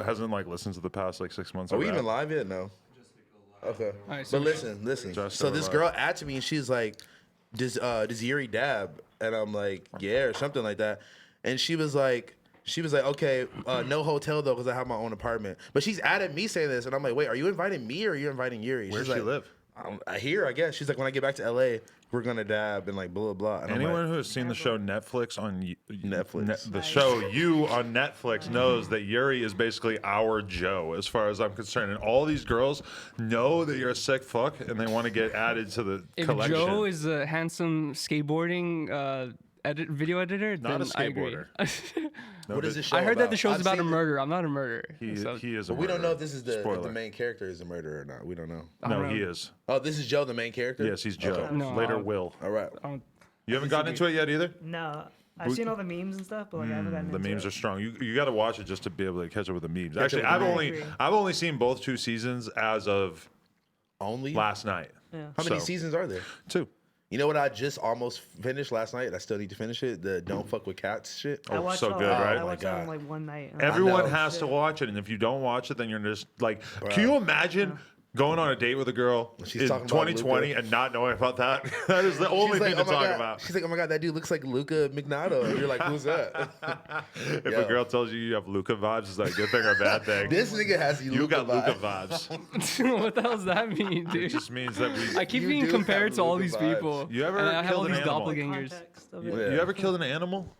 hasn't like listened to the past like 6 months. Are we even live yet? No. Okay. Right, so But listen. Just So so this we're girl asked me, and she's like, does Yuri dab? And I'm like, yeah, or something like that. And she was like, okay, no hotel though, because I have my own apartment. But she's added me saying this, and I'm like, wait, are you inviting me or are you inviting Yuri? Where She's does she like, live? I hear, I guess. She's like, when I get back to LA, we're gonna dab and like blah blah. And Anyone I'm like, who has seen the show Netflix on Netflix. the show You on Netflix knows that Yuri is basically our Joe, as far as I'm concerned. And all these girls know that you're a sick fuck, and they want to get added to the If collection. Joe is a handsome skateboarding video editor, Not then a I agree. skateboarder. what is this show I heard that about? the show's I've about a seen it. murder. I'm not a murderer. He so- is a But we don't know if murderer. this is the Spoiler. main character is a murderer or not. We don't know. No, he is. Oh, this is Joe, the main character? Yes, he's Joe. Okay. No, Later, I'll- Will. All right. You haven't gotten into it yet either? No, I've seen all the memes and stuff, but like I haven't gotten The into memes it. are strong. You got to watch it just to be able to catch up with the memes. up Actually, with the memes. I've only seen both 2 seasons as of Only? last night. Yeah. How many So- seasons are there? 2. You know what I just almost finished last night? I still need to finish it. The Don't Fuck With Cats shit. I watched so all, good, right? I Oh watched my that in God. like one night. Everyone know. has to watch it, and if you don't watch it, then you're just like, can you imagine going on a date with a girl She's in talking about 2020 Luka. and not knowing about that? That is the only thing to my talk God. about. She's like, oh my God, that dude looks like Luca Magnato. And you're like, who's that? If Yo. a girl tells you you have Luca vibes, is that a good thing or a bad thing? This nigga has You got Luca vibes. vibes. What the hell does that mean, It dude? just means that we. I keep You being do compared have to all Luka these vibes. people. You ever and I have all killed an these animal? doppelgangers. Context of it. Yeah. You ever killed an animal?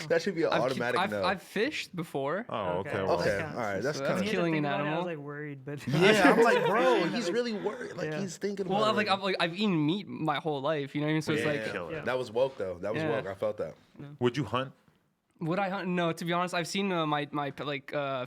That should be an automatic I've, no. I've fished before. Oh, okay. Okay. Well, Okay, counts. all right, that's So kind that's of. killing an I animal. was like worried, but Yeah, I'm like, bro, he's really worried. Like Yeah. he's thinking Well, about it. I've eaten meat my whole life, you know what I mean? So it's Yeah. like, Kill it. Yeah. That was woke though. That was Yeah. woke. I felt that. Would you hunt? would I hunt? No, to be honest, I've seen my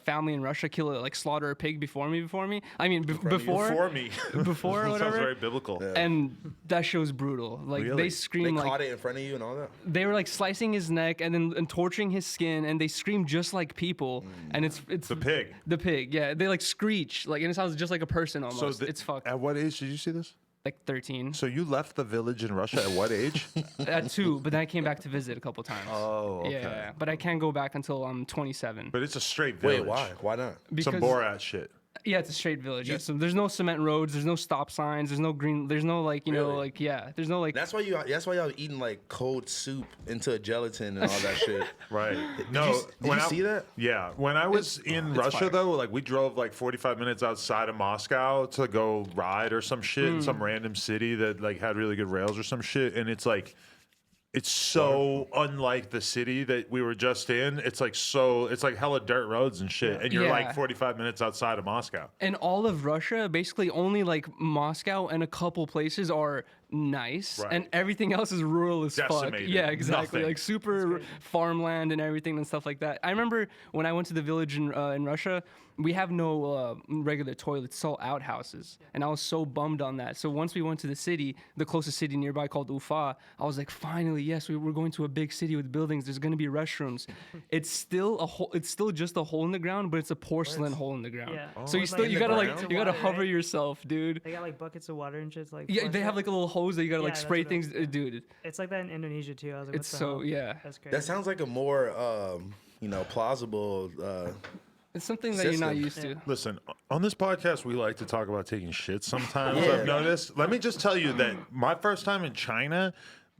family in Russia kill slaughter a pig before me. I mean, before me. before or Sounds whatever. very biblical. Yeah. And that show's brutal. Like Really? they They scream like caught it in front of you and all that. they were like slicing his neck and torturing his skin, and they scream just like people. And it's The pig. The pig, yeah. They like screech, like, and it sounds just like a person almost. It's fucked. At what age did you see this? Like 13. So you left the village in Russia at what age? At 2, but then I came back to visit a couple times. Oh, okay. Yeah, but I can't go back until I'm 27. But it's a straight village. Wait, why? Why not? Because Some Borat shit. yeah, it's a straight village. Yeah, so there's no cement roads, there's no stop signs, there's no green, there's no like Really? like there's no like. That's why y'all eating like cold soup into a gelatin and all that shit. Right. Did No. you see that? Yeah. When I was in Russia, fire. though, like we drove like 45 minutes outside of Moscow to go ride or some shit in some random city that like had really good rails or some shit, and it's like. It's so unlike the city that we were just in. It's like hella dirt roads and shit, and you're Yeah. like 45 minutes outside of Moscow. And all of Russia, basically only like Moscow and a couple places are nice, Right. and everything else is rural as fuck. Decimated. Yeah, exactly. Nothing. Like super farmland and everything and stuff like that. I remember when I went to the village in Russia, we have no regular toilets, it's all outhouses, and I was so bummed on that. So once we went to the city, the closest city nearby called Ufa, I was like, finally, yes, we're going to a big city with buildings. There's going to be restrooms. It's still a hole. It's still just a hole in the ground, but it's a porcelain hole in the ground. Yeah. So you It's still like you in the gotta ground? you gotta Water, hover right? yourself, dude. they got like buckets of water and shit. It's, like Yeah, flush they have it. like a little hose that you gotta Yeah, like that's spray what it things, is, yeah. dude. It's like that in Indonesia too. I was like, It's what the hell? yeah. That's crazy. That sounds like a more plausible. It's something that you're not System. used to. Listen, on this podcast, we like to talk about taking shit sometimes, Yeah. I've noticed. Let me just tell you that my first time in China,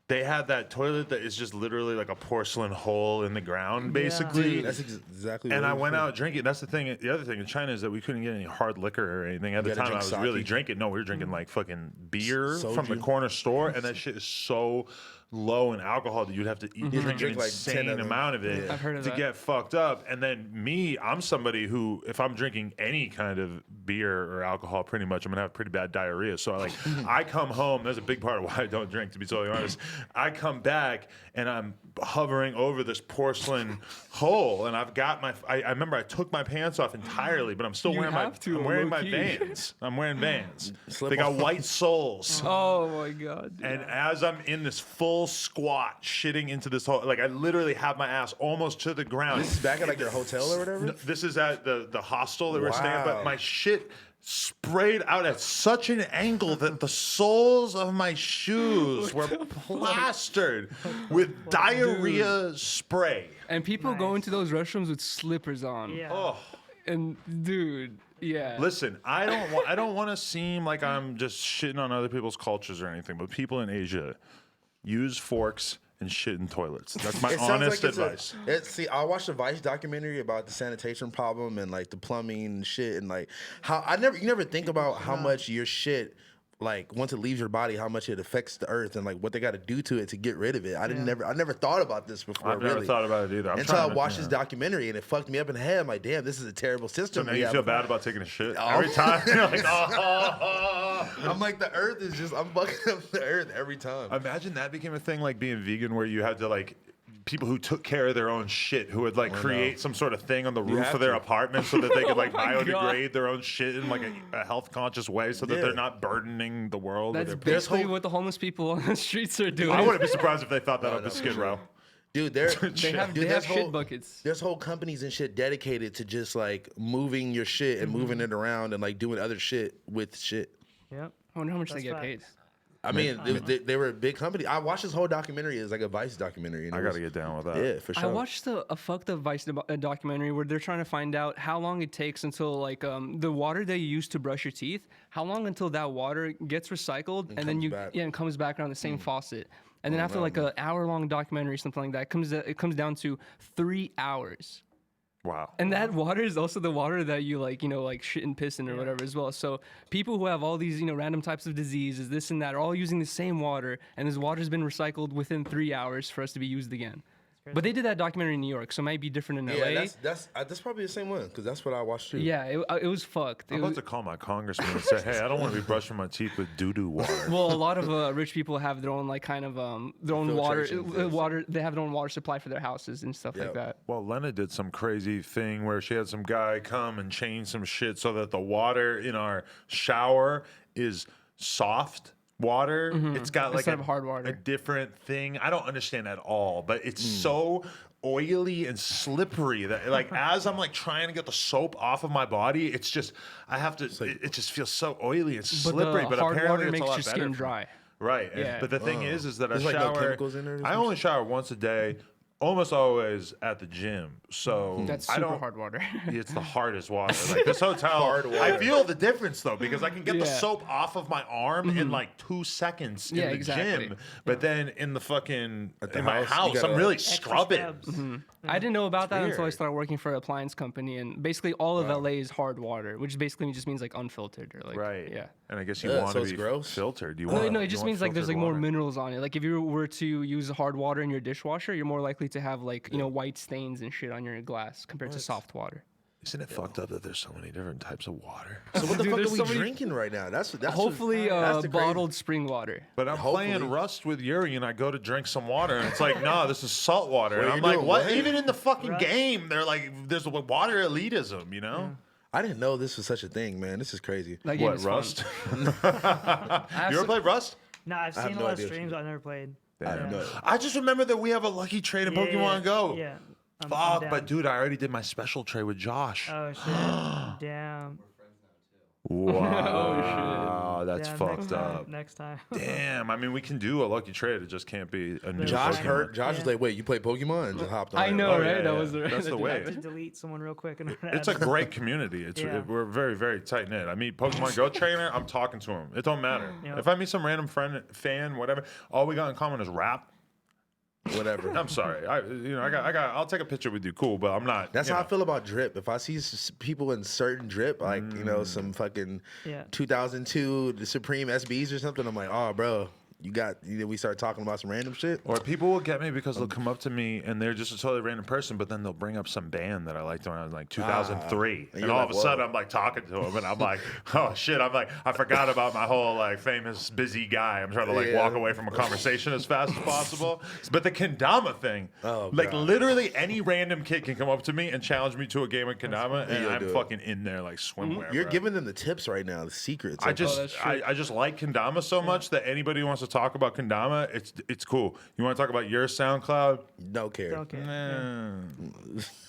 they had that toilet that is just literally like a porcelain hole in the ground, basically. That's exactly. And what I it went is. out drinking. That's the thing. The other thing in China is that we couldn't get any hard liquor or anything. At the gotta time, I drink was sake. really drinking. No, we were drinking like fucking beer from the Soju. corner store, and that shit is so low in alcohol that you'd have to drink an drink, like, 10 insane of them. amount of it Yeah. I've heard of to that. get fucked up. And then me, I'm somebody who, if I'm drinking any kind of beer or alcohol, pretty much, I'm gonna have pretty bad diarrhea. So I come home. That's a big part of why I don't drink, to be totally honest. I come back and I'm hovering over this porcelain hole, and I've got I remember I took my pants off entirely, but I'm still You wearing have to, I'm wearing my low-key. Vans. I'm wearing Vans. Slip They got on. white soles. Oh my god. And as I'm in this full squat, shitting into this hole, like I literally have my ass almost to the ground. This is back at like your hotel or whatever. No, this is at the hostel that we're staying at, but Wow. my shit sprayed out at such an angle that the soles of my shoes were plastered with diarrhea spray. And people go into those restrooms with slippers on. Yeah. Oh. And dude, yeah. Listen, I don't want to seem like I'm just shitting on other people's cultures or anything, but people in Asia use forks and shit in toilets. That's my honest advice. See, I watched a Vice documentary about the sanitation problem and like the plumbing and shit, and like how you never think about how much your shit, like once it leaves your body, how much it affects the earth and like what they got to do to it to get rid of it. I never thought about this before. I've never thought about it either. Until I watched this donically and it fucked me up in the head. I'm like, damn, this is a terrible system. So now you feel bad about taking a shit Oh. every time. You're like, oh. I'm like, the earth is just, I'm fucking up the earth every time. Imagine that became a thing, like being vegan, where you had to like people who took care of their own shit, who would like create some sort of thing on the roof of their apartment so that they could like biodegrade their own shit in like a health conscious way, so that they're not burdening the world. That's with their basically what the homeless people on the streets are doing. I wouldn't be surprised if they thought that up at Skid Row. Dude, they have shit buckets. There's whole companies and shit dedicated to just like moving your shit and moving it around and like doing other shit with shit. Yep. I wonder how much they get That's paid. I mean, they were a big company. I watched this whole documentary. It's like a Vice documentary. I got to get down with that. Yeah, for sure. I watched a fucked up Vice documentary where they're trying to find out how long it takes until like the water that you use to brush your teeth, how long until that water gets recycled and then and comes back around the same faucet. And then after like an hour-long documentary, something like that, it comes down to 3 hours. Wow. And that water is also the water that you like, like shit and piss in or whatever as well. So people who have all these, random types of diseases, this and that, are all using the same water, and this water's been recycled within 3 hours for us to be used again. But they did that documentary in New York, so it might be different in LA. Yeah, that's probably the same one because that's what I watched too. Yeah, it was fucked. I'm about to call my congressman and say, hey, I don't want to be brushing my teeth with doo-doo water. Well, a lot of rich people have their own like kind of their own water. They have their own water supply for their houses and stuff like that. Well, Lena did some crazy thing where she had some guy come and change some shit so that the water in our shower is soft water. It's got like Instead of hard water. a different thing. I don't understand at all, but it's so oily and slippery that like as I'm like trying to get the soap off of my body, it's just I have to. It just feels so oily and slippery. But hard apparently water it's a makes lot your better skin for dry. me. Right. Yeah. But the thing is that There's I like no shower. chemicals in there or I some only shower once a day. Almost always at the gym, so That's I super don't. hard water. It's the hardest water. Like this hotel, Hard water. I feel the difference though because I can get the Yeah. soap off of my arm in like 2 seconds in the gym, but then in the fucking in my house, you house, gotta I'm really Extra scrubbing. scrubs. I didn't know about that until I weird. started working for an appliance company, and basically all of LA is hard water, which basically just means like unfiltered or like Right. Yeah. And I guess you Yeah, want so to it's be gross? filtered. You No, want, no, it you just want means like there's like filtered more water. minerals on it. Like if you were to use hard water in your dishwasher, you're more likely to have like white stains and shit on your glass compared to soft water. Isn't it fucked up that there's so many different types of water? So what the Dude, fuck there's are we so many- drinking right now? That's Hopefully, that's the crazy- bottled spring water. But I'm Hopefully. playing Rust with Yuri, and I go to drink some water, and it's like, no, this is salt water. Wait, And I'm you're like, doing what? what? Even in the fucking Rust? game, they're like, there's water elitism, you know? I didn't know this was such a thing, man. This is crazy. That game What, is fun. Rust? I have You ever some- played Rust? No, I've have seen no a lot of idea what streams. you I've never played. I have no. I just remember that we have a lucky trade in Yeah, Pokemon Go. Yeah. I'm Fuck, down. but dude, I already did my special trade with Josh. Oh shit! Damn. Wow, that's Damn, fucked up. Next time. Damn, I mean, we can do a lucky trade. It just can't be a new Josh Pokemon. heard. Josh was Yeah. like, "Wait, you play Pokemon?" And just hopped on. I it. know, Oh, right? yeah, that yeah. was the That's the way. Just delete someone real quick and It's a great community. Yeah. We're very, very tight knit. I meet Pokemon Go trainer. I'm talking to him. It don't matter. Yeah. If I meet some random friend, fan, whatever, all we got in common is rap. Whatever. I'm sorry. I'll take a picture with you. Cool, but I'm not. That's you how know. I feel about drip. If I see people in certain drip, like Mm. some fucking Yeah. 2002 the Supreme SBs or something, I'm like, oh, bro, we start talking about some random shit. Or people will get me because they'll come up to me and they're just a totally random person, but then they'll bring up some band that I liked when I was like 2003. and And you're all like, of a sudden whoa. I'm like talking to them and I'm like, oh shit. I'm like, I forgot about my whole like famous busy guy. I'm trying to like Yeah. walk away from a conversation as fast as possible. But the kendama thing, Oh, like God. literally any random kid can come up to me and challenge me to a game of kendama and You'll I'm do it. fucking in there like swimwear. You're bro. giving them the tips right now, the secrets. I Like, just that's true. I just like kendama so much that anybody who wants to to talk about Kendama, it's cool. You want to talk about your SoundCloud? No care. Don't care. Yeah.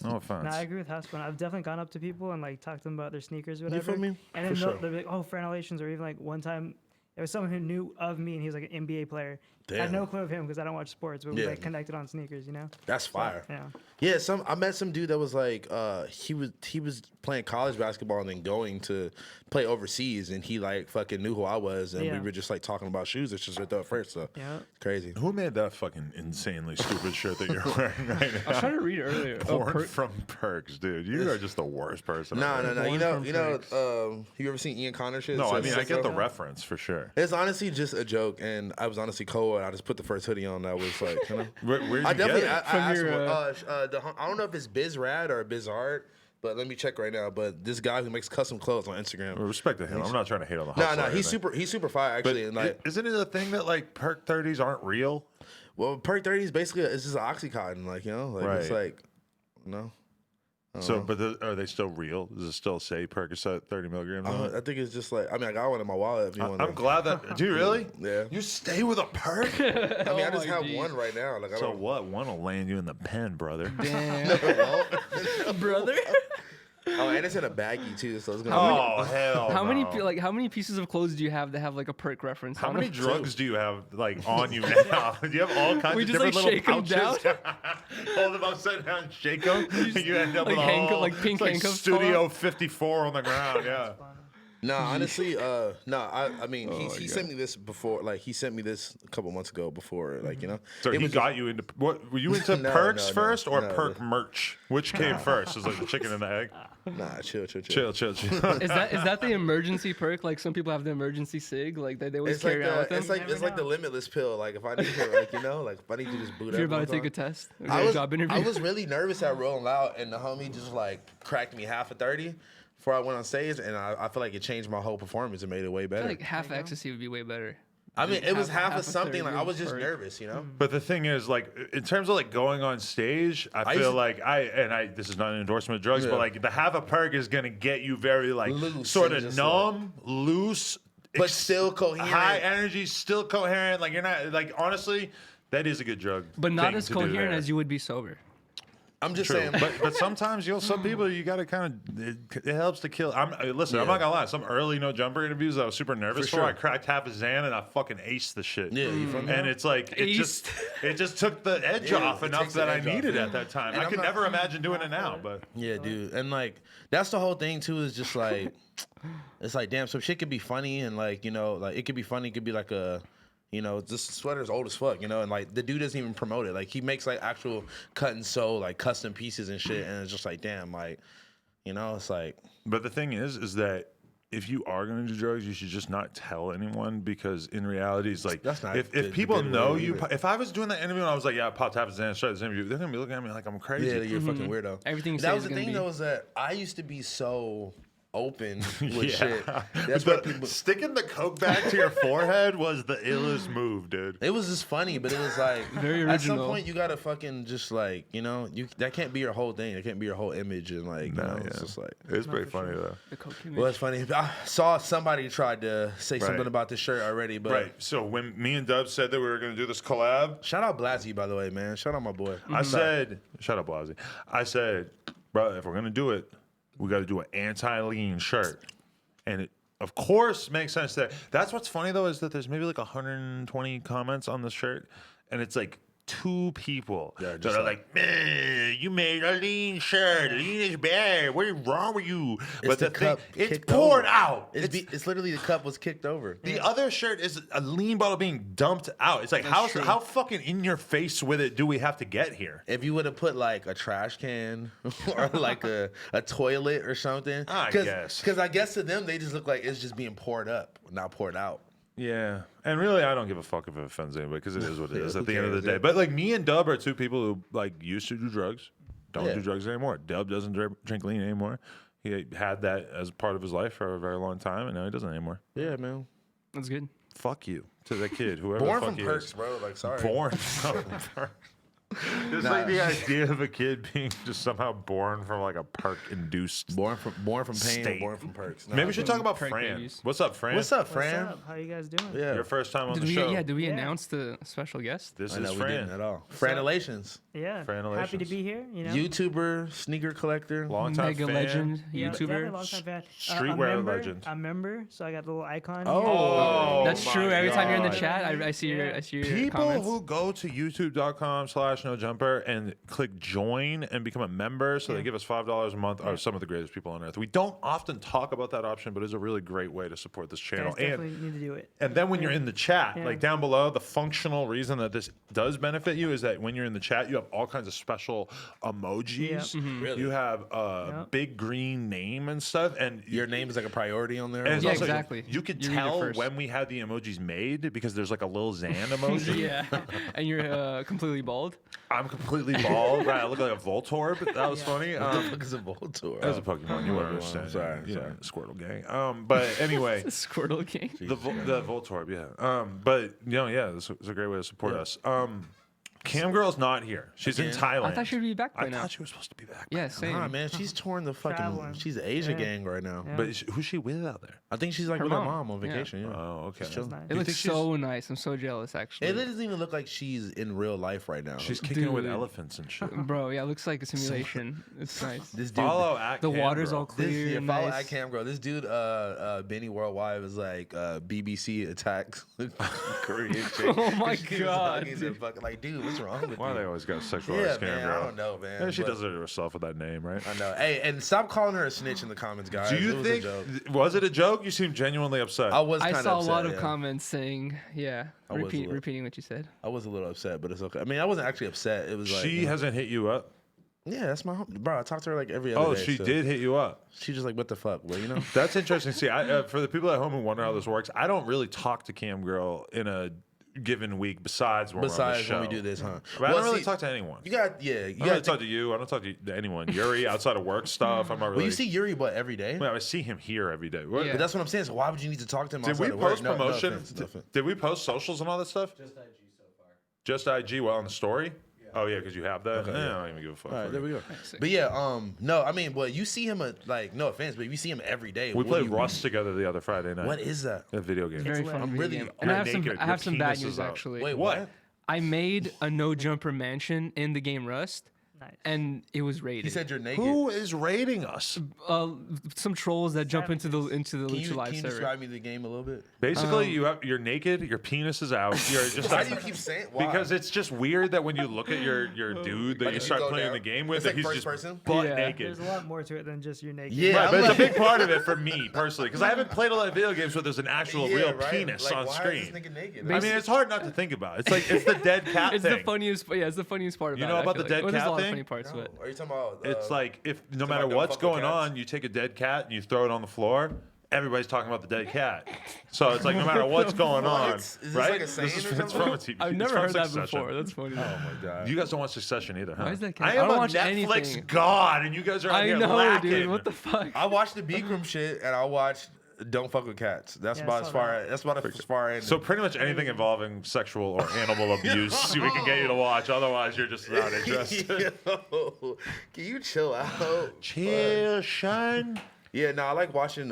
No offense. No, I agree with Housephone. I've definitely gone up to people and like talked to them about their sneakers or whatever. feel me? And then For they'll, sure. they'll be like, "Oh, Franalations," or even like one time there was someone who knew of me and he was like an NBA player. I had Damn. no clue of him because I don't watch sports, but we Yeah. like connected on sneakers, you know. That's fire. Yeah. Yeah, I met some dude that was like he was playing college basketball and then going to play overseas, and he like fucking knew who I was, and we Yeah. were just like talking about shoes. It's just right there at first, so Yeah. crazy. Who made that fucking insanely stupid shirt that you're wearing right I was now? trying to read it earlier. Oh, Born from Perks, dude. You are just the worst person. No, I've no, ever- no. Born from You ever seen Ian Connor shit? No, I So- mean I get the so- reference for sure. It's honestly just a joke, and I was honestly cold. I just put the first hoodie on. That was like, you know. Where'd you I get definitely it? I From asked your, him, I don't know if it's Bizrad or Bizart, but let me check right now. But this guy who makes custom clothes on Instagram. Well, respect to him. I'm not trying to hate on the No, hustle. no, or he's anything. super fire But actually. And like, isn't it a thing that like Perk 30s aren't real? well, Perk 30 is basically it's just an oxycontin, like you know, like it's Right. like, no. So, but are they still real? Does it still say Percocet 30 milligrams? on it? I think it's just like I mean I got one in my wallet if you want. I'm glad that. Do you really? Yeah. You stay with a perk? I mean I Oh just my have geez. one right now. Like I So don't. what? One will land you in the pen, brother. Damn, brother. Oh, and it's in a baggie too, so it's gonna. Oh hell! How many no. how many pieces of clothes do you have that have like a perk reference? How on many them? drugs do you have like on you now? Do you have all kinds We of just, different like, little shake 'em pouches? Hold them upside down, and shake them, and you end up like with a handcuff- whole, like pink it's handcuffs fall Studio out? 54 on the ground. Yeah. No, honestly, no. I mean, Oh he sent me this before. Like, he sent me this a couple months ago. Before, like, you know. So It he was got you into what? Were you into No, perks no, no, first or no, perk merch? Which came first? It was like the chicken and the egg. Nah, chill. Chill. Is that the emergency perk? Like some people have the emergency sig, like they always It's like carry around with them. it's like Never it's like the know. limitless pill. Like if I need to, like you know, like if I need to just boot if up. you're about one to take a time. test, or I a was, job interview. I was really nervous at Rolling Loud, and the homie just like cracked me half a 30 before I went on stage, and I feel like it changed my whole performance and made it way I better. feel like half ecstasy would be way better. I mean, it was half half of a something. Like I 30 was just perk. nervous, you know. But the thing is, like, in terms of like going on stage, I used feel to- like this is not an endorsement of drugs, Yeah. but like the have a perk is gonna get you very like Loose sort and of just, numb, loose, But still coherent. high energy, still coherent. Like you're not like honestly, that is a good drug, But not thing as to do coherent there. as you would be sober. I'm just True. saying. but sometimes some people you gotta kind of it helps to kill. Listen, I'm Yeah. not gonna lie. Some early No Jumper interviews I was super nervous for. sure. I cracked half a Xan and I fucking aced the shit. Yeah, you feel me? And it's like it just took the edge Yeah, off it enough takes the that I edge off, needed yeah. at that time. And I I'm could not- never imagine doing it now, but Yeah, dude. And like that's the whole thing too, is just like it's like damn, some shit could be funny and like, you know, like it could be funny, it could be like a you know, this sweater's old as fuck, you know, and like the dude doesn't even promote it. Like he makes like actual cut and sew, like custom pieces and shit, and it's just like damn, like, you know, it's like but the thing is that if you are going to do drugs, you should just not tell anyone because in reality, it's like That's not if the people good way know to you. leave it. If I was doing that interview and I was like, yeah, I popped half a Xan, started this interview, they're gonna be looking at me like I'm crazy. yeah, you're a fucking weirdo. Everything you that say was is the gonna thing be- though, is that I used to be so open with Yeah. shit. That's why people. Sticking the coke back to your forehead was the illest move, dude. It was just funny, but it was like Very at some original. point you gotta fucking just like, you know, that can't be your whole thing. That can't be your whole image, and like, you know, it's just like. It's pretty funny though. The coke Well, it's funny. I saw somebody tried to say Right. something about this shirt already, but Right. So when me and Dub said that we were gonna do this collab, shout out Blasey, by the way, man. Shout out my boy. I said, "Shut up, Blasey." I said, "Bro, if we're gonna do it, we got to do an anti-lean shirt." And it, of course, makes sense that. That's what's funny though is that there's maybe like 120 comments on the shirt, and it's like 2 people that just are like, "Man, you made a lean shirt. Lean is bad. What is wrong with you?" But the thing, it's kicked poured over. out. It's literally the cup was kicked over. The other shirt is a lean bottle being dumped out. It's like how fucking in your face with it do we have to get here? If you would have put like a trash can or like a toilet or something, I guess. because I guess to them they just look like it's just being poured up, not poured out. Yeah, and really, I don't give a fuck if it offends anybody because it is what it is Who at the end of the cares, day. yeah. But like me and Dub are 2 people who like used to do drugs, don't Yeah. do drugs anymore. Dub doesn't drink lean anymore. He had that as part of his life for a very long time, and now he doesn't anymore. Yeah, man. That's good. Fuck you to that kid, whoever Born the fuck from he perks, is. bro. Like, sorry. Born from perks. It's like the idea of a kid being just somehow born from like a perk-induced. Born from pain, State. or born from perks. No, Maybe we should talk about Perk Fran. babies. What's up, Fran? What's up, What's Fran? up? How you guys doing? Yeah, Your first time on Did the we? show. Yeah. Did we Yeah. announce the special guest? This I know is we didn't Fran. at all. Franalations, Yeah. Franalations. Happy to be here. You know. YouTuber, sneaker collector. Longtime Mega fan. legend, Yeah, definitely a YouTuber. long-time fan. Streetwear legend. A member, so I got the little icon. Oh, That's my true. Every time you're in the God. chat, I see your People comments. who go to youtube.com/nojumper and click join and become a member, so they give us $5 a month, are some of the greatest people on earth. We don't often talk about that option, but it's a really great way to support this channel. Guys definitely need to do it. And then when you're in the chat, Yeah. like down below, the functional reason that this does benefit you is that when you're in the chat, you have all kinds of special emojis. Really? You have a Yep. big green name and stuff, and Your name is like a priority on there. and it's Yeah, also- exactly. You could You read it tell first. when we had the emojis made because there's like a Lil Xan emoji. Yeah, and you're completely bald. I'm completely bald. Right, I look like a Voltorb. That was funny. What the fuck is a Voltor? That was a Pokemon. You wouldn't Pokemon. understand. Sorry, You know, sorry. Squirtle gang. But anyway, Squirtle King. the Voltorb, yeah. But yeah, this is a great way to support us. Cam Girl's not here. She's in Again? Thailand. I thought she'd be back by I now. thought she was supposed to be back. Yeah, same. Nah, man, she's touring the fucking. Traveling. She's the Asia Yeah. gang right now. Yeah. But who's she with out there? I think she's like Her with her mom. mom on Yeah. vacation. Yeah. Oh, okay. She's chilling. Nice. It looks think she's- so nice. I'm so jealous, actually. It doesn't even look like she's in real life right now. She's kicking it with Dude. elephants and shit. Bro, yeah, it looks like a simulation. It's nice. this dude. Follow at The Cam water's Girl. all clear. This, yeah, and follow nice. at Cam Girl. This dude, Benny Worldwide, was like BBC attacks Korean chick. Oh my She was God, fucking- so fucking like, dude, what's wrong with Why you? they always got sexualized Yeah, Cam man, Girl? I don't know, man. Yeah, she but- does it herself with that name, right? I know. Hey, and stop calling her a snitch in the comments, guys. Do It you was think a joke. was it a joke? You seem genuinely upset. I was I kind saw of upset, a lot of yeah. comments saying, yeah, I was a little- repeating what you said. I was a little upset, but it's okay. I mean, I wasn't actually upset. It was like, She you know, hasn't hit you up. yeah, that's my bro. I talk to her like every other Oh, day. she so did hit you up. She just like, what the fuck? Well, you know. That's interesting. See, for the people at home who wonder how this works, I don't really talk to Cam Girl in a given week besides when we're on the Besides show. when we do this, huh? But I don't really see, talk to anyone. You got yeah. You I don't got really talk to you. I don't talk to anyone. Yuri, outside of work stuff, I'm not really. Well, you see Yuri, but every day. Well, I see him here every day. What- Yeah. But that's what I'm saying. So why would you need to talk to him Did outside we of work? post No promotion? offense, no offense. Did we post socials and all that stuff? Just IG so far. Just IG. Well, on the story. Oh yeah, because you have that. Okay, I yeah. don't even give a fuck. All right, for there it. we go. But yeah, no, I mean, well, you see him like, no offense, but you see him every day. We What do played you- Rust together the other Friday night. What is that? A video game. Very lit. fun. I'm video really- game. I'm And I have some. naked. I have Your some bad penis news is out. actually. Wait, What? what? I made a no jumper mansion in the game Rust, Nice. and it was rated. He said you're naked. Who is rating us? Some trolls that jump into the Can Lucha you, Live can you server. describe me the game a little bit? Basically, you're naked. Your penis is out. You're just Why do you keep saying? Why? because it's just weird that when you look at your dude that Like you if you start go playing down, the game with, it's that like he's first just person? butt Yeah. naked. There's a lot more to it than just you're naked. Yeah, Right, but it's a like- big part of it for me personally because I haven't played a lot of video games where there's an actual Yeah, real right? penis Like, on why screen. Is this nigga naked? I mean, it's hard not to think about. It's like it's the dead cat It's thing. the funniest. Yeah, it's the funniest part about You it. know I about feel the like. dead Well, there's cat a lot thing? of funny parts, No. but Are you talking about? It's like if no about matter them what's fuck with going cats? on, you take a dead cat and you throw it on the floor. Everybody's talking about the dead cat. So it's like no matter what's going on, Is this right? like a saying or it's something? from a TV. I've it's never from heard that Succession. before. That's funny. Oh my god. You guys don't watch Succession either, huh? Why is that I cat- am I don't a watch Netflix anything. god, and you guys are out I here know, lacking. dude. What the fuck? I watched the Beak Room shit, and I watched Don't Fuck with Cats. That's Yeah, I about as saw far. that. That's about as far in. So pretty much anything involving sexual or animal abuse, we can get you to watch. Otherwise, you're just not interested. Yo, can you chill out? Chill, son. Yeah, no, I like watching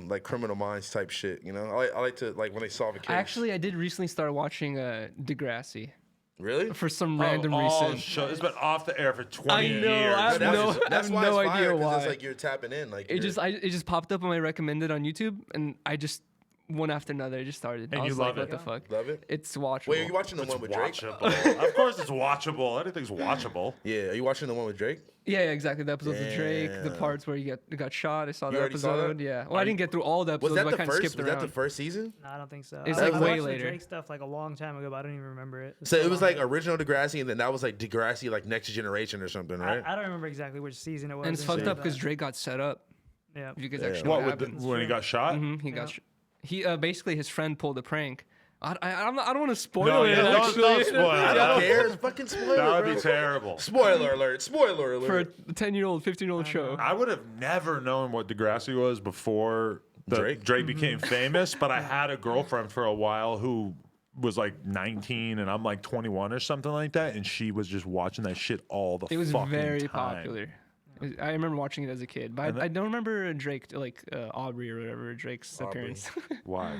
like Criminal Minds type shit. You know, I like to like when they solve a case. Actually, I did recently start watching Degrassi really? for some random reason. It's been off the air for 20 I know, years. I have That's, no- that's I have why no it's idea fire, 'cause why. It's like you're tapping in. Like It just popped up on my recommended on YouTube, and I just one after another I just started. And I you was love like, it. what the fuck? Love it? It's watchable. Wait, are you watching the It's one with Drake? watchable. Of course, it's watchable. Anything's watchable. Yeah, are you watching the one with Drake? Yeah, exactly. The episodes of Drake, the Damn. parts where he got shot. I saw that already saw that? episode. Yeah. Well, I didn't get through all the Was episodes. that but the I kind of first? skipped Was around. that the first season? No, I don't think so. It's I like way watched later. The Drake stuff like a long time ago, but I don't even remember it. So it was long like ago. original Degrassi, and then that was like Degrassi, like Next Generation or something, right? I don't remember exactly which season it was. And it's shit fucked like up because that. Drake got set up. Yeah. If you guys Yeah. actually know What what with happens. when he got shot? He got. Yeah. He basically his friend pulled a prank. I don't want to spoil No, it. yeah, don't actually. spoil it. I don't care. Fucking spoiler. That would be bro. terrible. Spoiler alert! Spoiler alert! For a 10-year-old, 15-year-old show. I would have never known what Degrassi was before Drake? Drake became famous, but I had a girlfriend for a while who was like 19 and I'm like 21 or something like that, and she was just watching that shit all the It was fucking very time. popular. I remember watching it as a kid, but I don't remember Drake, like Aubrey or whatever, Drake's appearance. Why?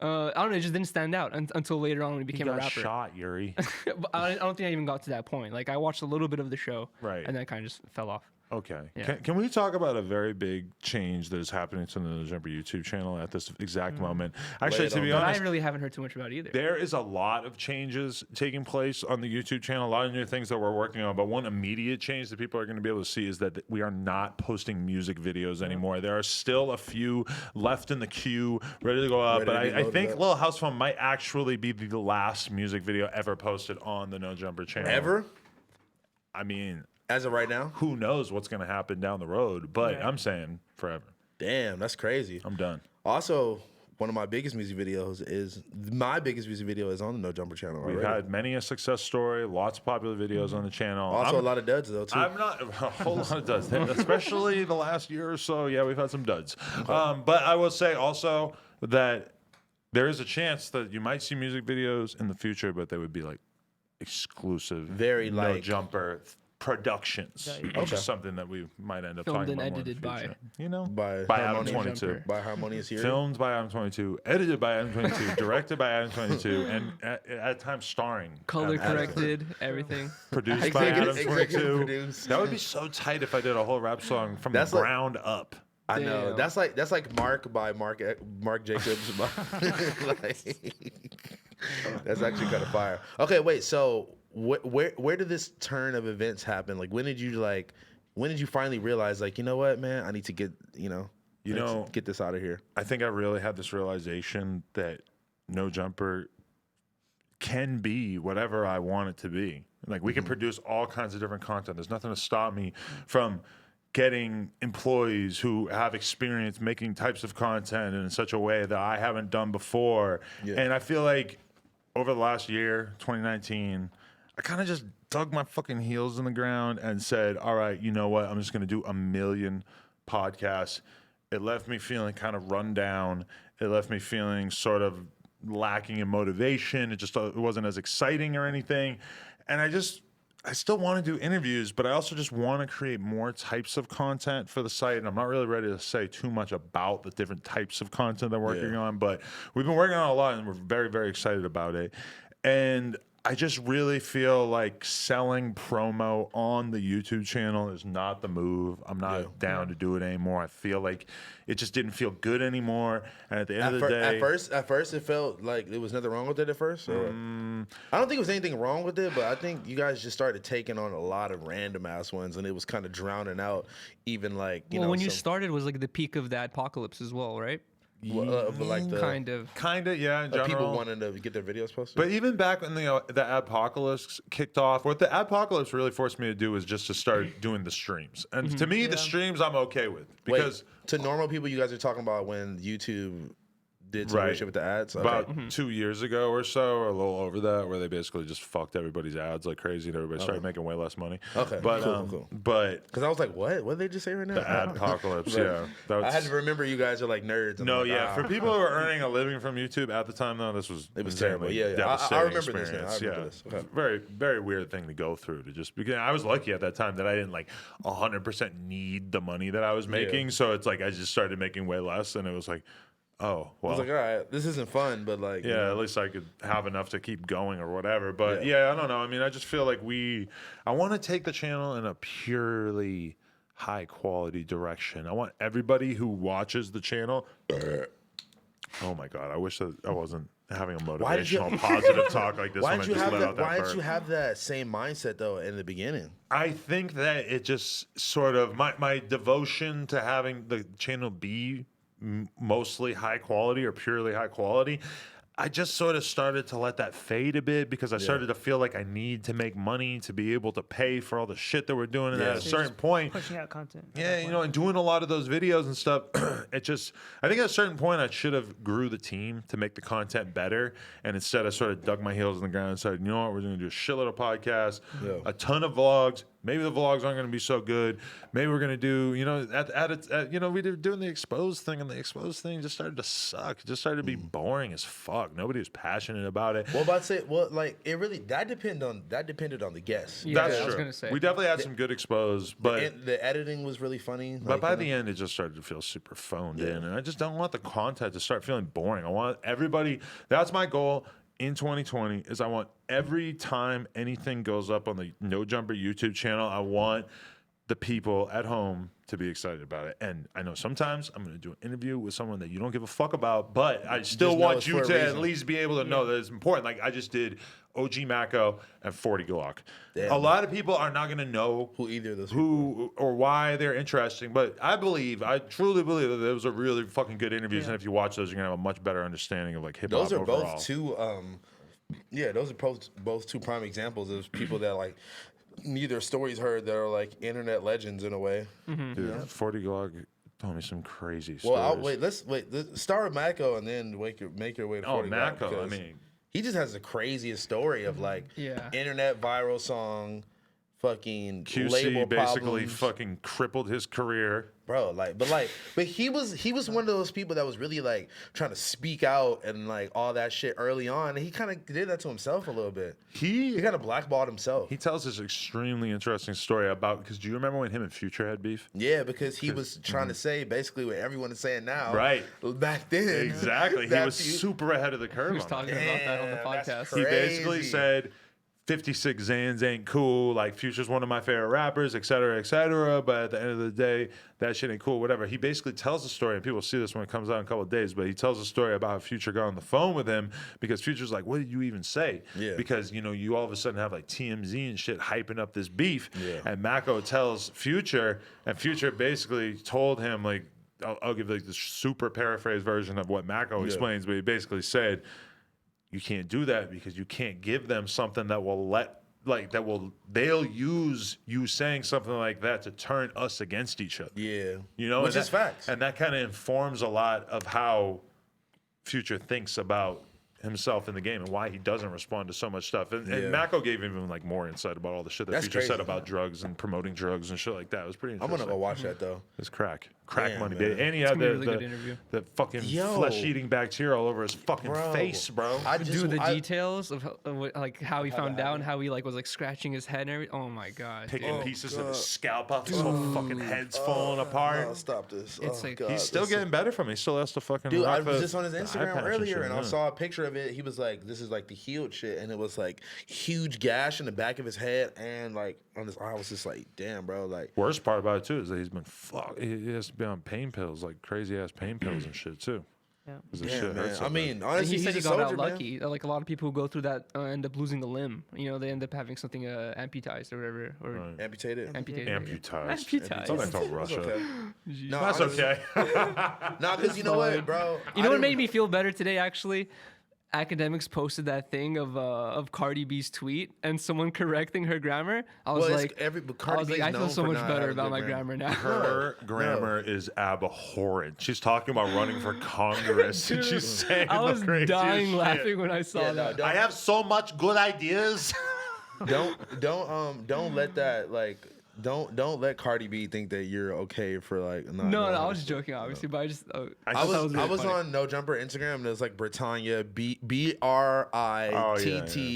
I don't know, it just didn't stand out until later on when he He became a got rapper. shot, Yuri. But I don't think I even got to that point. Like, I watched a little bit of the show, Right. and then kind of just fell off. Okay. Yeah. Can we talk about a very big change that is happening to the No Jumper YouTube channel at this exact moment? Actually, to be But I honest, really haven't heard too much about it either. there is a lot of changes taking place on the YouTube channel, a lot of new things that we're working on. But one immediate change that people are going to be able to see is that we are not posting music videos anymore. There are still a few left in the queue, ready to go up. Ready But to be I loaded think up. Lil Housephone might actually be the last music video ever posted on the No Jumper channel. Ever? I mean, As of right now? who knows what's going to happen down the road? But Yeah. I'm saying forever. Damn, that's crazy. I'm done. Also, one of my biggest music videos is on the No Jumper channel. We've already. had many a success story, lots of popular videos on the channel. Also, I'm- a lot of duds though too. I'm not a whole lot of duds, especially the last year or so. Yeah, we've had some duds. But I will say also that there is a chance that you might see music videos in the future, but they would be like exclusive, Very, No like- Jumper productions, which Okay. is something that we might end up Filmed talking and about more in the edited by- future. You know, by by Harmonious Adam22. Jumper. by Harmonious here. Filmed by Adam22, edited by Adam22, directed by Adam22, and at times starring. Color Adam22. corrected, everything. Produced by Executive Adam22. produced. That would be so tight if I did a whole rap song from That's the like- ground up. I know. Damn. That's like Mark by Mark Jacobs. Like, that's actually kind of fire. Okay, wait. So where did this turn of events happen? Like when did you finally realize like, you know what, man, I need to get get this out of here. I think I really had this realization that No Jumper can be whatever I want it to be. Like we can produce all kinds of different content. There's nothing to stop me from getting employees who have experience making types of content in such a way that I haven't done before. Yeah. And I feel like over the last year, 2019, I kind of just dug my fucking heels in the ground and said, all right, you know what? I'm just going to do 1 million podcasts. It left me feeling kind of run down. It left me feeling sort of lacking in motivation. It wasn't as exciting or anything. And I still want to do interviews, but I also just want to create more types of content for the site. And I'm not really ready to say too much about the different types of content that we're working on, but we've been working on a lot and we're very, very excited about it. And I just really feel like selling promo on the YouTube channel is not the move. I'm not down to do it anymore. I feel like it just didn't feel good anymore. And at the end of the day, At first, it felt like there was nothing wrong with it at first. I don't think there was anything wrong with it, but I think you guys just started taking on a lot of random ass ones, and it was kind of drowning out even like you know. When you some- started was like the peak of the apocalypse as well, right? but like the Kind of. yeah, in general. people wanting to get their videos posted. But even back when the apocalypse kicked off, what the apocalypse really forced me to do was just to start doing the streams. And to me, the streams I'm okay with because to normal people, you guys are talking about when YouTube did some weird shit with the ads. Okay. about 2 years ago or so, or a little over that, where they basically just fucked everybody's ads like crazy and everybody started making way less money. Okay, but cool. But Because I was like, what? What did they just say right now? the apocalypse, yeah, I had to remember you guys are like nerds. I'm No, like, yeah. For people who are earning a living from YouTube at the time, though, this was terrible. insanely Yeah, I devastating remember this, man. I experience. remember this. Okay. Very, very weird thing to go through. To just because I was lucky at that time that I didn't like 100% need the money that I was making. So it's like I just started making way less, and it was like, oh, well. I was like, all right, this isn't fun, but like, Yeah, at least I could have enough to keep going or whatever. But yeah, I don't know. I mean, I just feel like I want to take the channel in a purely high quality direction. I want everybody who watches the channel. Oh my God, I wish that I wasn't having a motivational, positive talk like this. Why when I didn't you just have let that? out that Why didn't burp. you have that same mindset though in the beginning? I think that it just sort of my devotion to having the channel be mostly high quality or purely high quality, I just sort of started to let that fade a bit because I started to feel like I need to make money to be able to pay for all the shit that we're doing. And at a So you're certain just point, pushing out content. at yeah, that you point. know, and doing a lot of those videos and stuff, I think at a certain point I should have grew the team to make the content better. And instead I sort of dug my heels in the ground and said, you know what, we're going to do a shitload of podcasts, a ton of vlogs, maybe the vlogs aren't going to be so good. Maybe we're going to do, you know, you know, we were doing the exposed thing, and the exposed thing just started to suck. It just started to be boring as fuck. Nobody was passionate about it. Well, about to say, well, like it really that depended on the guests. Yeah, That's I was true. gonna say. We definitely had some good exposed, but The editing was really funny. But by the end, it just started to feel super phoned in, and I just don't want the content to start feeling boring. I want everybody. That's my goal in 2020. Is I want every time anything goes up on the No Jumper YouTube channel, I want the people at home to be excited about it. And I know sometimes I'm going to do an interview with someone that you don't give a fuck about, but I still Just know want it's you for a to at reason. least be able to know that it's important. Like I just did OG MACO and 40 Glock. Damn. A lot of people are not going to know who either of those who or why they're interesting, but I truly believe that those are really fucking good interviews, and if you watch those, you're gonna have a much better understanding of like hip hop Those are overall. both two. Those are both two prime examples of people that like neither stories heard that are like internet legends in a way. Dude, 40 Glock told me some crazy Well, stories. let's start with MACO and then make your way to 40 Glock, MACO, I because mean, he just has the craziest story of like Yeah. internet viral song, fucking QC label basically problems. fucking crippled his career. Bro, but he was one of those people that was really like trying to speak out and like all that shit early on. And he kind of did that to himself a little bit. He kind of blackballed himself. He tells this extremely interesting story about, because do you remember when him and Future had beef? Yeah, because he was trying to say basically what everyone is saying now. Right. Back then. Exactly. He that was few- super ahead of the curve. He was on that. talking about that on the Damn, that's podcast. He basically crazy. said 56 Xans ain't cool, like Future's one of my favorite rappers, et cetera, but at the end of the day, that shit ain't cool, whatever. He basically tells the story, and people see this when it comes out in a couple of days, but he tells the story about how Future got on the phone with him because Future's like, what did you even say? Yeah. Because, you know, you all of a sudden have like TMZ and shit hyping up this beef, Yeah. and MACO tells Future, and Future basically told him, like, I'll give like the super paraphrase version of what MACO explains, but he basically said, you can't do that because you can't give them something that will they'll use you saying something like that to turn us against each other. Yeah. You know, Which and is facts. And that kind of informs a lot of how Future thinks about himself in the game and why he doesn't respond to so much stuff. And MACO gave even like more insight about all the shit that That's Future crazy. said about drugs and promoting drugs and shit like that. It was pretty I'm interesting. gonna go watch that though. It's crack Damn, money, man. baby. And he It's had gonna be a really good interview. the fucking Yo. flesh-eating bacteria all over his fucking face, bro. Dude, the details of like how he found out and how he like was like scratching his head and everything. Oh my god. Picking dude. pieces of his scalp off, his whole fucking head's falling apart. No, stop this. It's Oh, like- God, He's still this getting better from it. He still has to fucking. Dude, I rock was the- just on his the eye Instagram patch earlier, shit, and I yeah. saw a picture of it. He was like, "This is like the healed shit," and it was like huge gash in the back of his head, and like on his eye. I was just like, "Damn, bro!" Like, Worst part about it too is that he's been he has to be on pain pills, like crazy ass pain pills and shit too. Yeah. 'Cause the damn, shit man. hurts so I bad. mean, And honestly, he said he he's a got soldier, out man. lucky. Like a lot of people who go through that end up losing a limb. You know, they end up having something amputized or whatever, or Right. Amputated. amputated. Amputized. Amputized. Something called It's Russia. okay. Jeez. No, That's honestly- okay. Nah, because you know what, bro? You know what made me feel better today? Actually, Academics posted that thing of Cardi B's tweet and someone correcting her grammar. I was Well, like, Cardi B is I feel known so for much not better having about good my grammar. grammar now. Her grammar is abhorrent. She's talking about running for Congress, and she's saying I was the craziest dying shit. laughing when I saw Yeah, that. no, I have so much good ideas. don't let that like don't let Cardi B think that you're okay for like not No, knowing no, I how was to- joking, obviously, but I just I I thought was, really I was funny. on No Jumper Instagram and it was like Britannia BRITTA.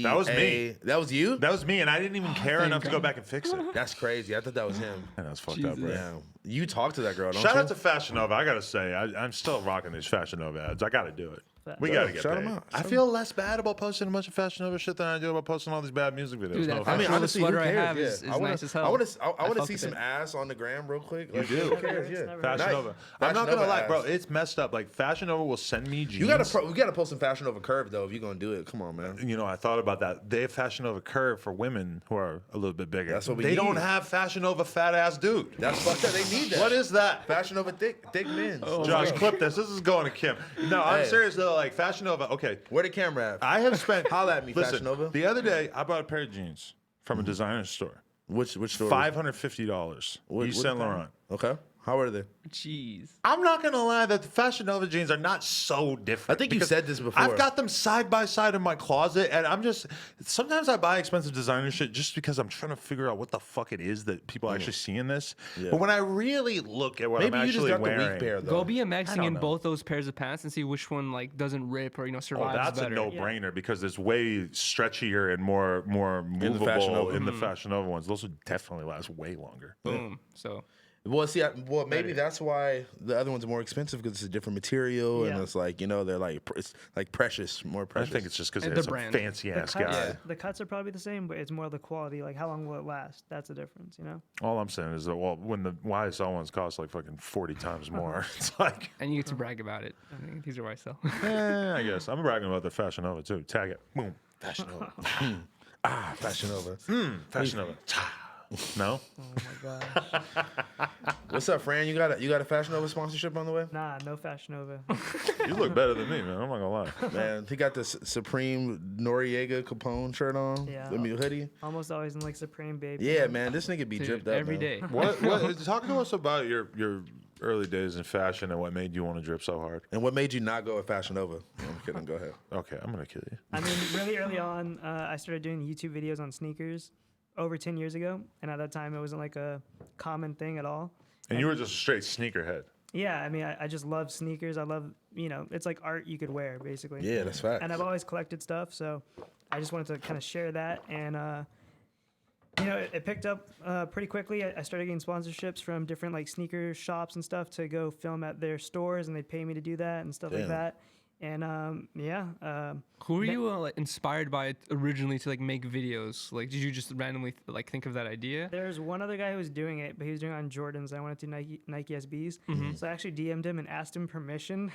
That was me. That was you? That was me, and I didn't even care thank enough to go God. back and fix it. That's crazy. I thought that was him. And that's fucked Jesus. up, right? Yeah. You talk to that girl, don't Shout you? out to Fashion Nova. I gotta say, I'm still rocking these Fashion Nova ads. I gotta do it. We gotta get shout paid. 'em out. I feel less bad about posting a bunch of Fashion Nova shit than I do about posting all these bad music videos. Dude, that No Fashion I mean, offense. Nova honestly, who sweater I cares? have is I wanna- nice as hell. I want I to fuck see with some it. ass on the gram real quick. You Like, do. Who cares? Yeah. Never Fashion Nice. Nova. I'm Fashion not gonna Nova lie, bro. ass. It's messed up. Like Fashion Nova will send me jeans. We gotta post some Fashion Nova curve though if you're gonna do it. Come on, man. You know, I thought about that. They have Fashion Nova curve for women who are a little bit bigger. That's what we They don't need. have Fashion Nova fat ass dude. That's fucked up. They need that. What is that? Fashion Nova thick men? Josh, clip this. This is going to Kim. No, I'm Hey. serious though. Like Fashion Nova. Okay, Where the camera at? I have spent. Holla at me, Listen, Fashion Nova. The other day, I bought a pair of jeans from a designer store. Which store? $550. What- Yves what Saint brand? Laurent. Okay. How are they? Jeez. I'm not gonna lie that the Fashion Nova jeans are not so different. I think you because said this before. I've got them side by side in my closet, and I'm just sometimes I buy expensive designer shit just because I'm trying to figure out what the fuck it is that people actually see in this. Yeah. But when I really look at what Maybe I'm you just actually got wearing, the weak pair though. Go BMXing in know. both those pairs of pants and see which one like doesn't rip or oh, survives that's better. a no-brainer because it's way stretchier and more movable Fashion Nova. in the Fashion Nova ones. Those would definitely last way longer. Boom. So Well, see, maybe that's why the other one's are more expensive because it's a different material and Yeah. it's like they're like it's like precious, more I precious. think it's just because The they're some brand. fancy The ass cuts, guy. the cuts are probably the same, but it's more the quality. Like, how long will it last? That's the difference, you know? All I'm saying is that when the YSL ones cost like fucking 40 times more, it's like, and you get to brag about it. I think these are YSL. I guess I'm bragging about the Fashion Nova too. Tag it, boom, Fashion Nova, Fashion Nova. Fashion Nova. No, Oh my gosh. What's up, Fran? You got a Fashion Nova sponsorship on the way? Nah, no Fashion Nova. you look better than me, man. I'm not gonna lie. Man, he got the Supreme Noriega Capone shirt on. Yeah. I mean, hoodie. Almost always in like Supreme, baby. Yeah, man, this nigga be Dude, dripped up every man. day. What? Talk to us about your early days in fashion and what made you want to drip so hard. And what made you not go with Fashion Nova? I'm kidding. Go ahead. Okay, I'm gonna kill you. I mean, really early on, I started doing YouTube videos on sneakers over 10 years ago. And at that time, it wasn't like a common thing at all. And you were just a straight sneakerhead. Yeah, I mean, I just love sneakers. I love, it's like art you could wear, basically. Yeah, that's fact. And I've always collected stuff, so I just wanted to kind of share that. And, it picked up pretty quickly. I started getting sponsorships from different like sneaker shops and stuff to go film at their stores, and they'd pay me to do that and stuff like Damn. that. And Who were you like, inspired by originally to like make videos? Like, did you just randomly like think of that idea? there's one other guy who was doing it, but he was doing it on Jordans. I wanted to Nike SBs, so I actually DM'd him and asked him permission.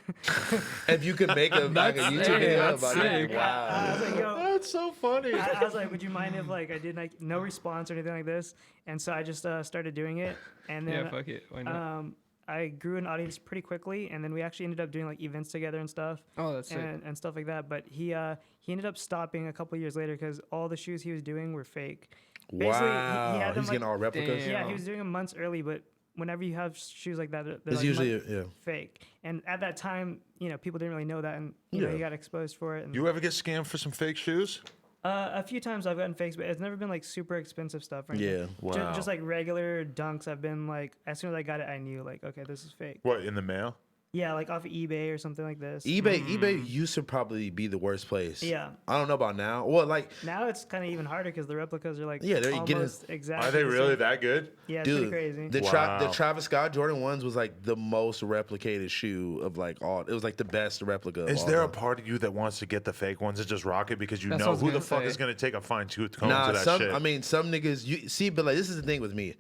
If you could make a YouTube video that's about sick. it, I wow. was like, yo, That's so funny. I was like, would you mind if like I did like no response or anything like this? And so I just started doing it, and then Yeah, fuck it. Why not? I grew an audience pretty quickly, and then we actually ended up doing like events together and stuff. Oh, that's sick. and stuff like that. But he ended up stopping a couple years later because all the shoes he was doing were fake. Basically, Wow. he had them He's getting all replicas. Damn. yeah, he was doing them months early, but whenever you have shoes like that, they're It's like usually fake. And at that time, people didn't really know that, and Yeah. he got exposed for it. And, You ever get scammed for some fake shoes? a few times I've gotten fakes, but it's never been like super expensive stuff. Or anything. Yeah. Wow. Just like regular dunks, I've been like, as soon as I got it, I knew like, okay, this is fake. What, in the mail? Yeah, like off of eBay or something like this. eBay used to probably be the worst place. Yeah. I don't know about now. Well, like, Now it's kind of even harder because the replicas are like Yeah, they're getting- almost exactly. Are they the really same. that good? Yeah, it's dude, pretty crazy. the Wow. Travis Scott Jordan 1s was like the most replicated shoe of like all. It was like the best replica. Of Is all there a time. part of you that wants to get the fake ones and just rock it because you That's what I know was who the gonna fuck say. is going to take a fine tooth comb Nah, to that some. shit? I mean, some niggas. You see, but like this is the thing with me.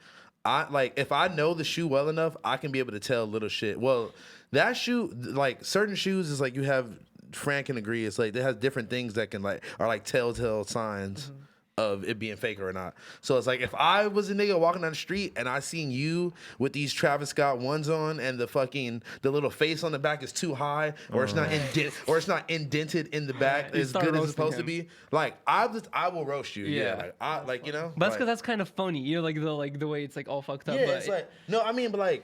I like if I know the shoe well enough, I can be able to tell little shit. Well, that shoe, like certain shoes, is like you have. Fran can agree. It's like it has different things that can like are like telltale signs. Of it being fake or not. So it's like if I was a nigga walking down the street and I seen you with these Travis Scott ones on and the little face on the back is too high or it's not indented in the back You as start good as it's roasting supposed to him. be. Like I will roast you. Yeah. Yeah. Like you know. But that's like, because that's kind of funny. Like the way it's like all fucked up. yeah, but it's like no, I mean, but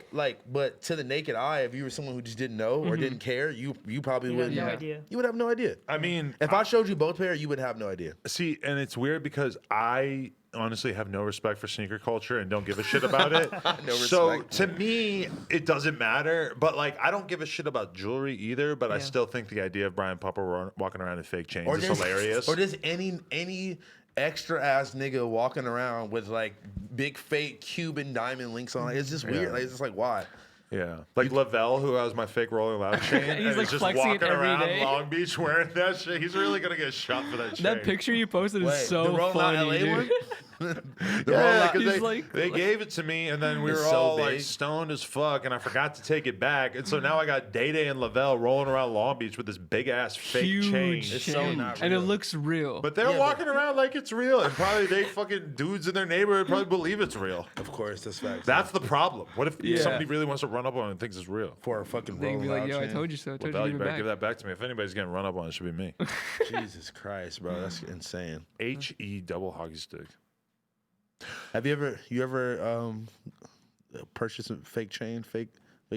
but to the naked eye, if you were someone who just didn't know or didn't care, you probably You have wouldn't. no Yeah. idea. You would have no idea. I mean, If I showed you both pair, you would have no idea. see, and it's weird because I honestly have no respect for sneaker culture and don't give a shit about it. No so respect. to me, it doesn't matter. But like, I don't give a shit about jewelry either. But I Yeah. still think the idea of Brian Pupper walking around in fake chains is there's- hilarious. Or there's any extra ass nigga walking around with like big fake Cuban diamond links on it. It's just weird. Yeah. Like, it's just like why? Yeah, like Lavelle, who has my fake Rolling Loud chain, and He's, like, is just flexing it walking every around day. Long Beach wearing that shit. He's really gonna get shot for that chain. that picture you posted is Wait, so the Rolling Loud funny, LA dude. one? Yeah, because He's they, like- they gave it to me, and then we It's were so all like big. stoned as fuck, and I forgot to take it back, and so now I got Day Day and Lavelle rolling around Long Beach with this big ass fake Huge chain. It's so chain. not And it real. looks real. But they're Yeah, walking around like it's real, and probably they fucking dudes in their neighborhood probably believe it's real. Of course, that's facts. That's the problem. What if Yeah. somebody really wants to run up on it and thinks it's real? for a fucking They'd Rolling be like, Loud yo, I chain. told you so. I told Lavelle, you you to give better it give back. that back to me. If anybody's getting run up on, it should be me. Jesus Christ, bro, that's insane. HE double hockey stick. Have you ever purchase some fake chain, fake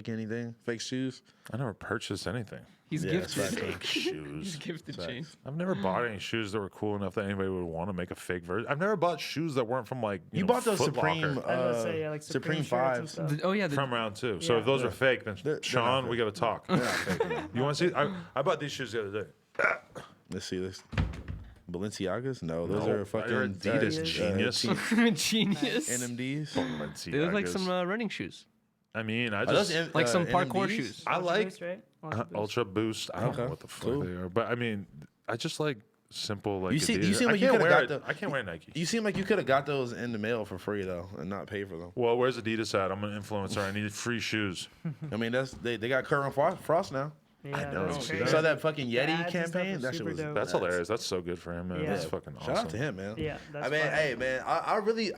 anything, fake shoes? I never purchased anything. He's Yeah, it's gifted. Fake shoes. He's gifted chain. I've never bought any shoes that were cool enough that anybody would want to make a fake version. I've never bought shoes that weren't from like You know, bought those Foot Supreme, Locker. I was gonna say, like Supreme shirts and 5s. stuff. Oh yeah, from round 2. So Yeah. if those are fake, then They're not Sean, fake. we got to talk. You want to see? I bought these shoes the other day. Let's see this. Balenciagas? No, those No, are fucking they're Adidas, genius. genius. NMDs. They look like some running shoes, I mean, I Are those just like some parkour NMDs? shoes. I like Boost, right? Ultra Boost. Ultra Boost. I don't know Okay, what the fuck cool. they are, but I mean, I just like simple like. You see- you Adidas. seem I like you can't coulda wear got it. I can't wear Nike. You seem like you could have got those in the mail for free though, and not pay for them. Well, where's Adidas at? I'm an influencer. I need free shoes. I mean, they got current frost now. Yeah, know, that's see crazy. that? Saw that fucking The Yeti ads and stuff campaign? was That shit super was dope. That's hilarious. That's so good for him, man. Yeah. That's fucking awesome. Shout out to him, man. Yeah, that's I mean, fire. hey, man, I really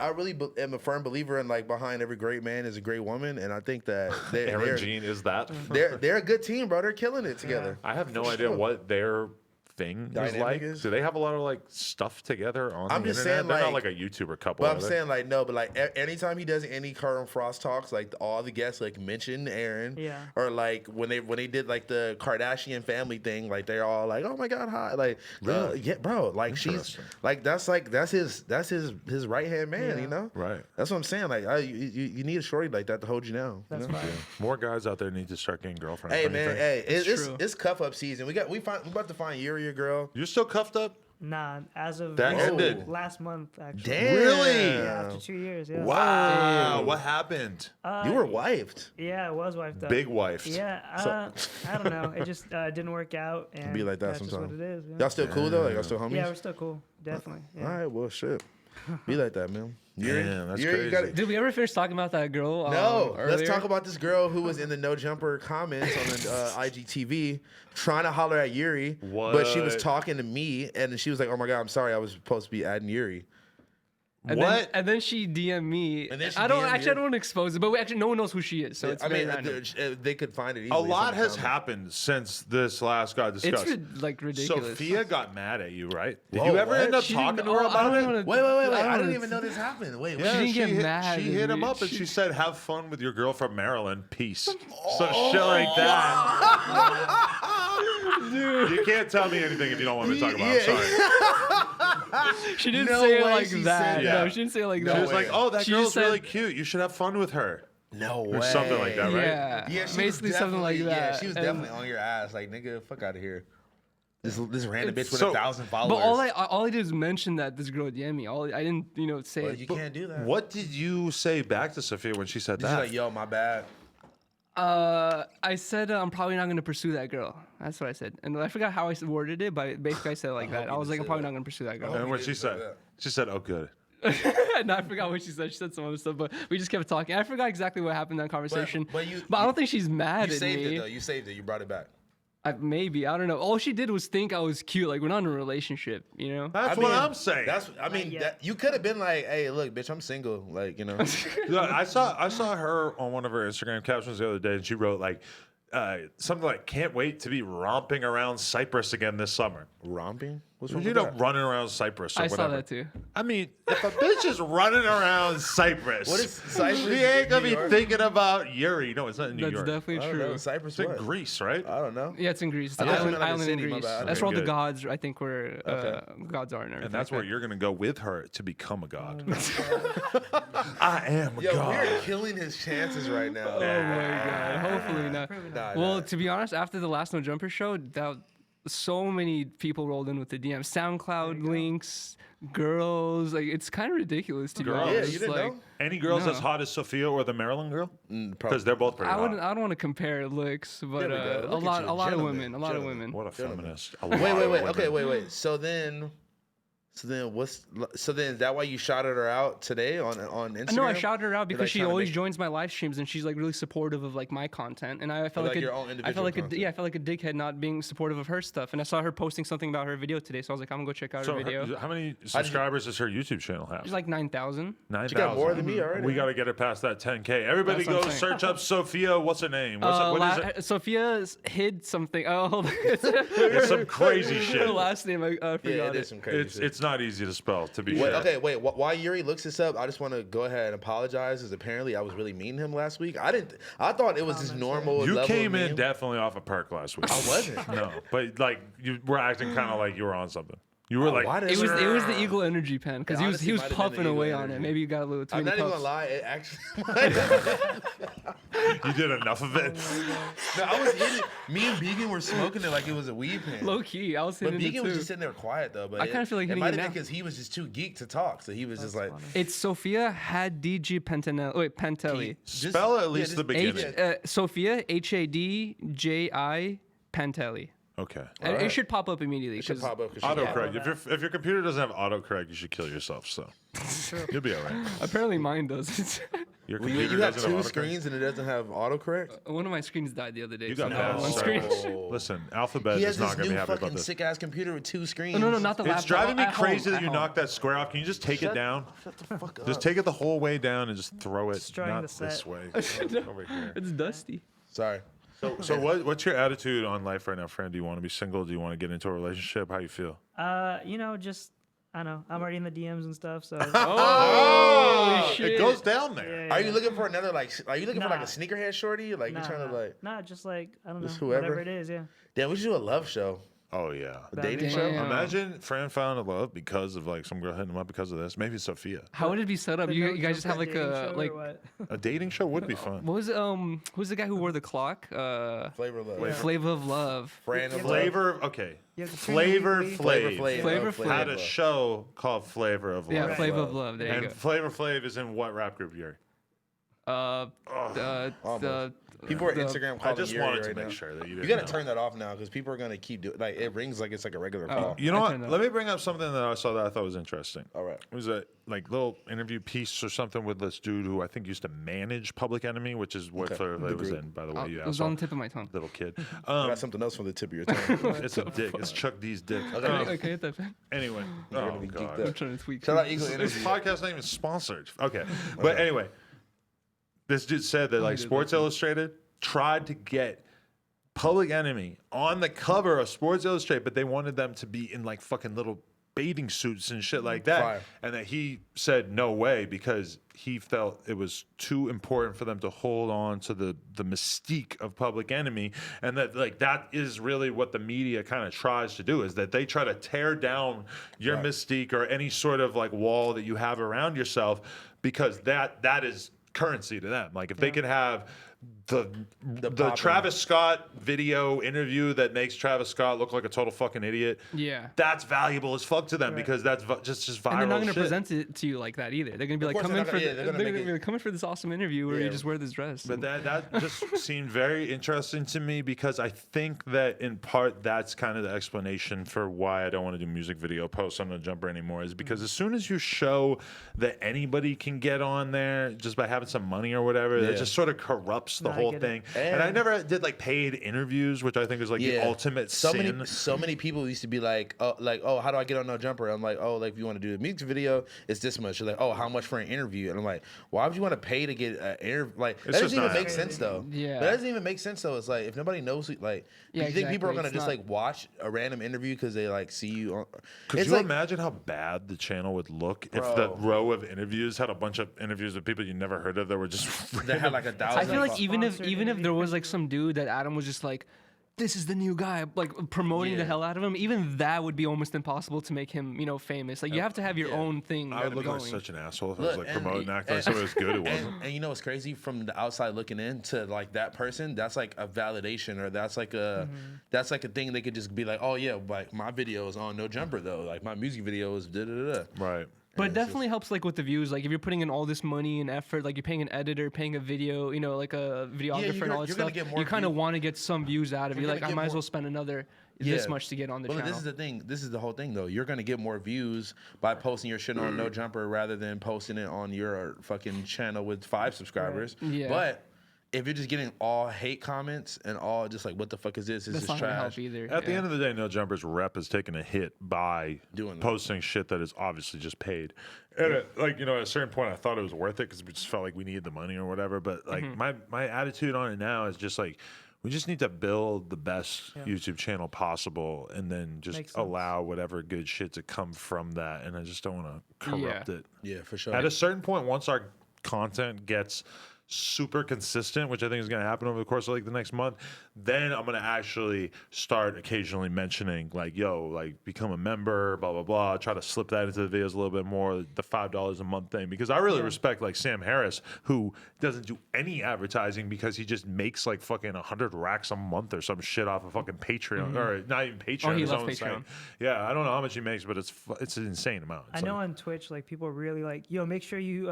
am a firm believer in like behind every great man is a great woman, and I think that Aaron Jean is that. they're a good team, bro. They're killing it together. I have no For idea sure. what their thing is Dynamic like. is? Do they have a lot of like stuff together on I'm the just internet? saying, They're not like- like a YouTuber couple. But are I'm they? saying like no, but like anytime he does any current frost talks, like all the guests like mention Aaron, Yeah. or like when they did like the Kardashian family thing, like they're all like, oh my god, hi, like yeah, bro, like she's Interesting. like that's his right hand man, Yeah. you know, Right. That's what I'm saying. Like you need a shorty like that to hold you down. That's you know? fine. More guys out there need to start getting girlfriends. Hey don't you man, think? hey, it's true. it's cuff up season. We about to find Yuri a girl. You're still cuffed up? Nah, as of That ended. last month, actually. Damn. Really? Yeah, after 2 years. Yeah. Wow. What happened? You were wifed. Yeah, it was wifed up. Big wifed. Yeah, I don't know. It just didn't work out. And Be like that that's just what sometimes. it is. Yeah. Y'all still cool though? Like y'all still homies? Yeah, we're still cool. Definitely. Yeah. All right, well shit. Be like that, man. Yuri, Damn, that's Yuri, you gotta- crazy. Did we ever finish talking about that girl? No, let's earlier? talk about this girl who was in the No Jumper comments on the IGTV trying to holler at Yuri, but she was What? talking to me, and she was like, "Oh my god, I'm sorry, I was supposed to be adding Yuri." And What? Then, and then she DM'd me. And then she I don't DM'd actually. you? I don't want to expose it, but actually, no one knows who she is, so it's I very mean, random. they could find it A easily. lot from the has comments. happened since this last got discussed. It's ridiculous. Sophia got mad at you, right? Did Whoa, you ever what? end up She talking didn't- to her oh, I about don't it? wanna- Wait! I I don't didn't wanna- even know this happened. Wait, Yeah, didn't get hit, mad She at hit him me. up and she said, "Have fun with your girl from Maryland. Peace." So shit like that. Dude. You can't tell me anything if you don't want me to talk about it. I'm sorry. She didn't No say it way like she that. said that. No, she didn't say it like She that. was like, "Oh, that She girl's just said- really cute. You should have fun with her." no way, Or something like that, right? Yeah, Yeah, she basically was something like definitely- that. Yeah, she was And- definitely on your ass, like nigga, fuck out of here. This random bitch with So- 1,000 followers. But all I did was mention that this girl DM'd me. I didn't say But it. you can't do that. What did you say back to Sophia when she said She's that? like, yo, my bad. I said I'm probably not gonna pursue that girl. That's what I said, and I forgot how I worded it, but basically I said it like that. I was like, I'm probably not gonna pursue that girl. And what you she didn't say said? that. She said, "Oh, good." And I forgot what she said. She said some other stuff, but we just kept talking. I forgot exactly what happened in that conversation. but I don't think she's mad You at saved me. it though. You saved it. You brought it back. Maybe I don't know. All she did was think I was cute. Like we're not in a relationship, you know. That's what I'm saying. I mean, yet. that, you could have been like, "Hey, look, bitch, I'm single." Like, you know. Yeah, I saw her on one of her Instagram captions the other day, and she wrote like something like, "Can't wait to be romping around Cyprus again this summer." Romping? What's wrong You with know, that? running around Cyprus or I whatever. saw that too. I mean, if a bitch is running around Cyprus, What is Cyprus she ain't gonna in New be York? thinking about Yuri. No, it's not in New That's York. definitely I don't true. know. Cyprus It's in what? Greece, right? I don't know. Yeah, it's in Greece. It's an I thought you island, meant like a island in city, my Greece. bad. That's Okay, where all the good. gods, I think, where Okay. gods are and everything. And that's like where you're gonna go with her to become a god. Oh I am a Yo, god. we're killing his chances right now. Oh my god! Hopefully not. Nah, Well, nah. to be honest, after the last No Jumper show, so many people rolled in with the DM, SoundCloud links, girls. Like it's kind of ridiculous to be Girls. Yeah, honest. you didn't like, know? Any girls No. as hot as Sophia or the Maryland girl? Probably. Because they're both pretty I hot. don't want to compare looks, but There we go. a Look at lot you, a lot of gentleman, women, a lot of gentleman. women. What a Gentlemen. feminist. A Wait. lot of Okay, women. wait. So then is that why you shouted her out today on Instagram? No, I shouted her out because like, she trying to always make- joins my live streams and she's like really supportive of like my content, and I felt like like your own I felt individual like content. I felt like a dickhead not being supportive of her stuff, and I saw her posting something about her video today, so I was like, I'm gonna go check out So her video. how many subscribers does her YouTube channel have? She's like 9,000. 9,000. She got more than me already. We got to get her past that 10K. Everybody That's what go I'm saying. search up Sophia. What's her name? What is it? Sophia's hid something. Oh, hold on. It's some crazy shit. Her last name, I forgot Yeah, it it. is some crazy shit. It's not easy to spell, to be Wait, fair. okay, wait. While Yuri looks this up, I just want to go ahead and apologize, because apparently I was really mean to him last week. I thought it was just normal. You level came of in meme. definitely off a perk last week. I wasn't. No, but like you were acting kind of like you were on something. You were like, Why did It was the Eagle Energy pen because It he was honestly might have been puffing the away Eagle on it. Energy. Maybe you got a little too I'm many not even puffs. gonna lie. It actually. you did enough of it. No, I was hitting. Me and Beacon were smoking it like it was a weed pen. Low key, I was But hitting it Beacon was too. just sitting there quiet though. But I kinda feel like it hitting might it have been now. because he was just too geek to talk, so he was just like. It's Sophia had DG Pantelli. Spell at least just- the beginning. Sophia HADJI Pantelli. Okay. And it should pop up immediately. It should 'cause pop up. 'cause she- Autocorrect. If your computer doesn't have autocorrect, you should kill yourself. So you'll be all right. Apparently mine does. Your Well, computer you have doesn't two autocorrect? screens and it doesn't have autocorrect. One of my screens died the other day. You so got now I have bad one service. screen. Listen, Alphabet He is has not this going to be new happy about fucking this. sick ass computer with two screens. No, not the laptop. It's driving me At home, crazy that at you home. knocked that square off. Can you just take it down? Shut the fuck up. Just take it the whole way down and just throw it Destroying not the set. this way. Over here. It's dusty. Sorry. So what's your attitude on life right now, Fran? Do you want to be single? Do you want to get into a relationship? How you feel? Just I don't know. I'm already in the DMs and stuff, so Oh, It shit. goes down there. Are you looking for another like? Are you looking for like a Nah. sneakerhead shorty? Like nah, you trying to like? nah, just like I don't know, Just whoever? whatever it is, yeah. Damn, we should do a love show, Oh yeah. a dating show. Damn. Imagine Fran found a love because of like some girl hitting him up because of this. Maybe it's Sophia. How would it be set up? The You No guys just have Jumper like dating a show or like. what? A dating show would be fun. What was who's the guy who wore the clock? Flavor of love. Flavor of Love. Fran of love. Flavor. Okay. You have to turn your Flavor weekly- Flav Flavor Flav. had a show called Flavor of Love. Yeah, Right. Flavor of Love. There you And go. Flavor Flav is in what rap group you're? People are the- Instagram I calling just Yuri wanted to right make now. sure that you You didn't gotta know. turn that off now because people are gonna keep doing like it rings like it's like a regular call. You know I what? turned it Let me bring up something that I saw that I thought was interesting. All right. It was a like little interview piece or something with this dude who I think used to manage Public Enemy, which is what Okay. Flavor The Flav was group. in, by the way. You It was asshole. on the tip of my tongue. Little kid. I got something else from the tip of your tongue. It's a dick. It's Chuck D's dick. Okay, hit that. Anyway. gonna Oh, be God. geeked I'm up. trying to tweak. Shout out Eagle This Energy. podcast's not even sponsored. Okay. But anyway, this dude said that like did Sports Illustrated tried to get Public Enemy on the cover of Sports Illustrated, but they wanted them to be in like fucking little bathing suits and shit like that. Fire. And that he said no way because he felt it was too important for them to hold on to the mystique of Public Enemy, and that like that is really what the media kind of tries to do, is that they try to tear down your mystique or any sort of like wall that you have around yourself, because that is currency to them. Like if they can have the poppin'. Travis Scott video interview that makes Travis Scott look like a total fucking idiot, Yeah. that's valuable as fuck to them because that's just viral And they're not going to shit. present it to you like that either. They're going to be like, course come they're in not for gonna- yeah, they're gonna they're make gonna it- be like, come in for this awesome interview where Yeah. you just wear this dress. But that just seemed very interesting to me, because I think that in part that's kind of the explanation for why I don't want to do music video posts on No Jumper anymore, is because as soon as you show that anybody can get on there just by having some money or whatever, Yeah. that just sort of corrupts the No, I whole get it. thing. And I never did like paid interviews, which I think is like the ultimate so sin. so many people used to be like, oh, how do I get on No Jumper? I'm like, oh, like if you want to do a music video, it's this much. They're like, oh, how much for an interview? And I'm like, why would you want to pay to get an interview? Like that just doesn't even not make happening. sense though. Yeah. that doesn't even make sense though. It's like if nobody knows, like, Yeah, you think people are exactly. gonna It's just not- like watch a random interview because they like see you on? Could it's you like, imagine how bad the channel would look if the Bro. row of interviews had a bunch of interviews with people you never heard of that were just they had like 1,000. I feel like Sponsored even if there interview. was like some dude that Adam was just like, this is the new guy, like promoting the Yeah. hell out of him, even that would be almost impossible to make him, famous. Like you have to have your own thing I would look going. like such an asshole if I was Look, like and- promoting and acting like somebody was good. It wasn't. And you know what's crazy? From the outside looking in to like that person, that's like a validation, or that's like a thing they could just be like, oh yeah, like my video is on No Jumper though, like my music video is da da da. Right. But it definitely helps like with the views. Like if you're putting in all this money and effort, like you're paying an editor, paying a video, like a videographer and all that you're gonna stuff. get more You kind of views. want to get some views out of it. You're You're like, gonna I get might as more- well spend another this much to get on the Well, channel. this is the thing. This is the whole thing though. You're gonna get more views by posting your shit on No Jumper rather than posting it on your fucking channel with 5 subscribers. Yeah. But if you're just getting all hate comments and all just like, what the fuck is this? This That's is not gonna trash. help either. At the end of the day, No Jumper's rep is taking a hit by Doing that. posting shit that is obviously just paid. And at a certain point, I thought it was worth it because we just felt like we needed the money or whatever. But like my attitude on it now is just like, we just need to build the best YouTube channel possible, and then just allow whatever good shit to come from that. And I just don't want to corrupt it. Yeah, for sure. At a certain point, once our content gets super consistent, which I think is going to happen over the course of like the next month, then I'm going to actually start occasionally mentioning like, yo, like become a member, blah, blah, blah. Try to slip that into the videos a little bit more, the $5 a month thing, because I really respect like Sam Harris, who doesn't do any advertising because he just makes like fucking 100 racks a month or some shit off of fucking Patreon, or not even Patreon. Oh, he his loves own Patreon. site. Yeah, I don't know how much he makes, but it's an insane amount. I know on Twitch, like people really like, yo, make sure you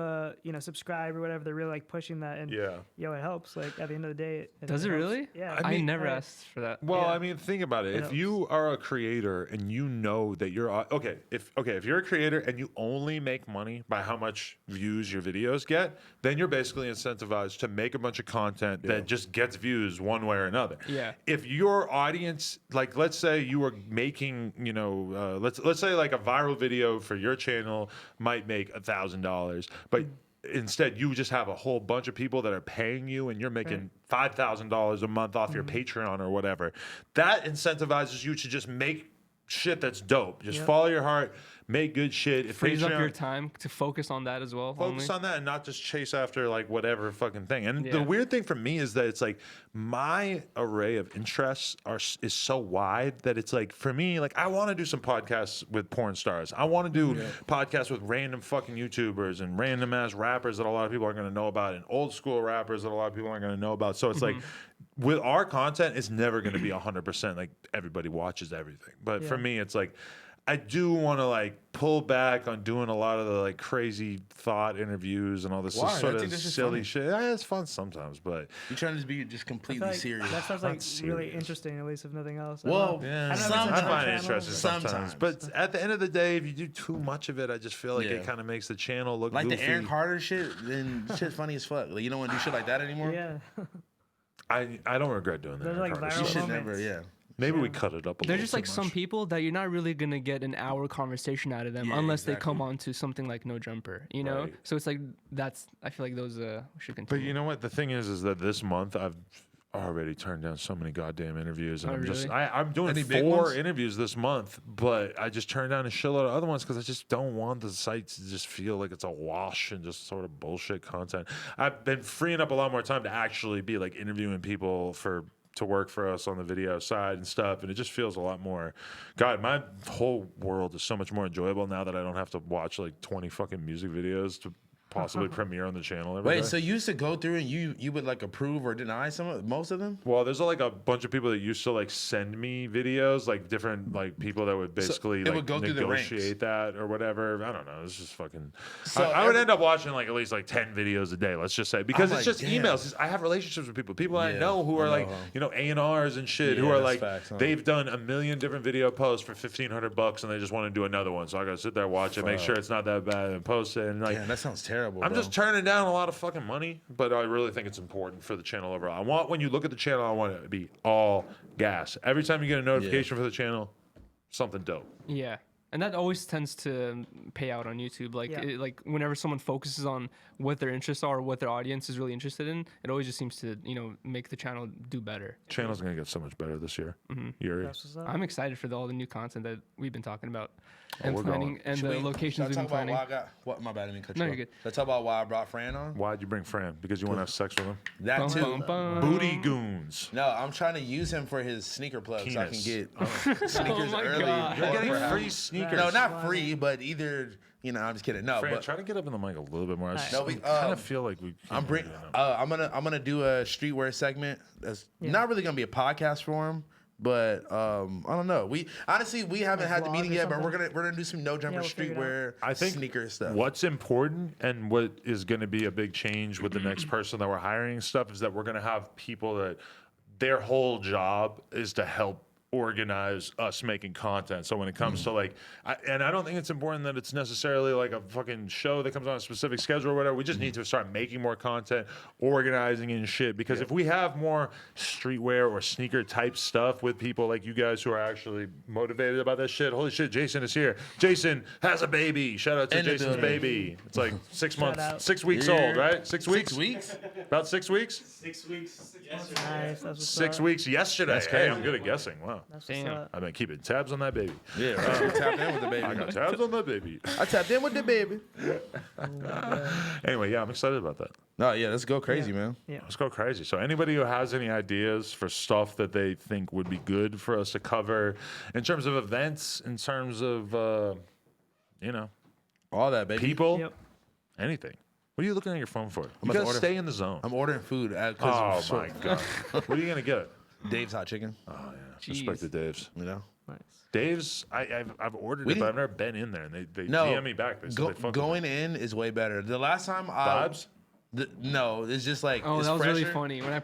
subscribe or whatever. They're really like pushing that, and yo, it helps. Like at the end of the day, Does it helps. really? Yeah. I never asked for that. Well, I mean, think about it. If you are a creator and you know that you're if you're a creator and you only make money by how much views your videos get, then you're basically incentivized to make a bunch of content that just gets views one way or another. Yeah. If your audience, like, let's say you were making, let's say like a viral video for your channel might make $1,000, but instead you just have a whole bunch of people that are paying you and you're making $5,000 a month off your Patreon or whatever, that incentivizes you to just make shit that's dope. Just follow your heart, make good shit. If Frees up Patreon- your time to focus on that as well. Focus on that and not just chase after like whatever fucking thing. And the Yeah. weird thing for me is that it's like my array of interests is so wide that it's like, for me, like I want to do some podcasts with porn stars. I want to do podcasts with random fucking YouTubers and random ass rappers that a lot of people aren't going to know about, and old school rappers that a lot of people aren't going to know about. So it's like with our content, it's never going to be 100% like everybody watches everything. But for me, it's like I do want to like pull back on doing a lot of the like crazy thought interviews and all this Why? sort I of think this is silly funny. shit. Yeah, it's fun sometimes, but You're trying to be just I feel completely like serious. that sounds like really serious. interesting, at least if nothing else. Well, yeah, I don't know if it's sometimes. a I find it channel, interesting but- sometimes. But at the end of the day, if you do too much of it, I just feel like it kind of makes the channel look Like goofy. the Aaron Carter shit, then shit's funny as fuck. Like, you don't want to do shit like that anymore? Yeah. I don't regret doing that. Those are like Aaron Carter viral You shit. should moments. never, yeah. Maybe we cut it up a They're little just too like some much. people that you're not really gonna get an hour conversation out of them Yeah, unless they exactly. come on to something like No Jumper, you know. Right. So it's like I feel like those should But continue. you know what? The thing is that this month I've already turned down so many goddamn interviews, and Oh, I'm really? I'm doing Any big 4 ones? interviews this month, but I just turned down a shitload of other ones because I just don't want the site to just feel like it's a wash and just sort of bullshit content. I've been freeing up a lot more time to actually be like interviewing people to work for us on the video side and stuff, and it just feels a lot more. God, my whole world is so much more enjoyable now that I don't have to watch like 20 fucking music videos to possibly premiere on the channel every day. Wait, so you used to go through and you would like approve or deny most of them? Well, there's like a bunch of people that used to like send me videos, like different like people that would basically it like would go through the ranks. negotiate that or whatever. I don't know. It's just fucking. So I would end up watching like at least like 10 videos a day. Let's just say, because I'm it's like, just damn. emails. I have relationships with people I Yeah, know who are I like know. A&Rs and shit who Yeah, are that's like facts, huh? they've done a million different video posts for $1,500 and they just want to do another one. So I gotta sit there, watch it, make sure it's not that bad, and post it. And like, Damn, that sounds terrible. I'm bro. just turning down a lot of fucking money, but I really think it's important for the channel overall. I want, when you look at the channel, I want it to be all gas. Every time you get a notification for the channel, something dope. Yeah, and that always tends to pay out on YouTube. Like, Yeah. like whenever someone focuses on what their interests are, or what their audience is really interested in, it always just seems to make the channel do better. Channel's gonna get so much better this year. Yuri. That's what's up. I'm excited for all the new content that we've been talking about Oh, and we're planning, going. and Should the we- locations should I we've been talk about planning. why I got what? My bad, I didn't mean to cut No, you you're off. good. Let's talk about why I brought Fran on. Why'd you bring Fran? Because you want to have sex with him? That Bum, too. bum, bum. Booty goons. No, I'm trying to use him for his sneaker plug so I can Penis. get sneakers my early. God. You're or getting for free him. sneakers. No, not free, but either I'm just kidding. No, Fran, but try to get up in the mic a little bit more. I No, we- kind of feel like we. I'm gonna do a streetwear segment. That's not really gonna be a podcast for him, but I don't know. We honestly haven't had the vlog meeting or yet, but we're something? gonna do some No Jumper we'll figure it streetwear, I think sneaker stuff. What's important and what is going to be a big change with the next person that we're hiring and stuff is that we're going to have people that their whole job is to help organize us making content. So when it comes to like, and I don't think it's important that it's necessarily like a fucking show that comes on a specific schedule or whatever. We just need to start making more content, organizing and shit. Because if we have more streetwear or sneaker type stuff with people like you guys who are actually motivated about that shit, holy shit, Jason is here. Jason has a baby. Shout out to Jason's baby. It's like 6 months, 6 weeks old, right? 6 weeks? 6 weeks? About 6 weeks? 6 weeks. Nice. That's what's 6 up. weeks yesterday. Hey, I'm good at guessing. Wow. That's what's Damn. up. I've been keeping tabs on that baby. Yeah, right. Tapped in with the baby. I got tabs on that baby. I tapped in with the baby. Anyway, yeah, I'm excited about that. No, yeah, let's go crazy, man. Let's go crazy. So anybody who has any ideas for stuff that they think would be good for us to cover in terms of events, in terms of, All that, baby. people, Yep. anything. What are you looking at your phone for? You about to gotta order- stay in the zone. I'm ordering food at Oh, my God. What are you going to get? Dave's Hot Chicken. Oh, yeah. Jeez. Respect to Dave's. You know, Nice. Dave's, I've ordered We it, but didn't- I've never been in there. And they no. DM me back. They said they fuck with Going me. in is way better. The last time I Vibes? no, it's just like Oh, it's that was fresher. really funny when I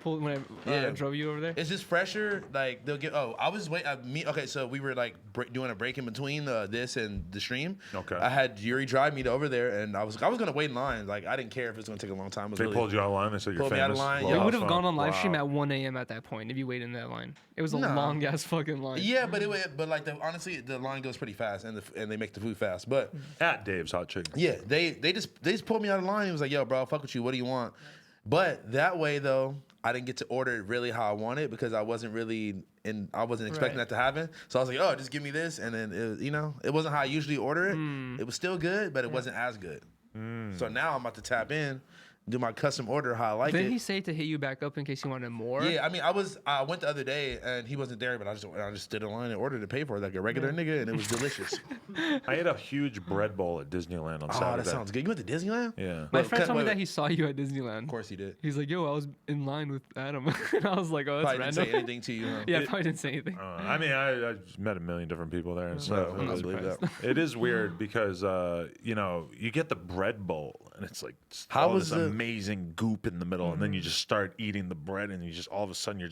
Yeah. drove you over there. It's just fresher. Like they'll get. Oh, I was wait. Okay, so we were like doing a break in between this and the stream. Okay. I had Yuri drive me to over there, and I was gonna wait in line. Like I didn't care if it was gonna take a long time. It was They really- pulled you out of line. They said you're Pulled me out of famous. line, Lil yeah. We would have Housephone. gone on live stream Wow. at 1 a.m. at that point if you waited in that line. It was a Nah. long ass fucking line. Yeah, but like honestly, the line goes pretty fast, and they make the food fast. But At Dave's Hot Chicken. yeah, they just pulled me out of line. He was like, "Yo, bro, fuck with you. What do you want?" But that way though, I didn't get to order it really how I wanted because I wasn't expecting that to happen. So I was like, "Oh, just give me this," and then it wasn't how I usually order it. It was still good, but it wasn't as good. So now I'm about to tap in, do my custom order how I like Didn't it. he say to hit you back up in case you wanted more? Yeah, I mean, I went the other day and he wasn't there, but I just stood in line and ordered to pay for it like a regular nigga, and it was delicious. I ate a huge bread bowl at Disneyland on Oh, Saturday. that sounds good. You went to Disneyland? Yeah. My Wait, friend told me wait, that he saw you at Disneyland. Of course he did. He's like, yo, I was in line with Adam. And I was like, oh, that's Probably didn't random. say anything to you. Huh? Yeah, probably didn't say anything. I mean, I met a million different people there and stuff. I believe that. It is weird because you get the bread bowl and it's like How all was this the- amazing goop in the middle, and then you just start eating the bread, and you just all of a sudden your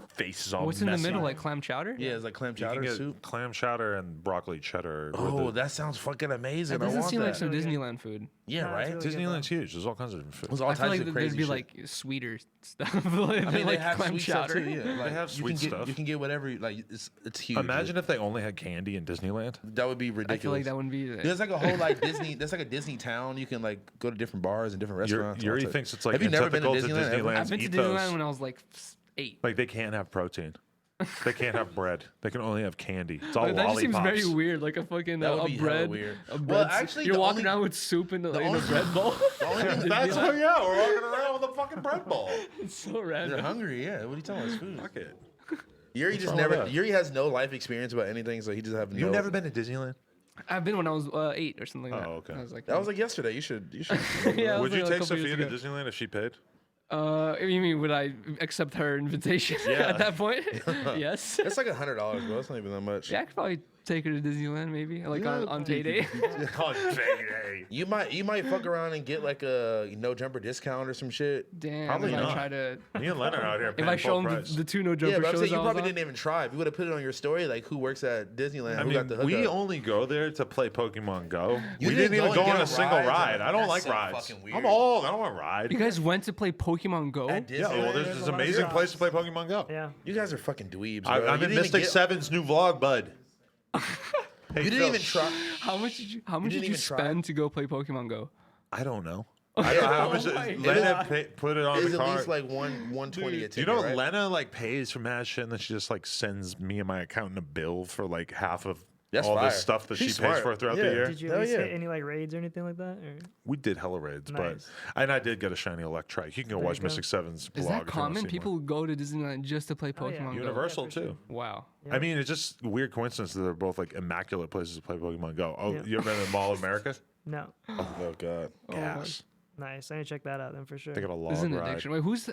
face is all What's in the messy. middle, like clam chowder? Yeah, it's like clam You can chowder get soup. clam chowder and broccoli cheddar. Oh, with the, that sounds fucking amazing. That I doesn't want seem like that. some Really good. Disneyland food. Yeah, No, right. it's really good, Disneyland's huge. There's all kinds of different food. There's all I feel types like of there'd crazy be shit. like sweeter stuff. I mean, like they have clam sweet stuff chowder. too. Yeah, like, have you sweet can get, stuff. You can get whatever. Like it's huge. Imagine if they only had candy in Disneyland. that would be ridiculous. I feel like that wouldn't be. There's like a whole like Disney. There's like a Disney town. You can like go to different bars and different restaurants. Yuri all types. thinks it's like Have you never been to antithetical to Disneyland? ever? Disneyland's I've been to ethos. Disneyland when I was like 8. Like they can't have protein. They can't have bread. They can only have candy. It's all That just seems lollipops. very weird. Like a fucking That would a be hella bread. weird. A Well, bread. actually, you're the walking only- around with soup in, in a only- bread bowl. The only thing That's Disneyland- yeah. We're walking around with a fucking bread bowl. It's so You're random. hungry, yeah. What are you talking about? It's food. Fuck it. Yuri What's just wrong with never. that? Yuri has no life experience about anything, so he just have. You've never been to Disneyland? I've been when I was 8 or something like that. Oh, okay. I was like, That was like yesterday. You should. yeah, I Would was you like a take couple years Sophia to ago. Disneyland if she paid? You mean would I accept her invitation Yeah. at that point? Yes. It's like $100, bro. It's not even that much. Yeah, I could probably take her to Disneyland maybe, like on payday. Call it payday. You might fuck around and get like a no jumper discount or some shit. Damn. Probably if I not. try to. Me and Len are out here If paying I show full him price. the 2 No Jumper Yeah, but I'm shows saying you I was probably on, didn't even try. If you would have put it on your story, like who works at Disneyland, I who got the mean, we hookup. only go there to play Pokemon Go. You we didn't didn't even go go and on get a a single ride? ride. I don't That's like so rides. fucking weird. I'm old. I don't want to ride. You guys went to play Pokemon Go? At Yeah, well, Disneyland? there's There's this a lot of amazing shops. place to play Pokemon Go. Yeah. You guys are fucking dweebs, bro. I'm You in didn't even Mystic get- 7's new vlog, bud. Hey, You didn't Phil, even try. How much did you didn't even try? spend to go play Pokemon Go? I don't know. I don't know how much. my Lena put it on It's the at card. least like 120 a Do ticket, you know right? Lena like pays for mad shit and then she just like sends me and my accountant a bill for like half of That's all fire. this stuff that She's she pays smart. for throughout Yeah. the year. Did you Hell at least yeah. hit any like raids or anything like that? Or? We did hella raids, Nice. and I did get a shiny Electrike. You can go There watch you go. Mystic 7's vlog. Is if that you wanna common? see People more. go to Disneyland just to play Oh, yeah. Pokemon Go. Universal Yeah, for sure. too. Wow. I mean, it's just a weird coincidence that they're both like immaculate places to play Pokemon Go. Oh, Yeah. you ever been to the Mall of America? No. Oh god. Gas. Nice. I need to check that out then for sure. They got a This is log an ride. addiction. Wait, who's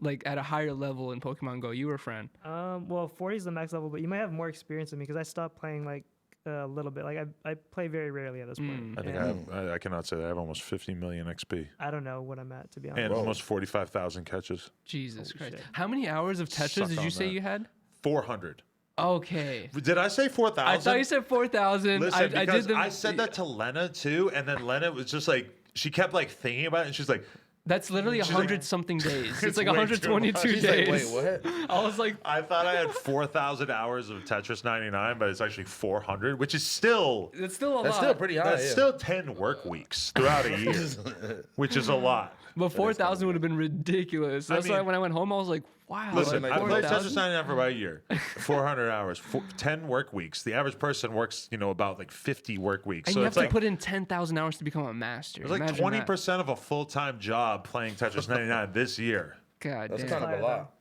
like at a higher level in Pokemon Go? You or Fran? Well, 40 is the max level, but you might have more experience than me because I stopped playing like a little bit. Like I play very rarely at this point. I think And I cannot say that. I have almost 50 million XP I don't know what I'm at to be honest. and almost 45,000 catches. Jesus Christ. shit. How many hours of Tetris Suck did on you say that. you had? 400. Okay. Did I say 4,000? I thought you said 4,000. Listen, because did the, I said that to Lena too, and then Lena was just like, she kept like thinking about it, and she's like, That's literally She's 100 like, something days. It's like way too 122 much. She's days. like, wait, what? I was like, I thought I had 4,000 hours of Tetris 99, but it's actually 400, which is still it's still a lot. That's still pretty high. that's yeah. still 10 work weeks throughout a year, which is a lot. But 4,000 would have been ridiculous. That's why mean- when I went home, I was like, wow. Listen, like I played Tetris 4,000? 99 for about a year, 400 hours, 10 work weeks. The average person works, about like 50 work weeks. And So you have it's to like put in 10,000 hours to become a master. it's like Imagine 20% of a full-time job playing Tetris 99 this year. that. God That's damn. kind of a lot.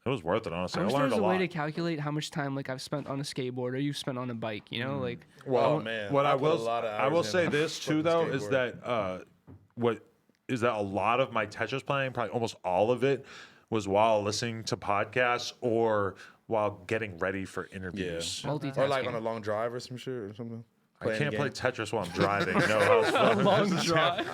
It was worth it, honestly. I I wish learned there a was a way lot. to calculate how much time like I've spent on a skateboard or you've spent on a bike. Like Oh man. What I put a will, lot of I will hours say in this fucking too, though, is skateboard. that a lot of my Tetris playing, probably almost all of it, was while listening to podcasts or while getting ready for interviews. multitasking. Or like on a long drive or some shit or something. I Playing a can't play game. Tetris while I'm driving. No, Housephone. long drive.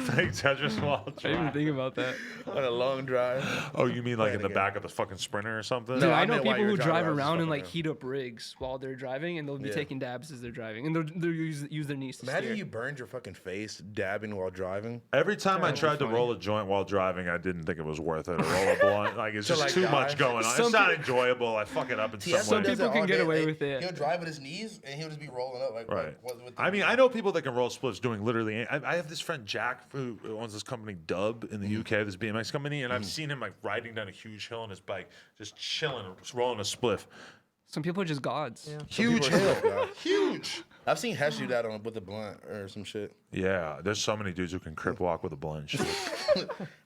Playing Tetris while I'm I didn't driving. even think about that. on a long drive. Oh, you mean like Playing in a the game. back of the fucking Sprinter or something? Dude, No, I I know meant while people you're who driving, drive I was just around and fucking like around. heat up rigs while they're driving, and they'll be Yeah. taking dabs as they're driving, and they'll use their knees to Imagine steer. you burned your fucking face dabbing while driving. Every time I That'd be tried to funny. roll a joint while driving, I didn't think it was worth it. Or roll a blunt. Like, it's To, just like, too die. much going on. Some It's not peop- enjoyable. I fuck it up in Tiesto some way. does people it can all get day. away Like, with it. He'll drive with his knees and he'll just be rolling up like Right. with I mean, I know people that can roll splits doing literally. I have this friend Jack who owns this company Dub in the UK, this BMX company, and I've seen him like riding down a huge hill on his bike, just chilling, just rolling a spliff. Some people are just gods. Yeah. Huge people are hill, so bad. huge. I've seen Hesh do that with a blunt or some shit. Yeah, there's so many dudes who can crip walk with a blunt. Shit.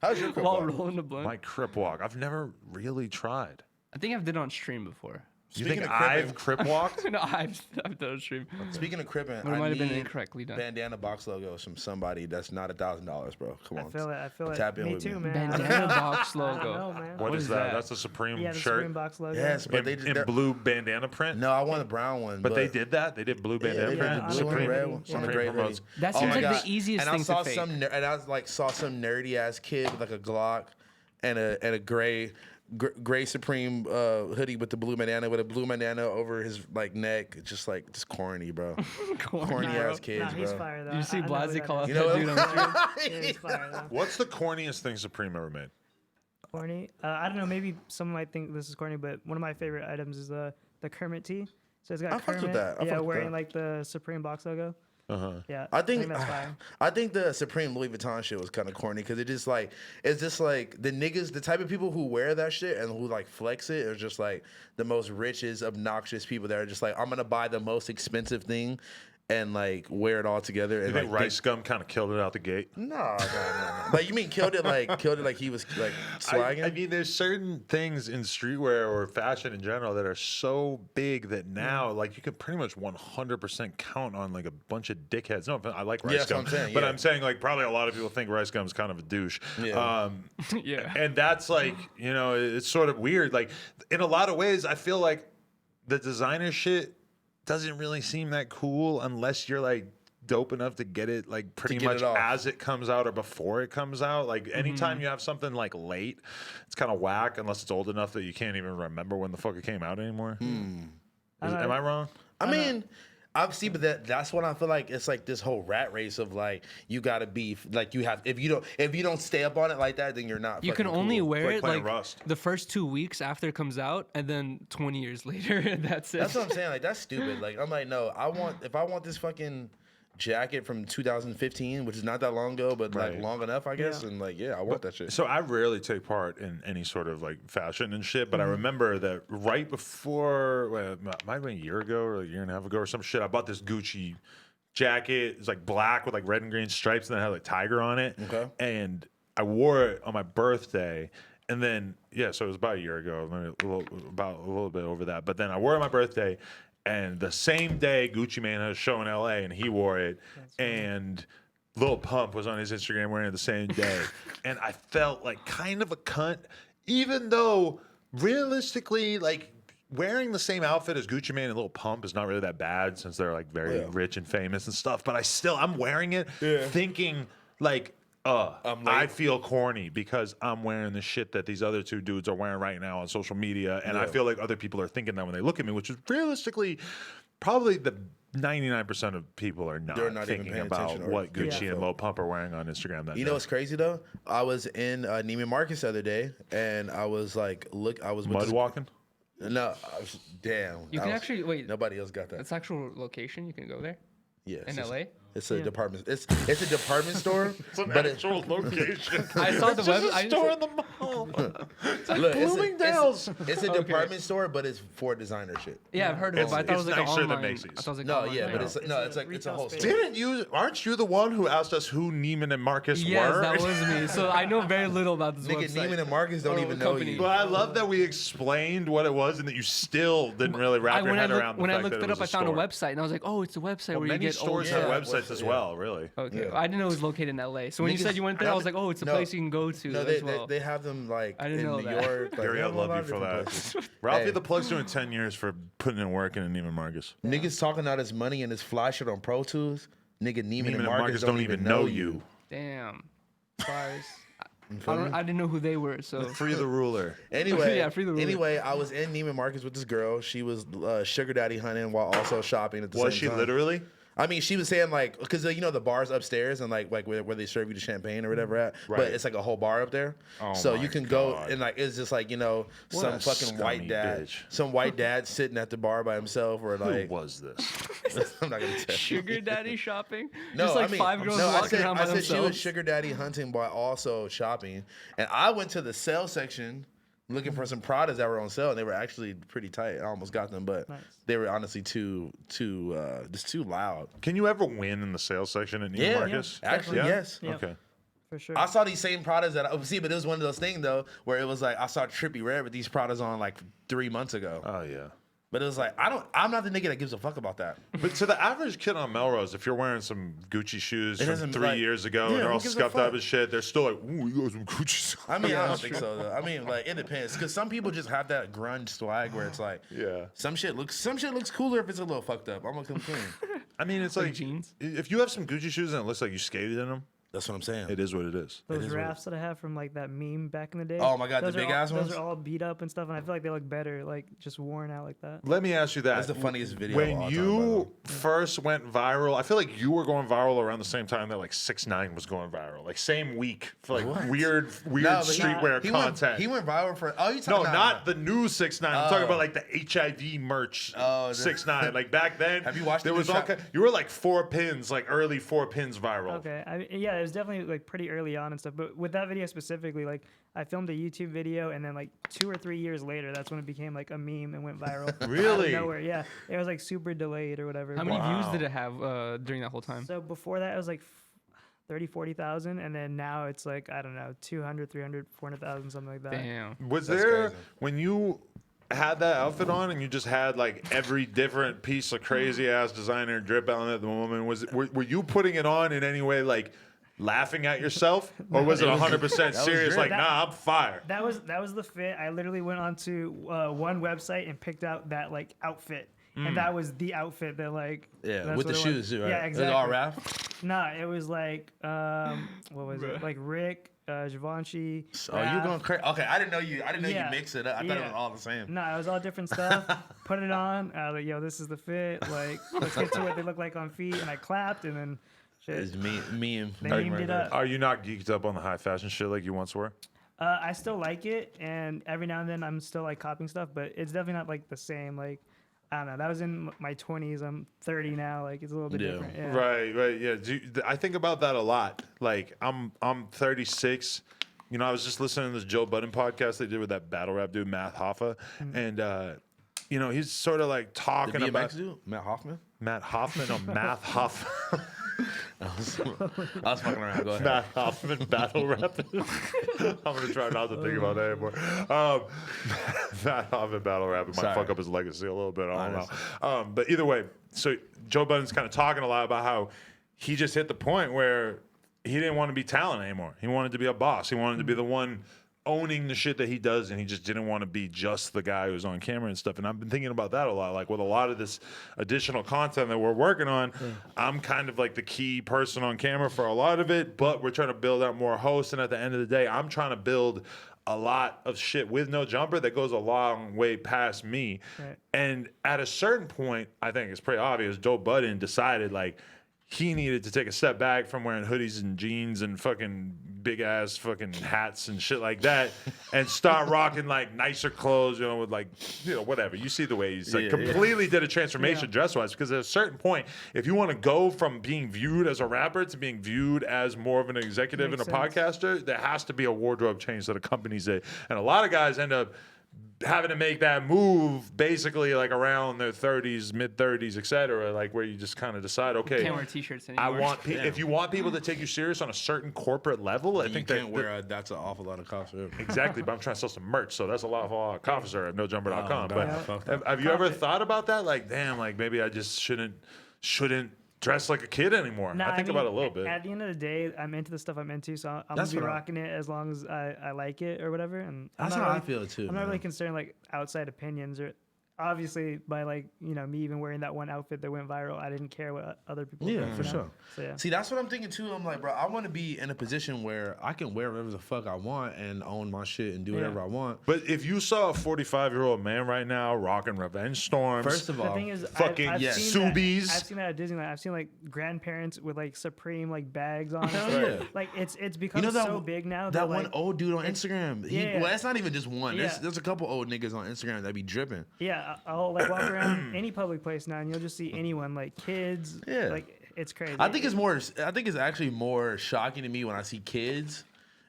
How's your crip While walk? rolling the blunt. My crip walk, I've never really tried. I think I've did it on stream before. You Speaking think of cripping- I've crip walked? No, I've done on stream. Speaking of cripping, But it I might have been need incorrectly done. bandana box logos from somebody that's not $1,000, bro. Come on. I feel it. Tap in Me with too, me. man. Bandana box I don't logo. know, man. What is is that? that? That's a Supreme Yeah, the shirt Supreme box logo. Yes, but in, they just in blue bandana print. No, I want the brown one. But they did that. They did blue bandana they print. did the blue and Supreme- red one on the Supreme gray promotes. hoodie. That Oh seems my like God. the easiest and thing I saw to fake. and I like saw some nerdy ass kid with like a Glock and a gray Supreme hoodie with the blue bandana over his like neck. It's just corny, bro. corny ass kids, Nah, he's bro. fire though. Did you see I know Blase who that call is. out You know that dude on the stream? Yeah, he's fire though. What's the corniest thing Supreme ever made? Corny. I don't know. Maybe someone might think this is corny, but one of my favorite items is the Kermit tee. So it's got I fucked with Kermit, that. I yeah, fucked with wearing that. like the Supreme box logo. Yeah, I think that's fire. I think the Supreme Louis Vuitton shit was kind of corny because it's just like the niggas, the type of people who wear that shit and who like flex it are just like the most richest, obnoxious people that are just like, I'm gonna buy the most expensive thing and like wear it all together. You And think like, Rice Gum kind of killed it out the gate? No. Like you mean killed it like he was like swagging? I mean, there's certain things in streetwear or fashion in general that are so big that now, like, you can pretty much 100% count on like a bunch of dickheads. No, I like Rice that's what Gum, I'm saying, but yeah. I'm saying like probably a lot of people think Rice Gum's kind of a douche. Yeah. Yeah. And that's like, it's sort of weird. Like, in a lot of ways, I feel like the designer shit doesn't really seem that cool unless you're like dope enough to get it like pretty get much it off. as it comes out or before it comes out. Like anytime you have something like late, it's kind of whack unless it's old enough that you can't even remember when the fuck it came out anymore. Am I wrong? I mean, obviously, but that's what I feel like. It's like this whole rat race of like you gotta be like you have if you don't stay up on it like that, then you're not. You can fucking only cool. wear like it playing like Rust. the first 2 weeks after it comes out, and then 20 years later, that's it. That's what I'm saying. Like that's stupid. Like I'm like, no, if I want this fucking jacket from 2015, which is not that long ago, but like Right. long enough, I guess, and like I want that shit. So I rarely take part in any sort of like fashion and shit, but I remember that right before, might have been a year ago or a year and a half ago or some shit, I bought this Gucci jacket. It's like black with like red and green stripes and then it had like tiger on it. Okay. And I wore it on my birthday. And then, so it was about a year ago, maybe a little bit over that. But then I wore it on my birthday. And the same day, Gucci Mane had a show in LA and he wore it. And Lil Pump was on his Instagram wearing it the same day. And I felt like kind of a cunt, even though realistically, like wearing the same outfit as Gucci Mane and Lil Pump is not really that bad since they're like very rich and famous and stuff. But I'm wearing it thinking like, I feel corny because I'm wearing the shit that these other two dudes are wearing right now on social media, and I feel like other people are thinking that when they look at me, which is realistically probably the 99% of people are not, even thinking paying about attention or- what Gucci Yeah. and Lil Pump are wearing on Instagram that You day. know what's crazy though? I was in Neiman Marcus the other day, and I was like, I was with Mud walking? No, damn. You can actually wait. Nobody else got that. That's actual location. You can go there Yeah, in LA. It's a department. It's a department store, but it's location. I saw the web. I store in the mall. look, Bloomingdale's. It's a department store, but it's for designer shit. Yeah, I've heard of it. But I thought it was like an nicer than online. Macy's. I thought it was like No, online. yeah, but No. it's It's it's a like it's a retail whole space. store. Aren't you the one who asked us who Neiman and Marcus Yes, were? that was me. So I know very little about this Nigga, website. Neiman and Marcus don't Or even know company. you. But I love that we explained what it was and that you still didn't really wrap your head around the when I fact looked that it up, I was found a store. website, and I was like, "Oh, it's a website Well, where you many get stores old have stuff." websites as well, really. Okay, Yeah. I didn't know it was located in LA. So when you Niggas- said you went there, I was like, "Oh, it's a No. place you can go to No, as well." they have them like I didn't in know New that. York. Like, Gary, they I have a love lot you of for different that. places. Ralphie Hey. the Plug's doing 10 years for putting in work in Neiman Marcus. Niggas talking out his money and his fly shit on Pro Tools. Nigga, Neiman and Marcus don't even know you. Damn, bars. I didn't know who they were. So Free the ruler. Anyway, Yeah, free the ruler. anyway, I was in Neiman Marcus with this girl. She was sugar daddy hunting while also shopping at the Was same she time. literally? I mean, she was saying like, because you know the bars upstairs and like where they serve you the champagne or whatever at, Right. but it's like a whole bar up there. Oh so my you can go God. and like it's just like some a fucking white scummy dad, bitch. some white dad sitting at the bar by himself or Who like was this? I'm not gonna tell you. sugar daddy shopping. No, Just like I mean, 5 girls no, walking around by I said she was themselves. sugar daddy hunting while also shopping, and I went to the sale section looking for some Pradas that were on sale, and they were actually pretty tight. I almost got them, but Nice. they were honestly just too loud. Can you ever win in the sales section at Neiman Marcus? Actually, Yeah? yes. Yeah. Okay. For sure. I saw these same Pradas that I see, but it was one of those things though where it was like I saw Trippie Redd with these Pradas on like 3 months ago, Oh, yeah. but it was like I'm not the nigga that gives a fuck about that. But to the average kid on Melrose, if you're wearing some Gucci shoes from doesn't, 3 like- years ago yeah, and they're who all gives a scuffed fuck? up as shit, they're still like, ooh, you got some Gucci shoes. I mean, I don't think so though. I mean, like it depends because some people just have that grunge swag where it's like, Yeah. some shit looks cooler if it's a little fucked up. I'm gonna come clean. I mean, it's Like like, jeans? if you have some Gucci shoes and it looks like you skated in them, That's what I'm saying. it is what it is. Those is what- rafts that I have from like that meme back in the day. Oh my God, the those are big all- ass ones? Those are all beat up and stuff, and I feel like they look better, like just worn out like that. Let me ask you that. That's the funniest video of When all time, by the you way. first went viral, I feel like you were going viral around the same time that like 6ix9ine was going viral. Like same week for like weird No, but streetwear he content. He went viral for. Oh, you no, talking not the new 6ix9ine. I'm talking Oh. about like the HIV merch Oh, the- 6ix9ine. Like back then, Have you watched there the new was all trap? you were like 4 pins, like early 4 pins viral. Okay, yeah, it was definitely like pretty early on and stuff. But with that video specifically, like I filmed a YouTube video, and then like 2 or 3 years later, that's when it became like a meme and went viral. Out of Really? nowhere, yeah. It was like super delayed or whatever. How many Wow. views did it have during that whole time? So before that, it was like 30, 40,000, and then now it's like I don't know, 200, 300, 400,000, something like that. Damn. Was That's there crazy. when you had that outfit on and you just had like every different piece of crazy ass designer drip on at the moment? Were you putting it on in any way like laughing at yourself, or was it 100% serious? good. Like, nah, I'm fire. That was the fit. I literally went onto one website and picked out that like outfit, and that was the outfit that like Yeah, that's with the what it shoes was. too, right? Yeah, It exactly. was all rap. Nah, it was like what was it? Like Rick, Givenchy. Oh, you Raph. going crazy? Okay, I didn't know you Yeah. mix it up. I thought it Yeah. was all the same. No, it was all different stuff. Put it on. I was like, yo, this is the fit. Like, let's get to what they look like on feet. And I clapped, and then shit. It's me. They memed it up. Are you not geeked up on the high fashion shit like you once were? I still like it, and every now and then I'm still like copying stuff, but it's definitely not like the same. Like, I don't know. That was in my 20s. I'm 30 now. Like, it's a little bit Yeah. different. Yeah. Right, yeah. I think about that a lot. Like, I'm 36. You know, I was just listening to this Joe Budden podcast they did with that battle rap dude, Matt Hoffa. And, you know, he's sort of like The talking about BMX dude, Matt Hoffman. Matt Hoffman or Matt Hoffman. I was fucking around. Go ahead. Matt Hoffman battle rap. I'm gonna try not to think about that anymore. Matt Hoffman battle rap might Sorry. fuck up his legacy a little bit. I don't Honestly. know. But either way, so Joe Budden's kind of talking a lot about how he just hit the point where he didn't want to be talent anymore. He wanted to be a boss. He wanted to be the one owning the shit that he does, and he just didn't want to be just the guy who's on camera and stuff. And I've been thinking about that a lot. Like with a lot of this additional content that we're working on, I'm kind of like the key person on camera for a lot of it, but we're trying to build out more hosts. And at the end of the day, I'm trying to build a lot of shit with No Jumper that goes a long way past me. Right. And at a certain point, I think it's pretty obvious, Joe Budden decided like he needed to take a step back from wearing hoodies and jeans and fucking big ass fucking hats and shit like that and start rocking like nicer clothes, you know, with like, you know, whatever. You see the way he's like completely did a transformation dress wise, because at a certain point, if you want to go from being viewed as a rapper to being viewed as more of an executive and a podcaster, there has to be a wardrobe change that accompanies it. And a lot of guys end up having to make that move basically like around their 30s, mid 30s, etc. Like where you just kind of decide, okay, Can't wear t-shirts anymore. I want if you want people to take you serious on a certain corporate level, I think you can't wear that's an awful lot of coffee. exactly. But I'm trying to sell some merch, so that's a lot of coffee at nojumper.com. Oh, but have you ever thought about that? Like, damn, like maybe I just shouldn't dress like a kid anymore. Nah, I think mean, about it a little bit. At the end of the day, I'm into the stuff I'm into, so I'm That's gonna be what rocking it as long as I like it or whatever. And That's I'm not how really, I feel too. I'm not man. really concerned like outside opinions or obviously by like, you know, me even wearing that one outfit that went viral, I didn't care what other people Yeah, think, for you know? sure. So yeah. See, that's what I'm thinking too. I'm like, bro, I want to be in a position where I can wear whatever the fuck I want and own my shit and do whatever I want. But if you saw a 45-year-old man right now rocking Revenge Storms, First of The all, thing is, fucking I've yes. seen that- Subies. I've seen that at Disneyland. I've seen like grandparents with like Supreme like bags on. Hell and stuff. yeah. Like it's become you know that so big now. that like, one old dude on Instagram. Yeah. Well, it's not even just one. Yeah. There's a couple old niggas on Instagram that be dripping. Yeah, I'll like walk around any public place now, and you'll just see anyone, like kids. Yeah. Like it's crazy. I think it's actually more shocking to me when I see kids,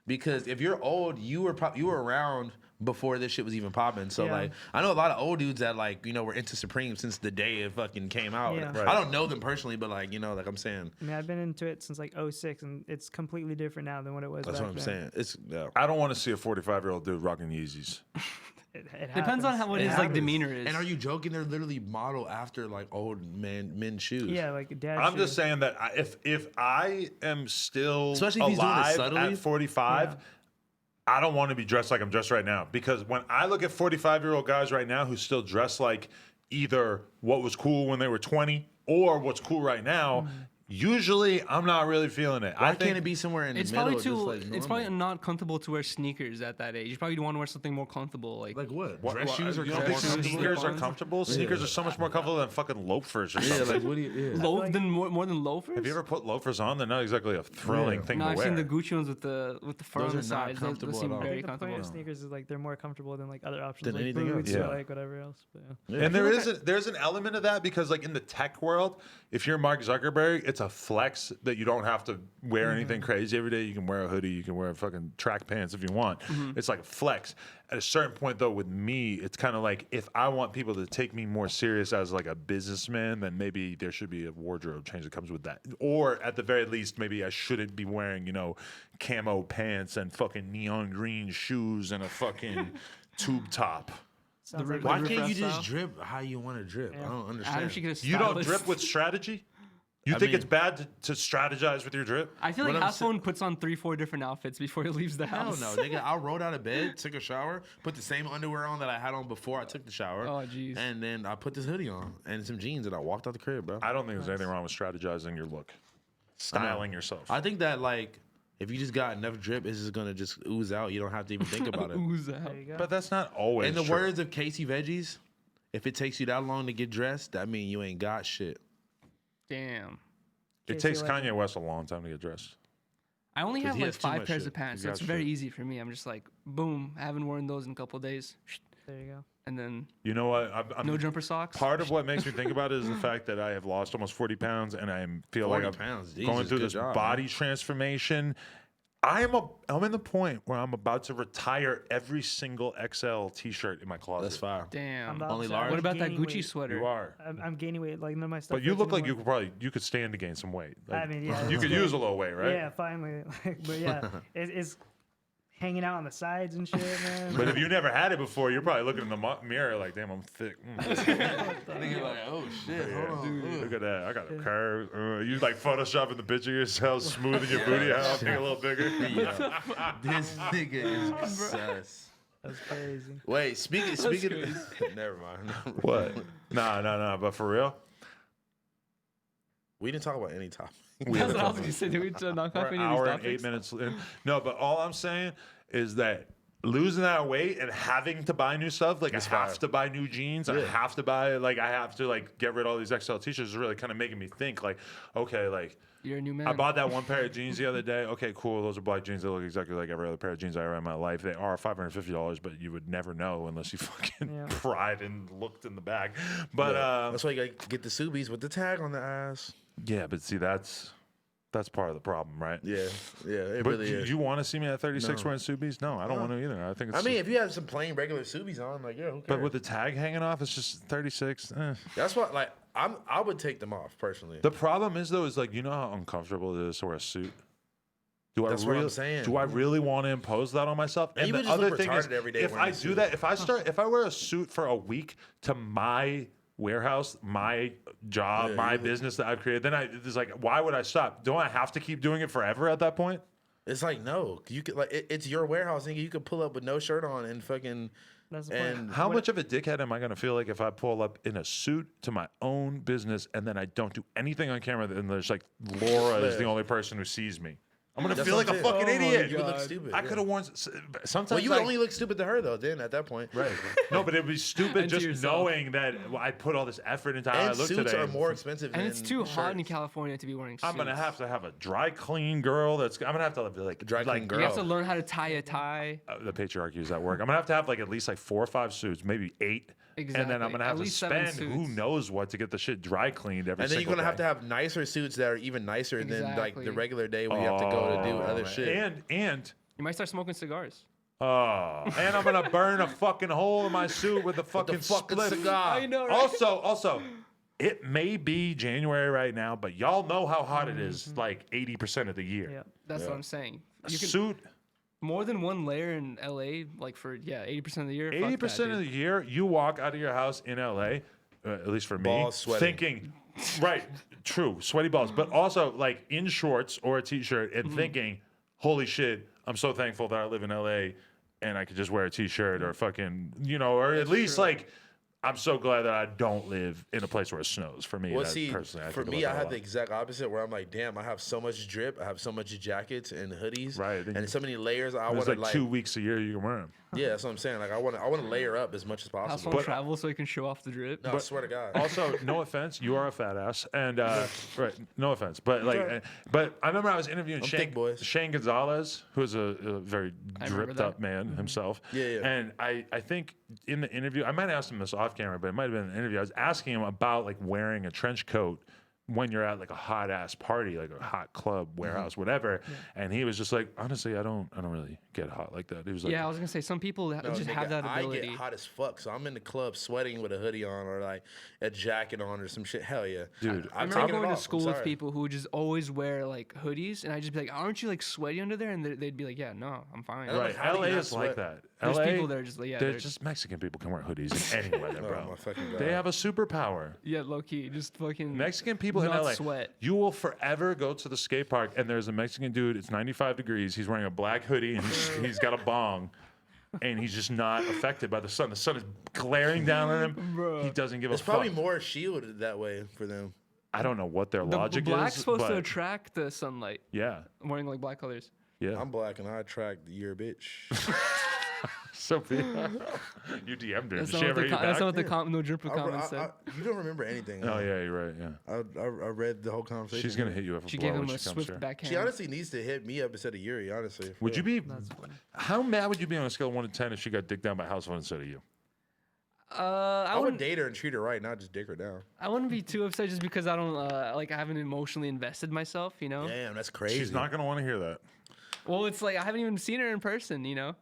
because if you're old, you were around before this shit was even popping. So Yeah. like, I know a lot of old dudes that like, you know, were into Supreme since the day it fucking came out. Yeah. Right. I don't know them personally, but like, you know, like I'm saying, I mean, I've been into it since like '06, and it's completely different now than what it was. that's back what I'm then. saying. It's I don't want to see a 45-year-old dude rocking Yeezys. It Depends on happens. what It his like happens. demeanor is. And are you joking? They're literally modeled after like old men's shoes. Yeah, like dad. I'm shoes. just saying that if I am still Especially if he's doing it alive subtly. at 45, Yeah. I don't want to be dressed like I'm dressed right now. Because when I look at 45-year-old guys right now who still dress like either what was cool when they were 20 or what's cool right now, usually I'm not really feeling it. Why I think can't it be somewhere in It's the middle? probably too. just like It's normal? probably not comfortable to wear sneakers at that age. You probably want to wear something more comfortable, like what? What- Dress what- shoes are you don't more think comfortable? sneakers are Slip-ons? comfortable? Sneakers are so much more comfortable than fucking loafers or Yeah, something. like what do you? Yeah. loaf than more than loafers. Have you ever put loafers on? They're not exactly a thrilling thing No, to I've wear. seen the Gucci ones with the fur Those on are the not sides. Those comfortable seem at all. very I think the point comfortable. of sneakers is like they're more comfortable than like other options, Than like anything boots else. or Yeah. like whatever else. But, yeah. And there's an element of that because like in the tech world, if you're Mark Zuckerberg, it's a flex that you don't have to wear anything crazy every day. You can wear a hoodie, you can wear fucking track pants if you want. It's like a flex. At a certain point though, with me, it's kind of like if I want people to take me more serious as like a businessman, then maybe there should be a wardrobe change that comes with that. Or at the very least, maybe I shouldn't be wearing, you know, camo pants and fucking neon green shoes and a fucking tube top. Sounds The like Why River can't you style? just drip how you want to drip? I don't Adam understand. should get a You don't stylist. drip with strategy? You I think mean- it's bad to strategize with your drip? I feel like What I'm Housephone puts on 3-4 different outfits before he leaves the Hell house. no, nigga. I rolled out of bed, took a shower, put the same underwear on that I had on before I took the shower. Oh, jeez. And then I put this hoodie on and some jeans and I walked out the crib, bro. I don't think there's anything wrong with strategizing your look, styling yourself. I think that like if you just got enough drip, it's just gonna just ooze out. You don't have to even think about it. Ooze out. There you go. But that's not always In the true. words of Casey Veggies, if it takes you that long to get dressed, that means you ain't got shit. Damn. It Casey takes Legend. Kanye West a long time to get dressed. I only 'Cause have he like has too 5 much pairs shit. of pants, He so got it's very shit. easy for me. I'm just like, boom, I haven't worn those in a couple days, There you go. and then You know what? I'm, no jumper socks. Part of what makes me think about it is the fact that I have lost almost 40 pounds and I feel like 40 I'm pounds, going Jesus, through good this job, body transformation. I'm in the point where I'm about to retire every single XL T-shirt in my closet. That's fire. I'm Damn. about Only to- large? I'm What about that gaining Gucci weight. sweater? You are. I'm gaining weight. Like none of my stuff. But you fits look like you anymore. could stand to gain some weight. I Like, mean, yeah. you it's could good. use a little weight, right? Yeah, finally. But yeah, it's hanging out on the sides and shit, man. But if you never had it before, you're probably looking in the mirror like, damn, I'm thick. Nigga like, oh shit, hold on. Look at that. I got a curve. You like photoshopping the picture of yourself, smoothing your booty out, make it a little bigger. This nigga is obsessed. That's crazy. Wait, speaking. Never mind. What? No. But for real, We didn't talk about any topic. That's what I was gonna say. Do we not we're cover an any of these hour and topics? 8 minutes in. No, but all I'm saying is that losing that weight and having to buy new stuff, like It's I have fire. to buy new jeans, I have to buy, like I have to like get rid of all these XL t-shirts is really kind of making me think like, okay, like You're a new man. I bought that one pair of jeans the other day. Okay, cool. Those are black jeans. They look exactly like every other pair of jeans I ever had in my life. They are $550, but you would never know unless you fucking pried and looked in the bag. But That's why you gotta get the Subies with the tag on the ass. yeah, but see, that's part of the problem, right? Yeah, it But really do is. you want to see me at 36 No. wearing Subies? No, I don't want to either. I think it's I mean, if you have some plain regular Subies on, like, yeah, who cares? but with the tag hanging off, it's just 36. That's what, like, I would take them off personally. The problem is though, is like, you know how uncomfortable it is to wear a suit. That's what I'm saying. Do I really want to impose that on myself? And you would just look retarded every day if wearing I a do suit. that, if I wear a suit for a week to my warehouse, my job, Yeah, my you- business that I've created, then it's like, why would I stop? Don't I have to keep doing it forever at that point? It's like, no, you could, like, it's your warehouse, nigga. You could pull up with no shirt on and fucking. That's the point. And How much of a dickhead am I going to feel like if I pull up in a suit to my own business and then I don't do anything on camera and there's like Laura is the Yeah. only person who sees me? I'm going to That's feel what like a I'm fucking saying. idiot. You would look stupid. I yeah. could have worn. Sometimes Well, you would I- only look stupid to her though. Then at that point, Right. No, but it'd be stupid And to just yourself. knowing that I put all this effort into how I And look suits today. are more expensive. and than it's too hot in shirts. California to be wearing suits. I'm gonna have to have a dry clean girl. I'm gonna have to like Dry clean like, girl. You have to learn how to tie a tie. The patriarchy is at work. I'm gonna have like at least like 4 or 5 suits, maybe 8. And then I'm Exactly. gonna At have to least 7 spend who suits. knows what to get the shit dry cleaned every And then you're single gonna have day. to have nicer suits that are even nicer than like Exactly. the regular day when you have to go to do other man. shit. And You might start smoking cigars. and I'm gonna burn a fucking hole in my suit with a fucking split. cigar. I know, right? Also, it may be January right now, but y'all know how hot it is like 80% of the year. Yeah. That's what I'm saying. A You can suit, more than one layer in LA, like for 80% of the year. 80% of the year, you walk out of your house in LA, at least for me, Balls sweating. thinking, right, true, sweaty balls, but also like in shorts or a t-shirt and thinking, holy shit, I'm so thankful that I live in LA and I could just wear a t-shirt or fucking, or at least like, I'm so glad that I don't live in a place where it snows. For me, Well, that see, personally, for think me, about I that a had lot. the exact opposite where I'm like, damn, I have so much drip, I have so much jackets and hoodies, Right. and so many layers. I There's want to like 2 weeks a year you can wear them. yeah, that's what I'm saying. Like I want to layer up as much as possible. Housephone travel so you can show off the drip. No, I swear to God. Also, no offense, you are a fat ass, and right, no offense, but like, right. but I remember I was interviewing I'm Shane, thick, boys. Shane Gonzalez, who is a very I remember dripped that. up man himself. Yeah, yeah. And I think in the interview, I might have asked him this off camera, but it might have been in the interview. I was asking him about like wearing a trench coat when you're at like a hot ass party, like a hot club, warehouse, whatever. And he was just like, honestly, I don't really get hot like that. He was like, Yeah, I was gonna say some people No, just nigga, have that I ability. get hot as fuck, so I'm in the club sweating with a hoodie on or like a jacket on or some shit. Hell yeah, Dude, I I'm remember taking it going to off. I'm school with sorry. people who would just always wear like hoodies, and I'd just be like, "Aren't you like sweaty under there?" And they'd be like, "Yeah, no, I'm fine." I'm right, like, how do LA you not is like sweat? that. There's LA, people that are just like, they're they're just Mexican people can wear hoodies in any weather, Oh, bro. my fucking God. They have a superpower. yeah, low key, just fucking Mexican people in not LA, sweat. you will forever go to the skate park and there's a Mexican dude. It's 95 degrees. He's wearing a black hoodie and he's got a bong, and he's just not affected by the sun. The sun is glaring down on him. He doesn't give It's a fuck. probably more shielded that way for them. I don't know what their The logic black's is, supposed but to attract the sunlight. yeah, Wearing like black colors. yeah. I'm black and I attract your bitch. Sophia, you DM'd her. That's Did not she what ever the, hit you that's back? not what the No Jumper I- comment said. you don't remember anything. Oh huh? yeah, you're right. Yeah, I read the whole conversation. she's gonna hit you up. She a gave blow him when a she comes swift here. backhand. She honestly needs to hit me up instead of Yuri. Honestly, for Would you real. be? That's funny. How mad would you be on a scale of 1 to 10 if she got dicked down by Housephone instead of you? I I would wouldn't. date her and treat her right, not just dick her down. I wouldn't be too upset just because I don't like. I haven't emotionally invested myself. You know. Damn, that's crazy. She's not gonna want to hear that. Well, it's like I haven't even seen her in person. You know.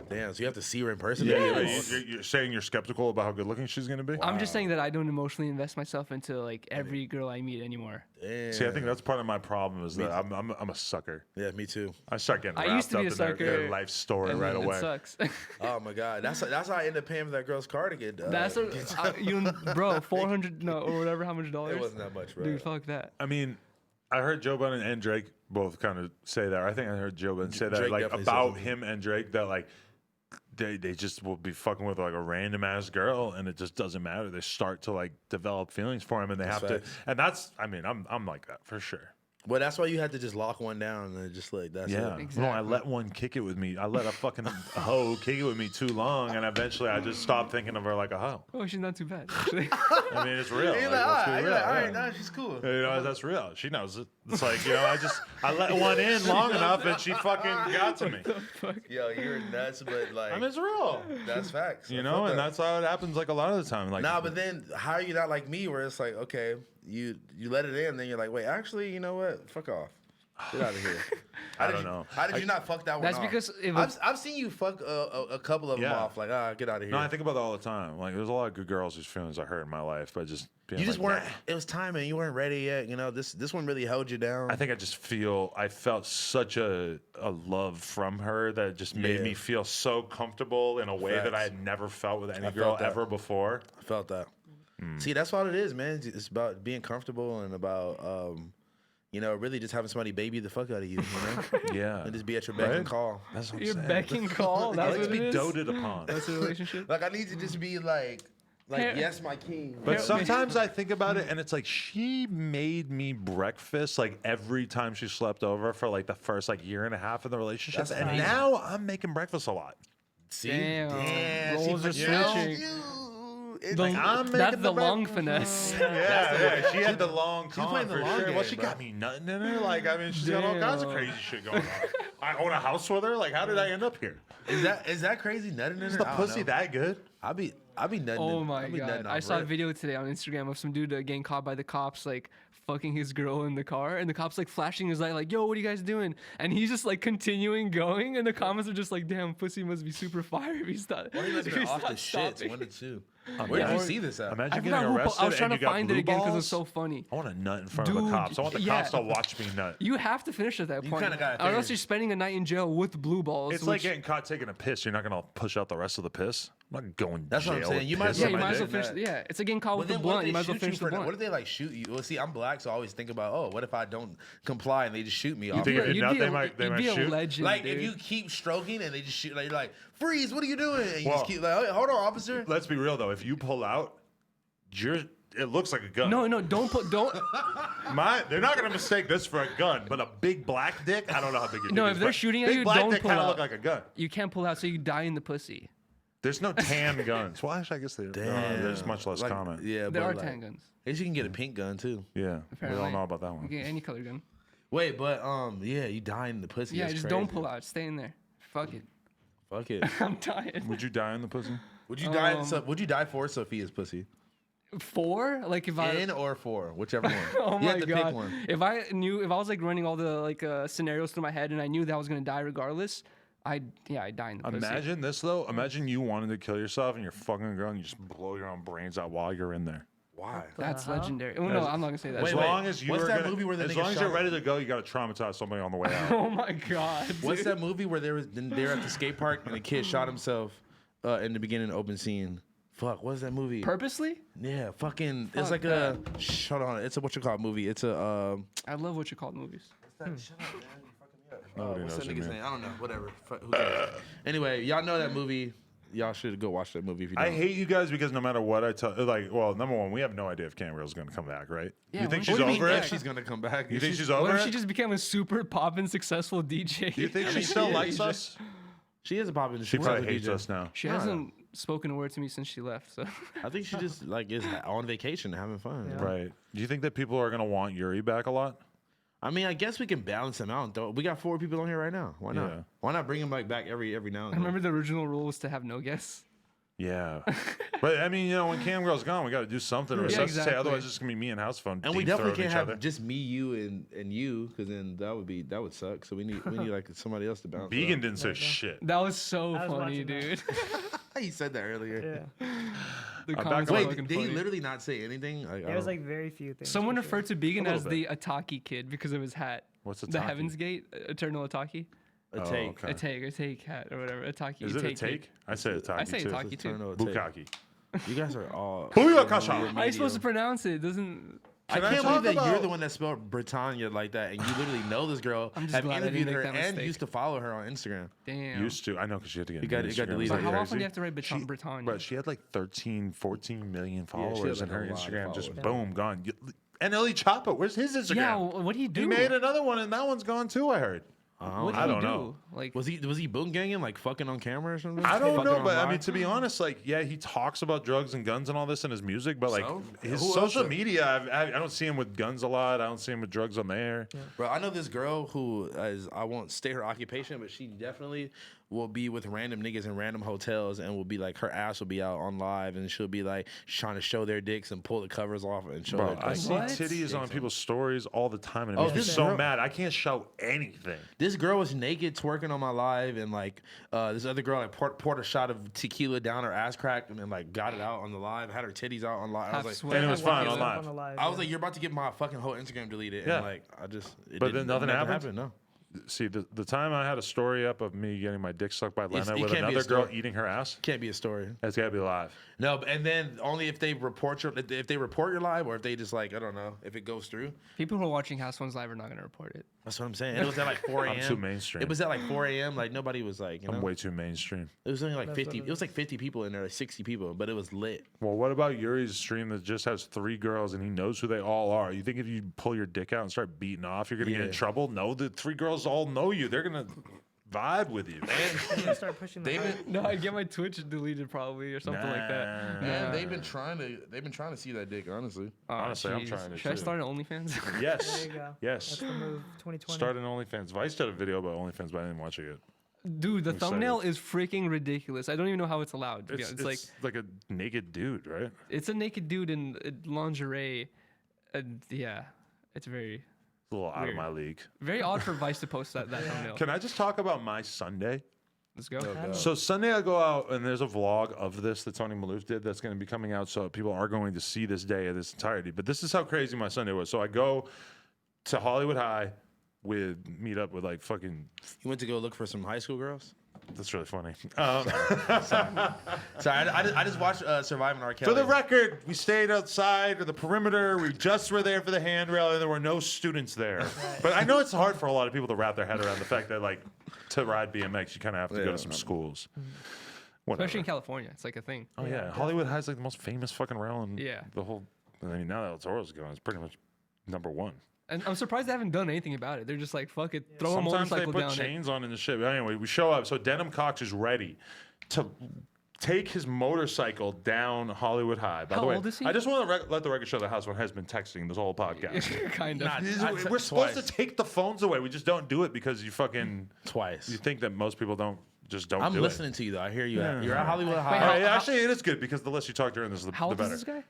Damn, so you have to see her in person? Yeah, you're saying you're skeptical about how good looking she's gonna be. I'm just saying that I don't emotionally invest myself into like every girl I meet anymore. Damn. See, I think that's part of my problem is that I'm a sucker. Yeah, me too. I start getting wrapped I used to be up a in their sucker, life story And right then away. It sucks. Oh my god, that's how I ended up paying for that girl's car to get. That's bro, 400 or whatever, how much dollars? It wasn't that much, bro. Dude, fuck that. I mean, I heard Joe Budden and Drake both kind of say that. I think I heard Joe Budden say that Drake like definitely about says him and Drake that like they just will be fucking with like a random ass girl and it just doesn't matter. They start to like develop feelings for him and they have to. And that's, I mean, I'm like that for sure. Well, that's why you had to just lock one down and just like that's Yeah. it. Exactly. No, I let one kick it with me. I let a fucking hoe kick it with me too long, and eventually I just stopped thinking of her like a hoe. Oh, she's not too bad, actually. I mean, it's real. You're Like, let's be all real, right, yeah. no, she's cool. You know, that's real. She knows it. It's like, you know, I let one in long enough and she fucking got to me. Yo, you're nuts, but like, I mean, it's real. that's facts. You I know, felt and that. that's how it happens like a lot of the time. Like, Nah, but then how are you not like me where it's like, okay, you let it in, then you're like, wait, actually, you know what? Fuck off. Get out of here. I don't know. How did you not fuck that one That's off? because it I've, was- I've seen you fuck a couple of them Yeah. off. Like, get out of here. No, I think about that all the time. Like, there's a lot of good girls whose feelings I hurt in my life, but just being you just like, weren't. nah. It was timing. You weren't ready yet. You know, this one really held you down. I think I felt such a love from her that just made Yeah. me feel so comfortable in a way that I Facts. had never felt with any I girl felt that. ever before. I felt that. See, that's all it is, man. It's about being comfortable and about, you know, really just having somebody baby the fuck out of you, you know? Yeah. And just be at your beck Right? and call. That's what I'm Your saying. beck and call. I That's like what to be it is. doted upon. That's a relationship. Like, I need to just be like Hey- yes, my king. But sometimes I think about it and it's like she made me breakfast like every time she slept over for like the first like year and a half of the relationship. That's And amazing. now I'm making breakfast a lot. See? Damn. Roles see, are but you know, switching. it's The- like, I'm that's making the the long finesse. Yeah, she had the long con playing the for long sure. Well, game, she bro. got me nutting in her. Like, I mean, she's got all kinds of Damn. crazy shit going on. I own a house with her. Like, how did I end up here? is that crazy nutting in Is her? the I don't pussy know. that good? I be nutting. Oh my I be god! nutting I off saw a rip. video today on Instagram of some dude getting caught by the cops, like fucking his girl in the car, and the cops like flashing his light, like, "Yo, what are you guys doing?" And he's just like continuing going, and the comments are just like, "Damn, pussy must be super fire if he's not." Or he must if be he's off the not shits. stopping." 1 to 2. Where did you see this at? Imagine I getting forgot who arrested I was trying and to you got find it blue again because it balls. was so funny. I want to nut in front of the Dude, cops. I want the yeah. cops to watch me nut. You have to finish at that point, kinda gotta or else finish. you're spending a night in jail with blue balls. It's like which- getting caught taking a piss. You're not gonna push out the rest of the piss. I'm not going. That's what I'm jail saying. with You might piss as yeah, on you my might as well dick. finish. Yeah, it's like getting caught Well, with the then what if blunt. You they might as well shoot you finish the for that? blunt. What if they like shoot you? Well, see, I'm black, so I always think about, oh, what if I don't comply and they just shoot me off? think if rip? you nut, they might you'd be a shoot? legend, Like dude. if you keep stroking and they just shoot, like you're like, freeze! What are you doing? And you Well- just keep like, oh, hold on, officer. Let's be real though. If you pull out, it looks like a gun. No, don't. They're not gonna mistake this for a gun, but a big black dick. I don't know how big your No, dick if is, they're but shooting at big you, black don't dick pull kinda out. look like a gun. You can't pull out, so you die in the pussy. There's no tan guns. Well, actually, I guess there's much less Like, common. Yeah, There but are like, tan guns. I guess you can get a pink gun too. Yeah, we all Apparently. know about that one. You can get any color gun. Wait, but yeah, you die in the pussy. Yeah, That's just crazy. don't pull out. Stay in there. Fuck it. Fuck it. I'm dying. Would you die in the pussy? Would you die? Would you die for Sophia's pussy? 4? Like if I. In or 4, whichever one. Oh you my have to god! pick one. If I was like running all the like scenarios through my head and I knew that I was gonna die regardless, I'd die in the pussy. Imagine this though. Imagine you wanted to kill yourself and you're fucking a girl and you just blow your own brains out while you're in there. Why? That's legendary. Well, no, I'm not gonna say that. As Wait, long as you what's are that gonna, movie where the as nigga long as you're shot- ready to go, you got to traumatize somebody on the way out. Oh my god! What's dude. that movie where they're at the skate park and the kid shot himself in the beginning, open scene? Fuck, what is that movie? Purposely? Yeah, fucking. Fuck it's like a. Hold on, it's a what you call movie. It's a. I love what you call movies. Shut up, man. You fucking me up. Nobody What's knows that what nigga's you name? I don't know. Whatever. Who cares? Anyway, y'all know that movie. Y'all should go watch that movie if you don't. I hate you guys because no matter what I tell, like, well, number one, we have no idea if Camgirl's going to come back, right? Yeah, you think what she's do you mean, over yeah, it? She's gonna come back. You think she's What over if it? she just became a super poppin' successful DJ? Do you think she still likes us? She is a pop in. She probably hates us now. She hasn't spoken a word to me since she left. So I think she just like is on vacation, having fun. Yeah. Right. Do you think that people are going to want Yuri back a lot? I mean, I guess we can balance them out. Though we got 4 people on here right now. Why not? Yeah. Why not bring them like back every now and I then? remember the original rule was to have no guests. Yeah, but I mean, you know, when Cam Girl's gone, we got to do something to resuscitate. exactly. Otherwise, it's just gonna be me and Housephone. And we deep definitely throating can't each have other. just me, you, and you, because then that would suck. So we need like somebody else to bounce. Vegan didn't say shit. That was so I was funny, watching that. dude. He said that earlier. Yeah. The back comments on- were Wait, fucking did he funny. literally not say anything? Like, It was like very few things. Someone for sure. referred to Vegan A as little the Ataki kid because of his hat. What's The Ataki? Heaven's Gate, Eternal Ataki. a Oh, take. okay. A take hat or whatever. Ataki. Is it a kid. take? I say Ataki I say too. Ataki too. Eternal take. Bukaki. You guys are all. Booyakasha. you're How are you supposed to medium. pronounce it? It doesn't. I Can I can't talk believe that you're about- the one that spelled Britannia like that, and you literally know this girl, I'm just have glad I didn't interviewed make her, that and mistake. used to follow her on Instagram. Damn. Used to. I know because she had to get. It got- new it got Instagram. deleted. Is So that how often crazy? do you have to write Britannia? But she had like 13, 14 million she had, followers, like, and her a lot of Instagram just followers. boom gone. And Ellie Choppa, where's his Instagram? Yeah, what do you do? He made another one, and that one's gone too. I heard. What I did don't he do? know. Like, Was he boom ganging, like fucking on camera or something? I don't Fucking know, on but I live? mean, to be honest, like, yeah, he talks about drugs and guns and all this in his music, but like So? his Who else social is- media, I don't see him with guns a lot. I don't see him with drugs on there. Bro, I know this girl who is, I won't state her occupation, but she definitely will be with random niggas in random hotels and will be like, her ass will be out on live and she'll be like trying to show their dicks and pull the covers off and show Bro, their I dicks. see What? titties on people's stories all the time, and it Oh, makes me this so girl- mad. I can't show anything. This girl was naked twerking on my live, and like this other girl like poured a shot of tequila down her ass crack and then like got it out on the live, had her titties out on live. I half was like, sweat, And it was half fine tequila. on live. On the live, I was yeah. like, you're about to get my fucking whole Instagram deleted, Yeah. and like I just. But then nothing happened? No. See, the time I had a story up of me getting my dick sucked by Lena it with can't be a another girl story. eating her ass, Can't be a story. that's gotta be live. No, and then only if they report your live, or if they just like, I don't know if it goes through. People who are watching Housephone's live are not gonna report it. That's what I'm saying. It was at like 4 a.m. I'm too mainstream. It was at like 4 a.m. Like nobody was like, you know, I'm way too mainstream. it was only like That's 50. what It was like 50 people in there, like 60 people, but it was lit. Well, what about Yuri's stream that just has 3 girls and he knows who they all are? You think if you pull your dick out and start beating off, you're gonna get in Yeah. trouble? No, the 3 girls all know you. They're gonna vibe with you. You gotta start pushing the hype. No, I get my Twitch deleted probably or something like that. Man, they've been trying to see that dick, honestly. Oh, Honestly, I'm jeez. trying to Should I too. start an OnlyFans? Yes. There you go. Yes. That's the move. 2020. Start an OnlyFans. Vice did a video about OnlyFans, but I didn't watch it yet. Dude, the I'm thumbnail excited. is freaking ridiculous. I don't even know how it's allowed. It's Like like a naked dude, right? it's a naked dude in lingerie, and yeah, it's very It's a little out Weird. of my league. very odd for Vice to post that thumbnail. Can I just talk about my Sunday? Let's go. God. So Sunday I go out and there's a vlog of this that Tony Maloof did that's going to be coming out, so people are going to see this day of this entirety. But this is how crazy my Sunday was. So I go to Hollywood High meet up with like fucking. You went to go look for some high school girls? That's really funny. Sorry, I just watched Surviving R. Kelly. For the record, we stayed outside of the perimeter. We just were there for the handrail, and there were no students there. But I know it's hard for a lot of people to wrap their head around the fact that, like, to ride BMX, you kind of have to go Yeah. to some schools. Whatever. Especially in California, it's like a thing. Oh yeah, Hollywood High's like the most famous fucking rail in Yeah. the whole. I mean, now that El Toro's going, it's pretty much #1. And I'm surprised they haven't done anything about it. They're just like, fuck it, throw a Sometimes they motorcycle put down it. chains on in the shit. But anyway, we show up. So Denim Cox is ready to take his motorcycle down Hollywood High. By How the way, old is he? I just want to let the record show that Housephone has been texting this whole podcast. kind of. We're supposed to take the phones away. We just don't do it because you fucking Twice. you think that most people don't I'm do listening to you though. I hear you. Yeah. You're at Hollywood it. High. how- Actually, it is good because the less you talk during this, the How old better. is this guy?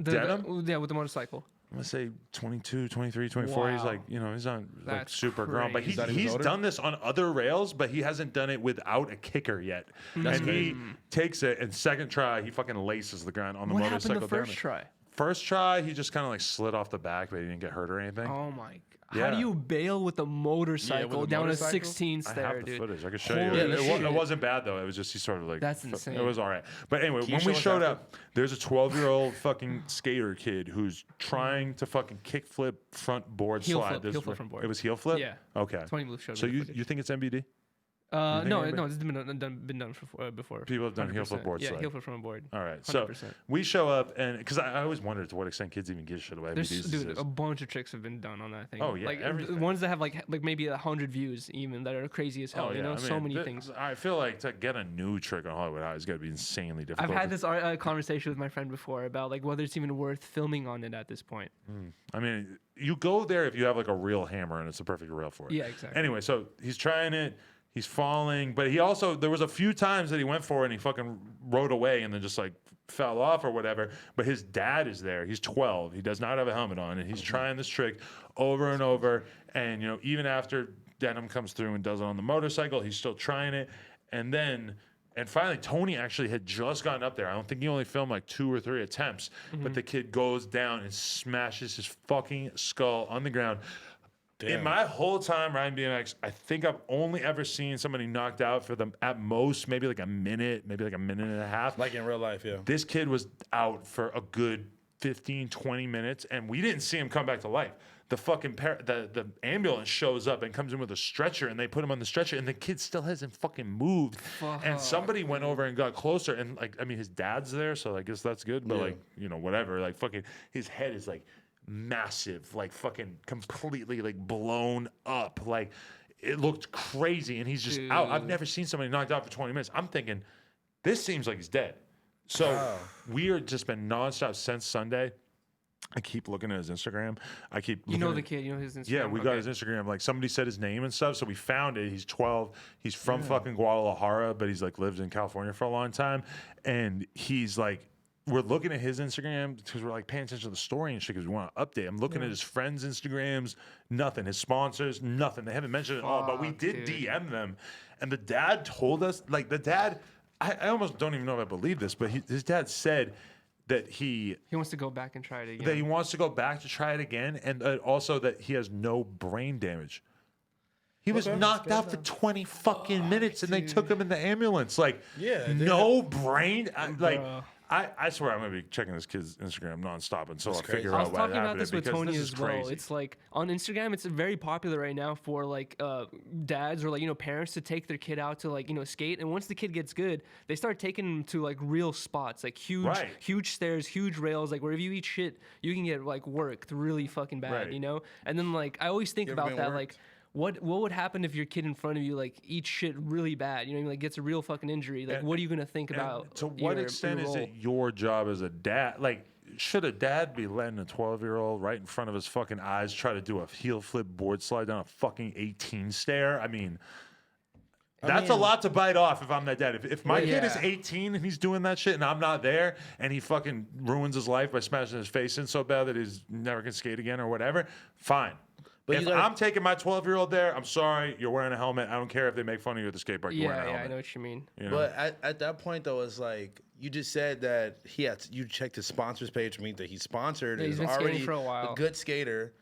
Denim? Yeah, with the motorcycle. I'm gonna say 22, 23, 24. He's Wow. like, he's not like That's super grown, but crazy. That he was he's older? done this on other rails, but he hasn't done it without a kicker yet. And he takes it, and second try, he fucking laces the ground on the What motorcycle. happened the down first it. try? First try, he just kind of like slid off the back, but he didn't get hurt or anything. Oh my! Yeah. How do you bail with a motorcycle a down motorcycle? a 16 I stair, have the dude? footage. I can show Holy you. It shit. wasn't bad though. It was just he sort of like. That's insane. It was all right. But anyway, you when we show us showed after? up, there's a 12-year-old fucking skater kid who's trying to fucking kickflip front board Heel slide. flip, This heel is flip where- front board. It was heel flip. Yeah. Okay. Tony Blue showed So me the you footage. you think it's MBD? think No, anybody- no, it's been done before. People have done heel flip 100%. board Yeah, slide. heel flip from a board. All right. So 100%. we show up, and because I always wondered to what extent kids even give a shit about There's MBDs. dude, a bunch of tricks have been done on that thing. Oh, yeah, like everything. ones that have like maybe 100 views even that are crazy as hell. Oh, You know, I so mean, many th- things. I feel like to get a new trick on Hollywood High is got to be insanely difficult. I've had this conversation with my friend before about like whether it's even worth filming on it at this point. I mean, you go there if you have like a real hammer and it's a perfect rail for it. Yeah, exactly. Anyway, so he's trying it. He's falling, but he also, there was a few times that he went for it and he fucking rode away and then just like fell off or whatever. But his dad is there. He's 12. He does not have a helmet on, and he's trying this trick over and over. And, you know, even after Denim comes through and does it on the motorcycle, he's still trying it. And then, and finally, Tony actually had just gotten up there. I don't think he only filmed like 2 or 3 attempts, but the kid goes down and smashes his fucking skull on the ground. Damn. In my whole time riding BMX, I think I've only ever seen somebody knocked out for them at most, maybe like a minute, maybe like a minute and a half. Like in real life, yeah. This kid was out for a good 15, 20 minutes, and we didn't see him come back to life. The fucking the ambulance shows up and comes in with a stretcher, and they put him on the stretcher, and the kid still hasn't fucking moved. Fuck. And somebody went over and got closer, and like, I mean, his dad's there, so I guess that's good, but like, you know, whatever. Like, fucking, his head is like massive, like fucking completely like blown up. Like, it looked crazy, and he's just out. I've never seen somebody knocked out for 20 minutes. I'm thinking, this seems like he's dead. So we are just been nonstop since Sunday. I keep looking at his Instagram. I keep You know the kid, you know his Instagram. Yeah, we got his Instagram. Like, somebody said his name and stuff, so we found it. He's 12. He's from fucking Guadalajara, but he's like lived in California for a long time. And he's like, we're looking at his Instagram because we're like paying attention to the story and shit because we want to update. I'm looking at his friends' Instagrams, nothing. His sponsors, nothing. They haven't mentioned it at all, but we did DM them. And the dad told us, like, the dad, I almost don't even know if I believe this, but his dad said that he wants to go back and try it again. That he wants to go back to try it again, and also that he has no brain damage. He was knocked out for 20 fucking minutes, and they took him in the ambulance. Like, no brain. I swear I'm gonna be checking this kid's Instagram nonstop until I figure out what happened. I was talking about this with Tony as well. Crazy. It's like on Instagram, it's very popular right now for like dads or like, you know, parents to take their kid out to like, you know, skate. And once the kid gets good, they start taking him to like real spots, like huge stairs, huge rails. Like where if you eat shit, you can get like worked really fucking bad, you know. And then like I always think about that, like. What would happen if your kid in front of you like eats shit really bad? You know, like gets a real fucking injury. Like, what are you gonna think about? To what extent is it your job as a dad? Like, should a dad be letting a 12-year-old right in front of his fucking eyes try to do a heel flip board slide down a fucking 18 stair? I mean, that's a lot to bite off if I'm that dad. If my kid is 18 and he's doing that shit and I'm not there and he fucking ruins his life by smashing his face in so bad that he's never can skate again or whatever, fine. But if I'm taking my 12-year-old there, I'm sorry, you're wearing a helmet. I don't care if they make fun of you at the skate park. You're wearing a helmet. I know what you mean. You know? But at that point, though, it's like you just said that you checked his sponsors page to mean that he's sponsored. Yeah, he's been already skating for a while. A good skater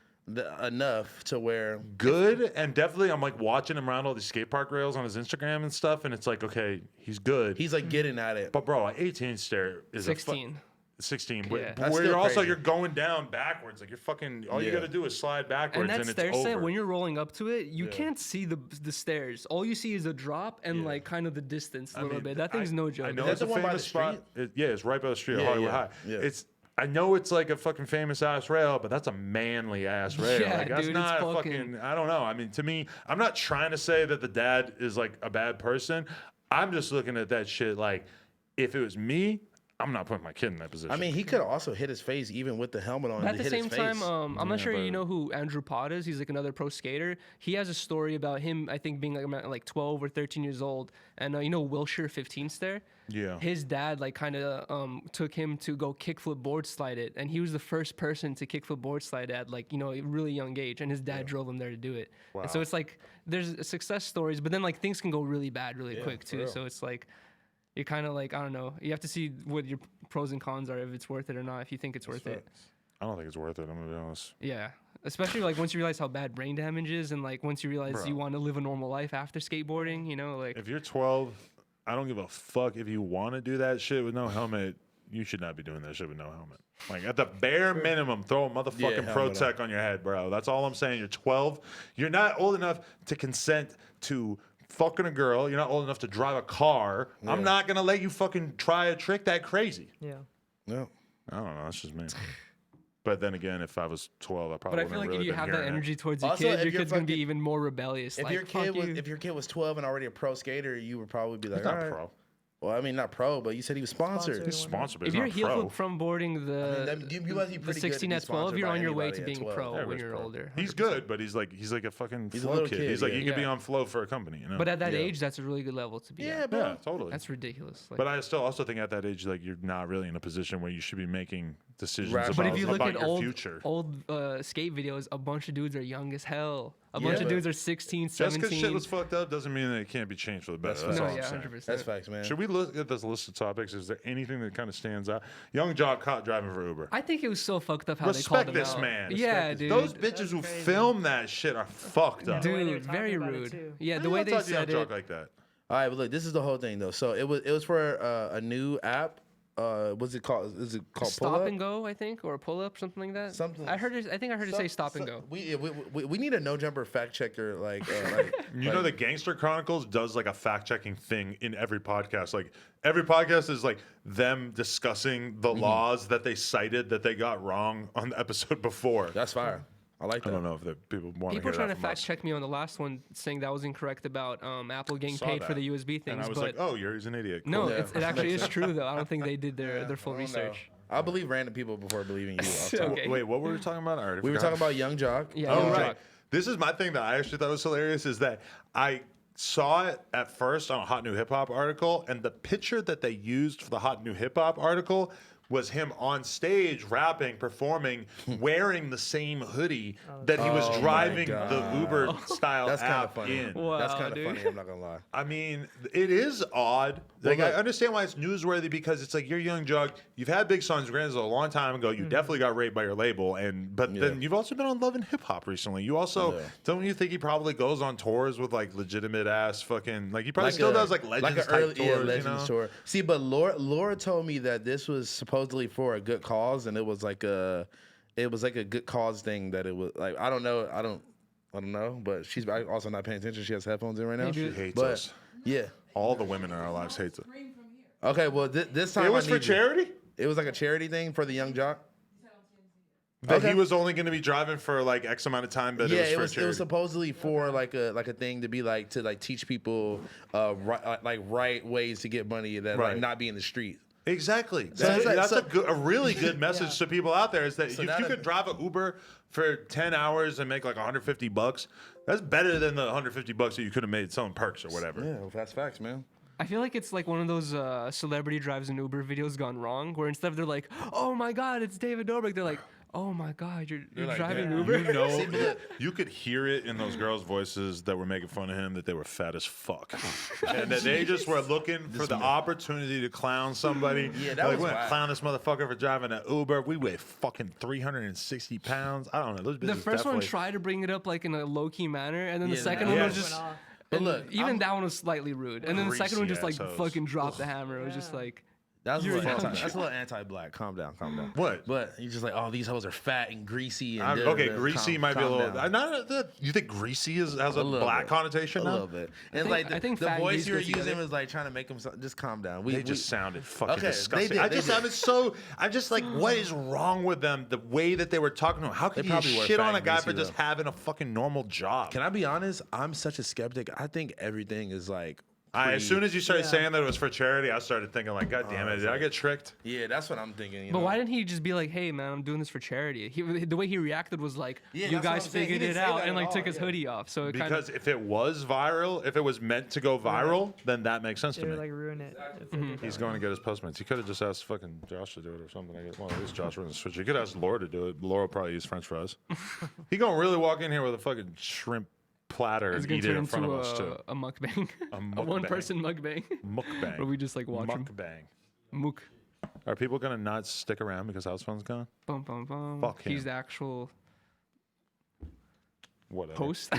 enough to where good, and definitely I'm like watching him around all these skate park rails on his Instagram and stuff, and it's like, okay, he's good. He's like getting at it. But bro, an 18 stair is 16. 16, Yeah. where you're also you're going down backwards, like you're fucking all you got to do is slide backwards, and that it's stair over. set, when you're rolling up to it, you can't see the stairs. All you see is a drop and like kind of the distance a little bit. That thing's no joke. I know Is it's that a the one by famous the spot. street? It's right by the street, Yeah, Hollywood yeah, High. yeah. I know it's like a fucking famous ass rail, but that's a manly ass rail. Yeah, like, that's dude, not it's fucking. I don't know. I mean, to me, I'm not trying to say that the dad is like a bad person. I'm just looking at that shit like, if it was me, I'm not putting my kid in that position. I mean, he could also hit his face even with the helmet on. But at the same time, I'm not sure but- you know who Andrew Pot is. He's like another pro skater. He has a story about him, I think, being like 12 or 13 years old. And you know Wilshire 15 stair? Yeah. His dad like kind of took him to go kickflip board slide it. And he was the first person to kickflip board slide at like, you know, a really young age. And his dad drove him there to do it. Wow. And so it's like there's success stories, but then like things can go really bad really quick too. So it's like, you're kind of like, I don't know. You have to see what your pros and cons are, if it's worth it or not, if you think it's worth it. I don't think it's worth it. I'm gonna be honest. Yeah. Especially like once you realize how bad brain damage is and like once you realize you want to live a normal life after skateboarding, you know, like. If you're 12, I don't give a fuck if you want to do that shit with no helmet. You should not be doing that shit with no helmet. Like, at the bare minimum, throw a motherfucking Pro-Tech on your head, bro. That's all I'm saying. You're 12. You're not old enough to consent to fucking a girl. You're not old enough to drive a car. Yeah. I'm not gonna let you fucking try a trick that crazy. Yeah. No. I don't know. That's just me. But then again, if I was 12, I probably. But I feel like if you have that energy towards your Also, kid, if your you're kid's gonna be even more rebellious. If like, your kid was 12 and already a pro skater, you would probably be like, He's not all right. pro. Well, I mean, not pro, but you said he was sponsored. Sponsored. He's sponsored, but If he's you're not heel pro. flip from boarding You must be the pretty 16 good at to be 12, sponsored you're by on your way anybody to at being 12. pro when Everybody's you're pro. older. He's 100%. good, but he's like a fucking He's a flow little kid. kid, He's like yeah. he could be Yeah. on flow for a company, you know. But at that Yeah. age, that's a really good level to be Yeah, at. bro. yeah, totally. That's ridiculous. Like, But I still also think at that age, like you're not really in a position where you should be making decisions Right. about, but if you look about at your old future. skate videos, a bunch of dudes are young as hell. A Yeah, bunch of but- dudes are 16, Just 17. because shit was fucked up doesn't mean that it can't be changed for the better. That's That's fine. all no, I'm yeah, saying. 100%. That's facts, man. Should we look at this list of topics? Is there anything that kind of stands out? Young jock caught driving for Uber. I think it was so fucked up how they Respect called him this out. man. Yeah, dude. Those bitches That's who crazy. film that shit are fucked up. The way they were Dude, talking very about it, rude. too. Yeah, How the you way gonna they talk to young said jock it. like that. All right, but look, this is the whole thing though. So it was for a new app. What's it called? Is it called Pull Stop Up? and go, I think, or pull up, something like that. Something- I heard it. I think I heard it say stop and go. We need a no jumper fact checker. You know, the Gangster Chronicles does like a fact checking thing in every podcast. Like every podcast is like them discussing the laws that they cited that they got wrong on the episode before. That's fire. I like I that. don't know if the people want People to were hear trying to that fact check me on the last one, saying that was incorrect about Apple getting Saw paid for that. the USB things. And I was but like, oh, he's an idiot. no, Cool. Yeah. it actually is true though. I don't think they did their full I don't know. research. I believe random people before believing you. Off top. Okay. Wait, what were we talking about? I already We were forgot. talking about Young Jock. Yeah, Oh, Young right. Jock. This is my thing that I actually thought was hilarious is that I saw it at first on a Hot New Hip Hop article, and the picture that they used for the Hot New Hip Hop article was him on stage rapping, performing, wearing the same hoodie that he was Oh my driving God. the Uber style That's kind of app funny. in. Wow, That's kind of dude. funny. I'm not gonna lie. I mean, it is odd. Like, look- I understand why it's newsworthy because it's like you're Young Jug. You've had big songs. Granted, a long time ago. You definitely got raped by your label, but Yeah. then you've also been on Love and Hip Hop recently. You also Yeah. don't you think he probably goes on tours with like legitimate ass fucking like he probably Like still a- does like Legends an type tours. Legends you know? tour. See, but Laura told me that this was supposedly for a good cause, and it was like a good cause thing. That it was like I don't know, but she's also not paying attention. She has headphones in right now. Hey, dude. She hates but us. yeah, All the women in our lives hate it. okay. Well, this time It was I for need you. charity. It was like a charity thing for the Young Jock. That Okay. he was only going to be driving for like X amount of time, but Yeah, it was for it was charity. supposedly for like a thing to be like to teach people right ways to get money that Right. like not be in the street. Exactly. So it's like- That's so- a really good message to people out there is that So if now you that- could drive an Uber for 10 hours and make like $150, that's better than the $150 that you could have made selling perks or whatever. Yeah, well, that's facts, man. I feel like it's like one of those celebrity drives an Uber videos gone wrong, where instead of they're like, "Oh my God, it's David Dobrik," they're like, "Oh my God, you're like, driving yeah. Uber." You know, you could hear it in those girls' voices that were making fun of him that they were fat as fuck, and that they just were looking for the opportunity to clown somebody. Yeah, that like, was we're gonna wild. clown this motherfucker for driving an Uber. We weigh fucking 360 pounds. I don't know. Those The bitches first one definitely- tried to bring it up like in a low key manner, and then the Yeah, second yeah. one was Yeah. just. Went off. But and look, even that one was slightly rude, and then the second one Greasy just like assholes. fucking dropped the hammer. It was just like, That's a You're little young. that's a little anti-black. Calm down. What? But you're just like, oh, these hoes are fat and greasy. And Okay, greasy might be a little. down. You think greasy has a little black bit. connotation? A now? little bit. And think- like I think the fat and voice grease you were go using together. was like trying to make them just calm down. They just sounded fucking Okay, they disgusting. did, they did. I'm just like, what is wrong with them? The way that they were talking to him. How could They you probably were shit fat on a and guy greasy, for just though. having a fucking normal job? Can I be honest? I'm such a skeptic. I think everything is like. As soon as you started Yeah. saying that it was for charity, I started thinking like, God damn it, did I get tricked? Yeah, that's what I'm thinking. You but know? why didn't he just be like, "Hey man, I'm doing this for charity"? The way he reacted was like, Yeah, "You that's what guys I'm saying. He figured didn't it say out," that and at like all, took his yeah. hoodie off. So it kind Because of if it was viral, if it was meant to go viral, then that makes sense They to would me. like ruin it. if they did He's that. going to get his Postmates. He could have just asked fucking Josh to do it or something. I guess. Well, at least Josh wasn't switch. He could ask Laura to do it. Laura will probably use French fries. He gonna really walk in here with a fucking shrimp platter it's and gonna eat it turn in front into of us too. a mukbang, a mukbang. one-person mukbang, Mukbang. where we just like watch him. Mukbang. Muk. Are people gonna not stick around because Housephone's gone? Bum bum bum. Fuck He's him. the actual Whatever. host.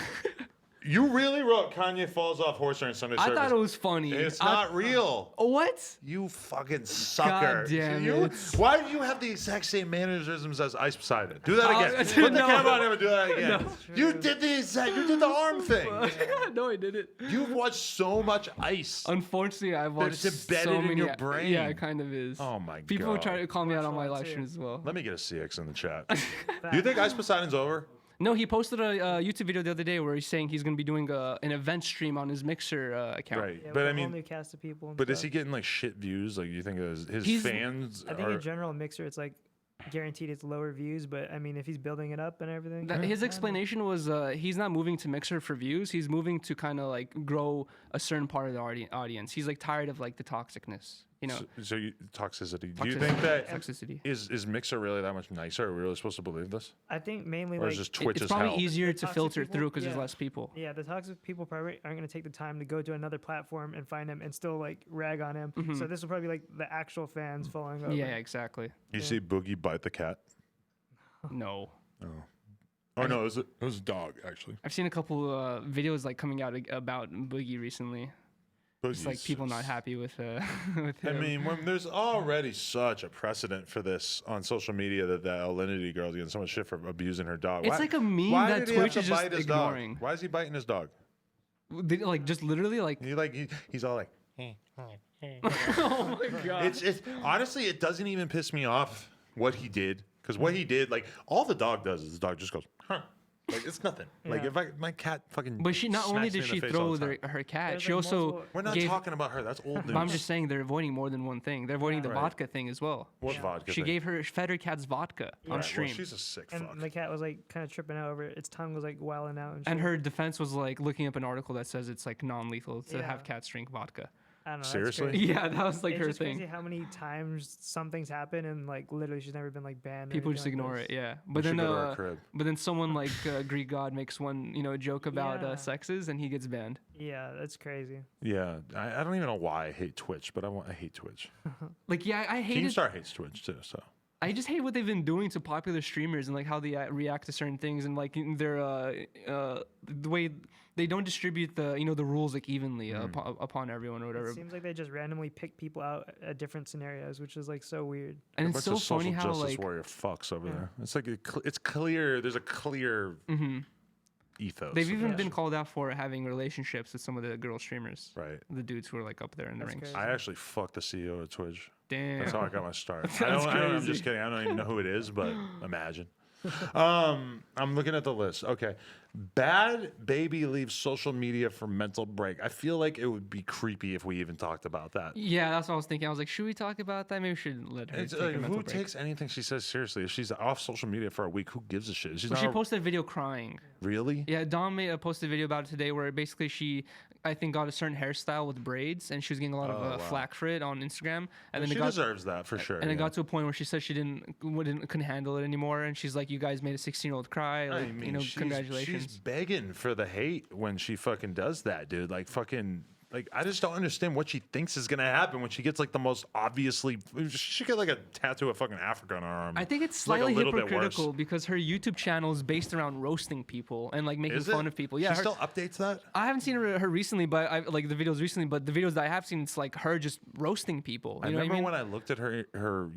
You really wrote Kanye falls off horse during Sunday I service. thought it was funny. It's not real. What? You fucking sucker. God damn You- it. Why do you have the exact same mannerisms as Ice Poseidon? Do that again. dude, Put the no. camera on him and do that again. No. You did the arm thing. No, I didn't. You've watched so much Ice. Unfortunately, I've watched It's embedded so in many. your brain. Yeah, it kind of is. Oh my People God. try to call me out on my Watch a lot, live too. streams as well. Let me get a CX in the chat. Do you think Ice Poseidon's over? No, he posted a YouTube video the other day where he's saying he's going to be doing an event stream on his Mixer account. Right, Yeah, but with I a whole mean, new cast of people. And but is stuff. he getting like shit views? Like, you think his He's- fans I think are? in general, Mixer, it's like guaranteed it's lower views. But I mean, if he's building it up and everything, His explanation was he's not moving to Mixer for views. He's moving to kind of like grow a certain part of the audience. He's like tired of like the toxicness, you know. Toxicity. Do you think that toxicity? is Mixer really that much nicer? Are we really supposed to believe this? I think mainly Or like is just Twitch It's as probably hell? easier The to toxic filter people? through because there's Yeah. less people. yeah, the toxic people probably aren't going to take the time to go to another platform and find him and still like rag on him. So this will probably be like the actual fans following over. Yeah, exactly. You see Boogie bite the cat? No. Oh no, it was a dog actually. I've seen a couple videos like coming out about Boogie recently. It's like people not happy with with I him. mean, when there's already such a precedent for this on social media that the Alinity girl's getting so much shit for abusing her dog. It's like a meme why that did he have Twitch to is just bite his ignoring. Dog? Why is he biting his dog? Like just literally like. He's all like. Oh my god. It's honestly, it doesn't even piss me off what he did, because what he did, like, all the dog does is the dog just goes, huh. Like, it's nothing. Like, Yeah. if my cat fucking. But she not only smacks me did in the she face throw all the time. her cat, There's, she like, also multiple- We're not gave. talking about her. That's old news. But I'm just saying they're avoiding more than one thing. They're avoiding the Right. vodka thing as well. What vodka? She thing? fed her cat's vodka on Right, stream. Well, she's a sick And fuck. the cat was like kind of tripping out over it. Its tongue was like wilding out. And, And shit. her defense was like looking up an article that says it's like non-lethal to Yeah. have cats drink vodka. I don't know. that's Seriously? crazy. Yeah, that was like It's her just crazy thing. how many times something's happened and like literally she's never been like banned. or People just anything like ignore this. it. Yeah, We but should then go to our crib. but then someone like Greek God makes one joke about Yeah. sexes and he gets banned. Yeah, that's crazy. Yeah, I don't even know why I hate Twitch, but I hate Twitch. Like yeah, I hate it. Keemstar hates Twitch too, so. I just hate what they've been doing to popular streamers and like how they react to certain things and like their the way they don't distribute the the rules like evenly upon everyone or whatever. It seems like they just randomly pick people out at different scenarios, which is like so weird. And Bunch it's so of social funny how justice like warrior fucks over there. It's like it's clear. There's a clear ethos. they've of even that been shit. called out for having relationships with some of the girl streamers. Right. The dudes who are like up there in the That's ranks. crazy. I actually fucked the CEO of Twitch. Damn. That's how I got my start. That's I'm crazy. just kidding. I don't even know who it is, but imagine. I'm looking at the list. Okay. Bad baby leaves social media for mental break. I feel like it would be creepy if we even talked about that. Yeah, that's what I was thinking. I was like, should we talk about that? Maybe we should let her It's take like, a mental who break. takes anything she says seriously? If she's off social media for a week, who gives a shit? She's Well, not she posted a video crying. really. Yeah, Dom posted a video about it today where basically she, I think, got a certain hairstyle with braids and she was getting a lot of wow. flack for it on Instagram. And then She it got deserves that for sure. and it yeah. got to a point where she said she couldn't handle it anymore. And she's like, "You guys made a 16-year-old cry. Like, I mean, congratulations." She's begging for the hate when she fucking does that, dude. Like fucking. Like, I just don't understand what she thinks is gonna happen when she gets like the most obviously. She should get like a tattoo of fucking Africa on her arm. I think it's It's, like, a slightly little bit worse. hypocritical because her YouTube channel is based around roasting people and like making Is fun it? of people. Yeah, she her- still updates that. I haven't seen her recently, but I like the videos recently. But the videos that I have seen, it's like her just roasting people. You I know remember what I mean? when I looked at her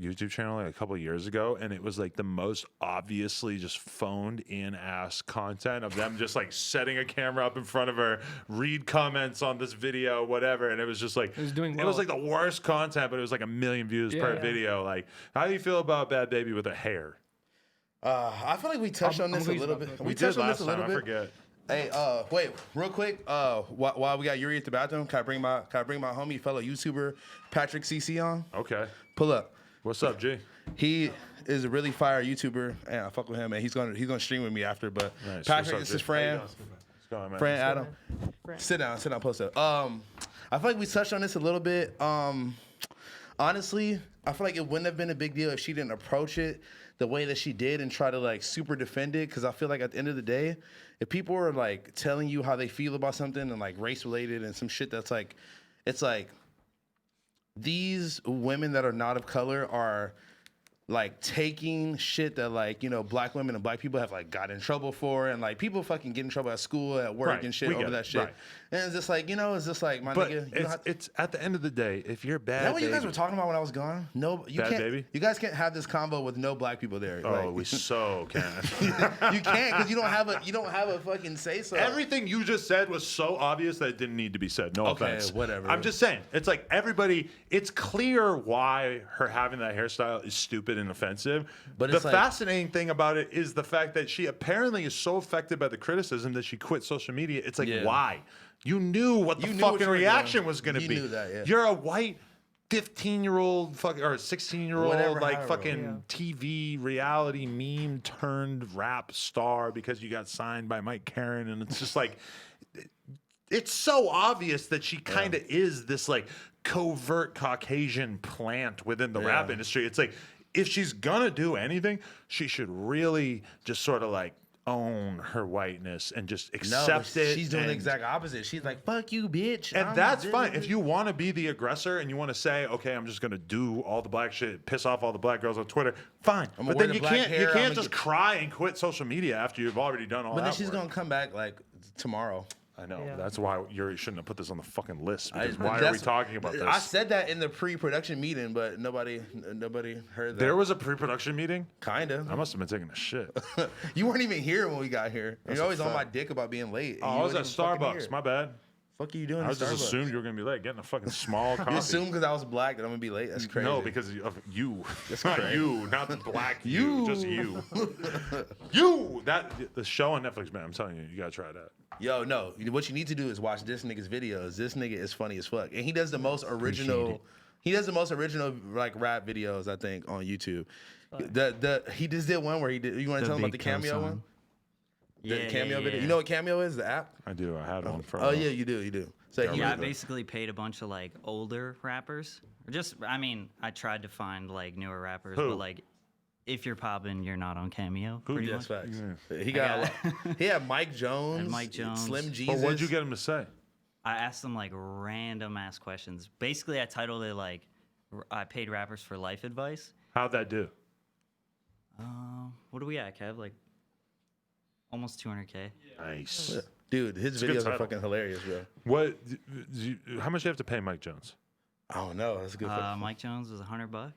YouTube channel like a couple of years ago, and it was like the most obviously just phoned in ass content of them just like setting a camera up in front of her, read comments on this video, whatever, and it was just like It was doing It was well. like the worst content, but it was like 1 million views per Yeah. video. Like, how do you feel about Bad Baby with her hair? I feel like we touched on this a I'm little gonna bit. use We did touched on last this a little time, I bit. forget. Hey, wait, real quick. While we got Yuri at the bathroom, can I bring my homie, fellow YouTuber Patrick CC on? Okay, Pull up. what's up, G? He is a really fire YouTuber, and I fuck with him, and he's gonna stream with me after. But Nice. Patrick, What's this up, is G? Fran. What's going on, man? Fran, Adam. Fran. Sit down, post up. I feel like we touched on this a little bit. Honestly, I feel like it wouldn't have been a big deal if she didn't approach it the way that she did and try to like super defend it. Because I feel like at the end of the day, if people are like telling you how they feel about something and like race related and some shit that's like, it's like these women that are not of color are like taking shit that like, you know, black women and black people have like got in trouble for, and like people fucking get in trouble at school, at work Right, and shit we over get that it, shit. right. And it's just like, you know, it's just like my But nigga. You don't have, it's at the end of the day, if you're is bad, that what you guys baby- were talking about when I was gone? No, you Bad can't. baby? You guys can't have this combo with no black people there. Oh, like, we so can. you can't because you don't have a fucking say so. Everything you just said was so obvious that it didn't need to be said. No Okay, offense. whatever. I'm just saying. It's like everybody. It's clear why her having that hairstyle is stupid stupid and offensive. But the it's like- fascinating thing about it is the fact that she apparently is so affected by the criticism that she quit social media. It's like, why? You knew what the You knew what fucking you were reaction doing. was going to You be. knew that, yeah. You're a white 15-year-old fucking or 16-year-old Whatever, like however. fucking TV reality meme turned rap star because you got signed by Mike Karen, and it's just like it's so obvious that she kind of is this like covert Caucasian plant within the rap industry. It's like if she's gonna do anything, she should really just sort of like own her whiteness and just accept it. She's doing the and- exact opposite. She's like, "Fuck you, bitch." and I'm that's this, fine. this. If you want to be the aggressor and you want to say, okay, I'm just going to do all the black shit, piss off all the black girls on Twitter, fine. I'ma But wear then the you black can't hair, you I'ma can't just cry and quit social media after you've already done all But that then she's work. gonna come back like tomorrow. I know. Yeah. That's why you shouldn't have put this on the fucking list. Because I- why are we that's- talking about this? I said that in the pre-production meeting, but nobody heard that. There was a pre-production meeting. Kinda. I must have been taking a shit. You weren't even here when we got here. That's You're a always on my fact. dick about being late. and Oh, you I was at weren't even fucking Starbucks. here. My bad. Fuck are you doing? I at was just Starbucks? assumed you were gonna be late, getting a fucking small coffee. You assumed because I was black that I'm gonna be late. That's crazy. No, because of you. Not crazy. you, not the black You. just you. You. That the show on Netflix, man. I'm telling you, you gotta try that. Yo, no. What you need to do is watch this nigga's videos. This nigga is funny as fuck, and he does the most original. He does the most original like rap videos I think on YouTube. He just did one where he did. You want to tell him about the Big cameo Co-song. one? The Yeah, cameo yeah, video. yeah. You know what cameo is? The app. I do. I had one for. Oh yeah, you do. You do. So he Yeah, I was- basically paid a bunch of like older rappers. Or just, I mean, I tried to find like newer rappers, Who? but like, if you're popping, you're not on Cameo. Pretty Yes, much. facts. He got. A lot. He had Mike Jones. And Mike Jones. Slim Jesus. But what'd you get him to say? I asked them like random ass questions. Basically, I titled it like, I paid rappers for life advice. How'd that do? What do we at, Kev? Like, almost 200K. Nice. Dude, his a good videos are title. fucking hilarious, bro. What? How much do you have to pay Mike Jones? I don't know. That's a good. fucking- Mike Jones was $100.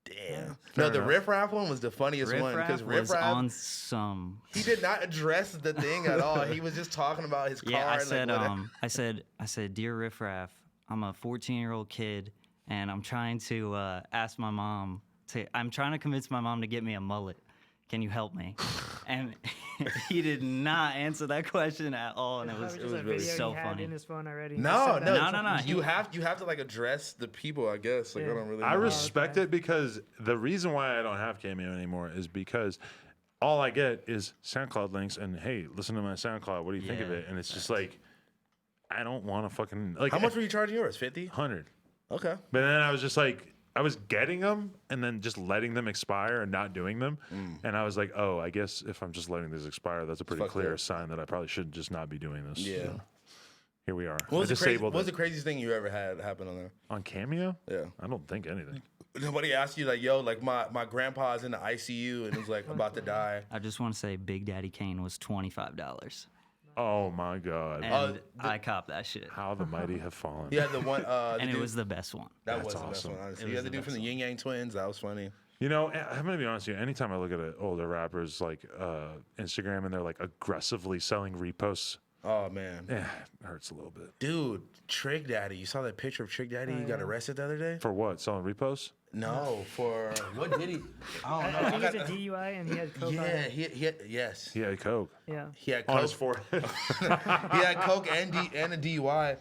Damn. Fair No, the enough. Riff Raff one was the funniest Riff one because Raff Riff was Raff on some. he did not address the thing at all. He was just talking about his car. Yeah, I and, said, like, whatever. I said, dear Riff Raff, I'm a 14-year-old kid, and I'm trying to ask my mom I'm trying to convince my mom to get me a mullet. Can you help me? And he did not answer that question at all, and it was Probably just a really video so he had funny. in his phone already. No, Just said that. No. You have to like address the people, I guess. Like I Yeah. don't really. I know. respect it because the reason why I don't have Cameo anymore is because all I get is SoundCloud links and hey, listen to my SoundCloud. What do you think of Yeah, it? And it's just like I don't want to fucking like How much were you charging yours? 50. 100. Okay. But then I was just like, I was getting them and then just letting them expire and not doing them. And I was like, oh, I guess if I'm just letting these expire, that's a pretty Fucked clear up. sign that I probably should just not be doing this. Yeah. So, here we are. What was, I the, crazy, disabled what was it. the craziest thing you ever had happen on there? On Cameo? Yeah. I don't think anything. Nobody asked you like, yo, like my grandpa's in the ICU and was like about to die. I just want to say Big Daddy Kane was $25. Oh my God. And I copped that shit. How the mighty have fallen. He had the one. And it was the best one. that That's was the best awesome. one. Honestly, It you was had the the dude from best the Yin Yang Twins. That was funny. You know, I'm gonna be honest with you. Anytime I look at older rappers like Instagram and they're like aggressively selling reposts, Oh man, it hurts a little bit. dude, Trick Daddy. You saw that picture of Trick Daddy? He got arrested the other day. For what? Selling reposts? No, for what did he? I don't know. I I think got- it's a DUI and he had coke on yeah, it. he yes. He had coke Yeah. He had on coke. his forehead. He had coke and a DUI.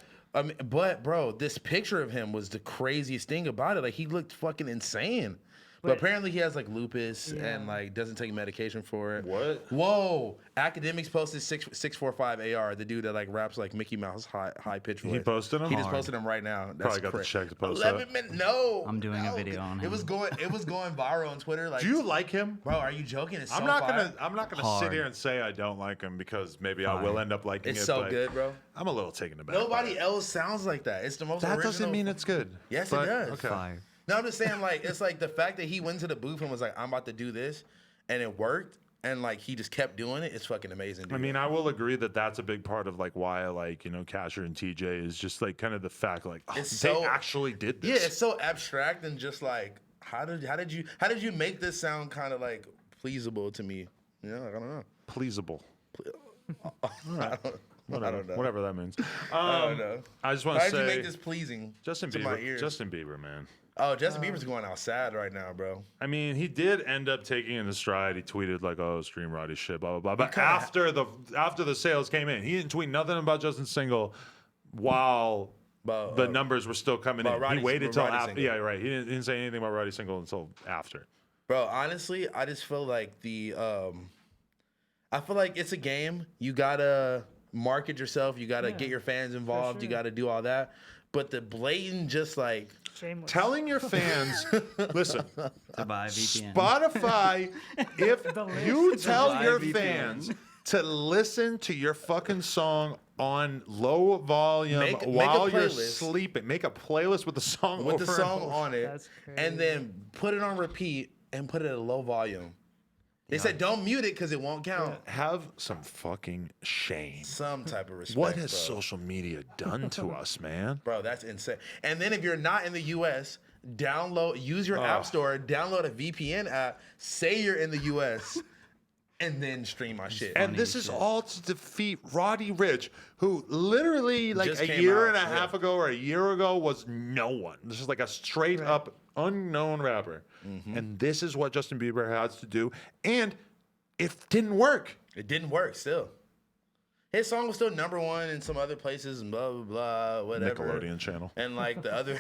But bro, this picture of him was the craziest thing about it. Like he looked fucking insane. But But- apparently he has like lupus Yeah. and like doesn't take medication for it. What? Whoa! Academics posted 645 AR, the dude that like raps like Mickey Mouse high pitch voice. He posted him? He just Hard. posted him right now. That's Probably got the cra- check to post 11 that. minutes. No, I'm doing a no. video on It was him. going viral on Twitter. Like, Do you like him? bro? Are you joking? It's I'm so not fire. gonna Hard. sit here and say I don't like him because maybe I will end up liking It's it. so but good, bro. I'm a little taken aback. Nobody else sounds like that. It's the most. That original. doesn't mean it's good. Yes, but, it does. Okay. Fire. No, I'm just saying, like, it's like the fact that he went to the booth and was like, I'm about to do this, and it worked, and like he just kept doing it. It's fucking amazing, dude. I mean, I will agree that that's a big part of like why I like Casher and TJ is just like kind of the fact like oh, It's they so- actually did yeah, this. it's so abstract and just like, how did you make this sound kind of like pleasable to me? You know, like, I don't know. Pleasable. I don't know. Whatever that means. I don't know. I just want How to did you say make this pleasing Justin to my Bieber. ears? Justin Bieber, man. Oh, Justin Bieber's going out sad right now, bro. I mean, he did end up taking it in stride. He tweeted like, "Oh, stream Roddy shit, blah blah blah." But after the sales came in, he didn't tweet nothing about Justin's single while the numbers were still coming in. He waited till after. Yeah, right. He didn't say anything about Roddy's single until after. Bro, honestly, I just feel like I feel like it's a game. You gotta market yourself. You gotta get your fans involved. You gotta do all that. But the blatant, just like Shameless. telling your fans, listen, To buy VPN. Spotify, if you tell buy your VPN. fans to listen to your fucking song on low volume Make a while you're playlist. sleeping, make a playlist with the song with the over song and over. on it, That's and then put it on repeat and put it at a low volume. They said don't mute it because it won't count. Have some fucking shame. Some type of respect. What has bro. social media done to us, man? Bro, that's insane. And then if you're not in the US, use your app store, download a VPN app, say you're in the US, and then stream my shit. And this is all to defeat Roddy Ricch, who literally like Just a came year out, and a half ago or a year ago was no one. This is like a straight up unknown rapper. And this is what Justin Bieber has to do. And it didn't work. It didn't work still. His song was still #1 in some other places and blah, blah, blah, whatever. Nickelodeon channel. And like the other,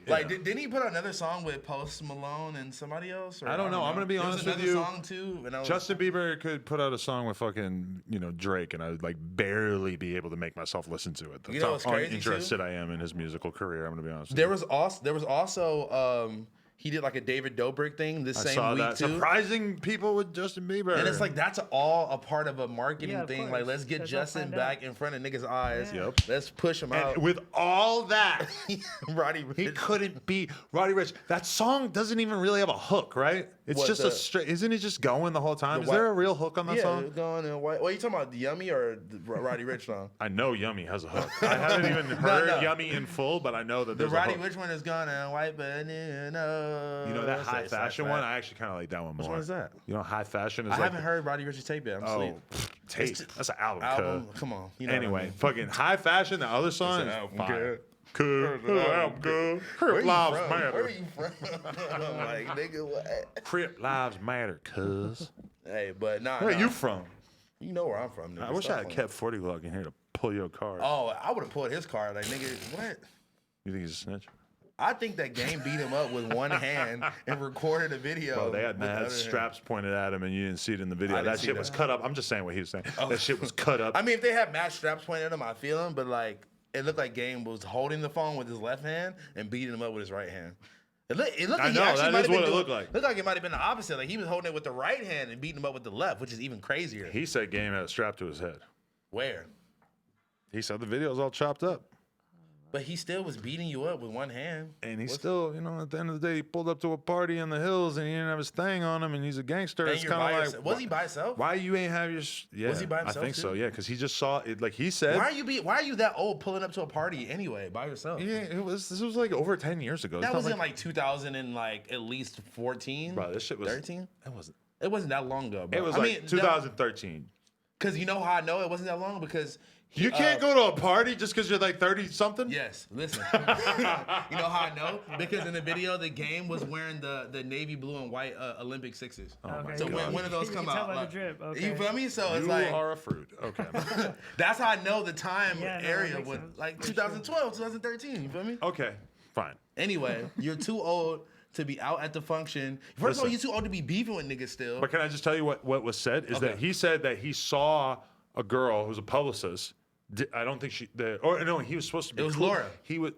didn't he put out another song with Post Malone and somebody else? Or I don't know. I'm gonna be There was honest with another you. Song too, and I was, Justin Bieber could put out a song with fucking, Drake, and I would like barely be able to make myself listen to it. That's You know what's how crazy, uninterested I am in his musical career. I'm gonna be honest with there you. was also he did like a David Dobrik thing this I same saw week that. too. Surprising people with Justin Bieber. And it's like that's all a part of a marketing Yeah, of thing. course. Like let's get That's all Justin planned back out. in front of niggas' eyes. Yep. Let's push him out. and with all that, Roddy he Ricch. couldn't beat Roddy Ricch. That song doesn't even really have a hook, right? It's What, just the- a straight. Isn't he just going the whole time? the Is there white- a real hook on that Yeah, song? going in white. What are you talking about? The Yummy or the Roddy Ricch song? I know Yummy has a hook. I haven't even heard no. Yummy in full, but I know that The there's Roddy a hook. Ricch one is gone in white, but no. You know that It's high like fashion flat. one? I actually kind of like that one more. Which one is that? You know, high fashion is I like. haven't heard Roddy Ricch's tape yet. I'm asleep. Tape. That's an album. Album. cuz. Come on. You know what I Anyway, mean. fucking high fashion. The other song an is album, fire. cuz. Cool. Album, good. Where Crip you lives from? matter. Where you from? I'm like, nigga, what? Crip lives matter, cuz. Hey, but nah. Where nah. you from? You know where I'm from, nigga. I wish Stop I had playing. kept 40 Glock in here to pull your card. Oh, I would have pulled his card. Like, nigga, what? You think he's a snitch? I think that Game beat him up with one hand and recorded a video. Bro, they had with the mad other straps pointed at him, and you didn't see it in the video. I didn't That see shit that. was cut up. I'm just saying what he was saying. That shit was cut up. I mean, if they had match straps pointed at him, I feel him, but like it looked like Game was holding the phone with his left hand and beating him up with his right hand. It looked I like know, he actually that might is have been what it doing, looked like. Looked like it might have been the opposite. Like he was holding it with the right hand and beating him up with the left, which is even crazier. He said Game had a strap to his head. Where? He said the video's all chopped up. But he still was beating you up with one hand. And he still, at the end of the day, he pulled up to a party in the hills and he didn't have his thing on him and he's a gangster. And It's you're kind by of like, yourself. Was he by himself? why you ain't have your? Yeah, Was he by himself, I think too? so. Yeah, because he just saw it. Like he said, Why are you that old pulling up to a party anyway by yourself? Yeah, this was like over 10 years ago. That It's not was in like 2000 and like at least 14. bro, this shit was 13. It wasn't. It wasn't that long ago. Bro. It was I like mean, 2013. Because you know how I know it wasn't that long? Because You can't go to a party just because you're like 30 something. Yes, listen. You know how I know? Because in the video, the Game was wearing the navy blue and white Olympic sixes. Oh my So God. when of those You come can tell out? by the Like, drip, okay. You feel me? So it's You like are a fruit. Okay. that's how I know the time Yeah, no, that area makes was sense. like For 2012, 2013. You feel me? Okay. Fine. Anyway, you're too old to be out at the function. First of all, Listen. you're too old to be beefing with niggas still. But can I just tell you what was said? Is that Okay. he said that he saw a girl who's a publicist. I don't think he was supposed to be. It was cool. Laura.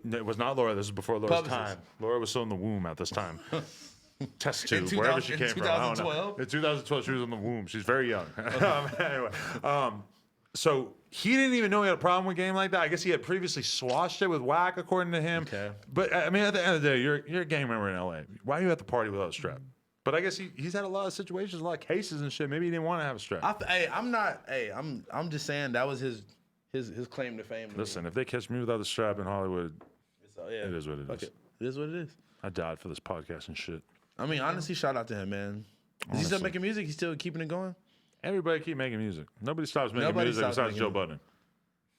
No, it was not Laura. This is before Laura's Publicist. time. Laura was still in the womb at this time. Test In tube, wherever she 2000 came from. I don't know. 2012? In 2012, she was in the womb. She's very young. Anyway, so he didn't even know he had a problem with Game like that. I guess he had previously swashed it with whack, according to him. Okay. But I mean, at the end of the day, you're a gang member in LA. Why are you at the party without a strap? But I guess he's had a lot of situations, a lot of cases and shit. Maybe he didn't want to have a strap. I'm just saying that was his claim to fame. to me. Listen, if they catch me without a strap in Hollywood, So, yeah. it is what it Fuck is. it. It is what it is. I died for this podcast and shit. I mean, honestly, shout out to him, man. Is he still Honestly. making music? He's still keeping it going? Everybody keep making music. Nobody stops making Nobody music stops besides making Joe Budden.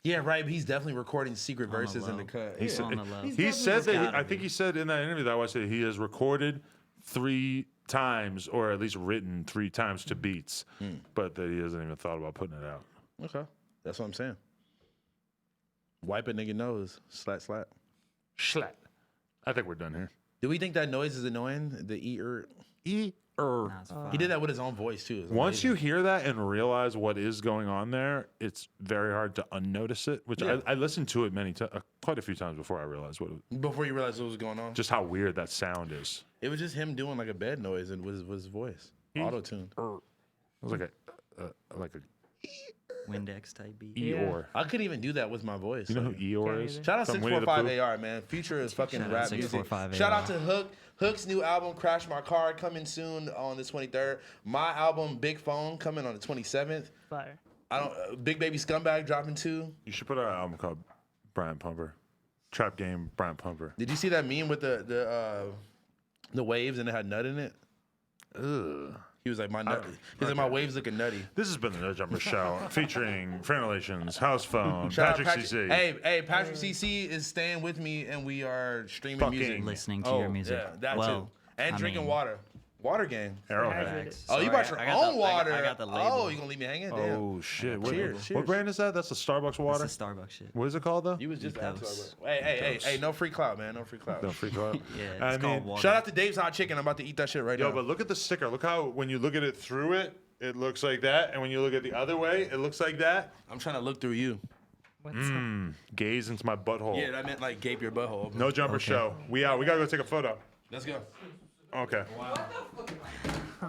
Yeah, right. But he's definitely recording secret verses in the cut. He Yeah. said, On the low. he said that. gotta I think he said in that interview that I watched that he has recorded 3 times, or at least written 3 times to beats, but that he hasn't even thought about putting it out. Okay, that's what I'm saying. Wipe a nigga nose, slap, slap. Schlat. I think we're done here. Do we think that noise is annoying? The E-er. Nah, it's fine. He did that with his own voice too. It's Once amazing. you hear that and realize what is going on there, it's very hard to unnotice it. Which Yeah. I listened to it quite a few times before I realized before you realized what was going on, just how weird that sound is. it was just him doing like a bed noise and with his voice, auto tune. It was like a Windex type beat. Eeyore. I couldn't even do that with my voice. You know who Like- Eeyore Can't is? either. Shout out From Winnie the 645 Pooh? AR, man. Future is fucking Shout out rap music. 645 Shout AR. out to Hook. Hook's new album, Crash My Car, coming soon on the 23rd. My album, Big Phone, coming on the 27th. Fire. Big Baby Scumbag dropping 2. You should put out an album called Brian Pumper. Trap Game Brian Pumper. Did you see that meme with the waves and it had nut in it? Ugh. He was like, my nut. He's like, my waves looking nutty. This has been the No Jumper Show featuring Franalations, Housephone, Shout Patrick out CC. Hey, Patrick CC is staying with me and we are streaming Fucking music. Listening to your music. Yeah, that well, too. And I drinking mean, water. Water gang. Arrowhead. Facts. Oh, you Sorry, brought your I got own the- water. I got the label. Oh, you gonna leave me hanging? Damn. Oh shit! What, Cheers, what cheers. brand is that? That's the Starbucks water. It's the Starbucks shit. What is it called though? You was just Ethos. Hey, no free clout, man. No free clout. No freak out. Yeah, I it's mean, called water. Shout out to Dave's Hot Chicken. I'm about to eat that shit right Yo, now. but look at the sticker. Look how when you look at it through it, it looks like that, and when you look at the other way, it looks like that. I'm trying to look through you. What's Gaze into my butthole. Yeah, that meant like gape your butthole. No Jumper Show. We out. We gotta go take a photo. Let's go. Okay.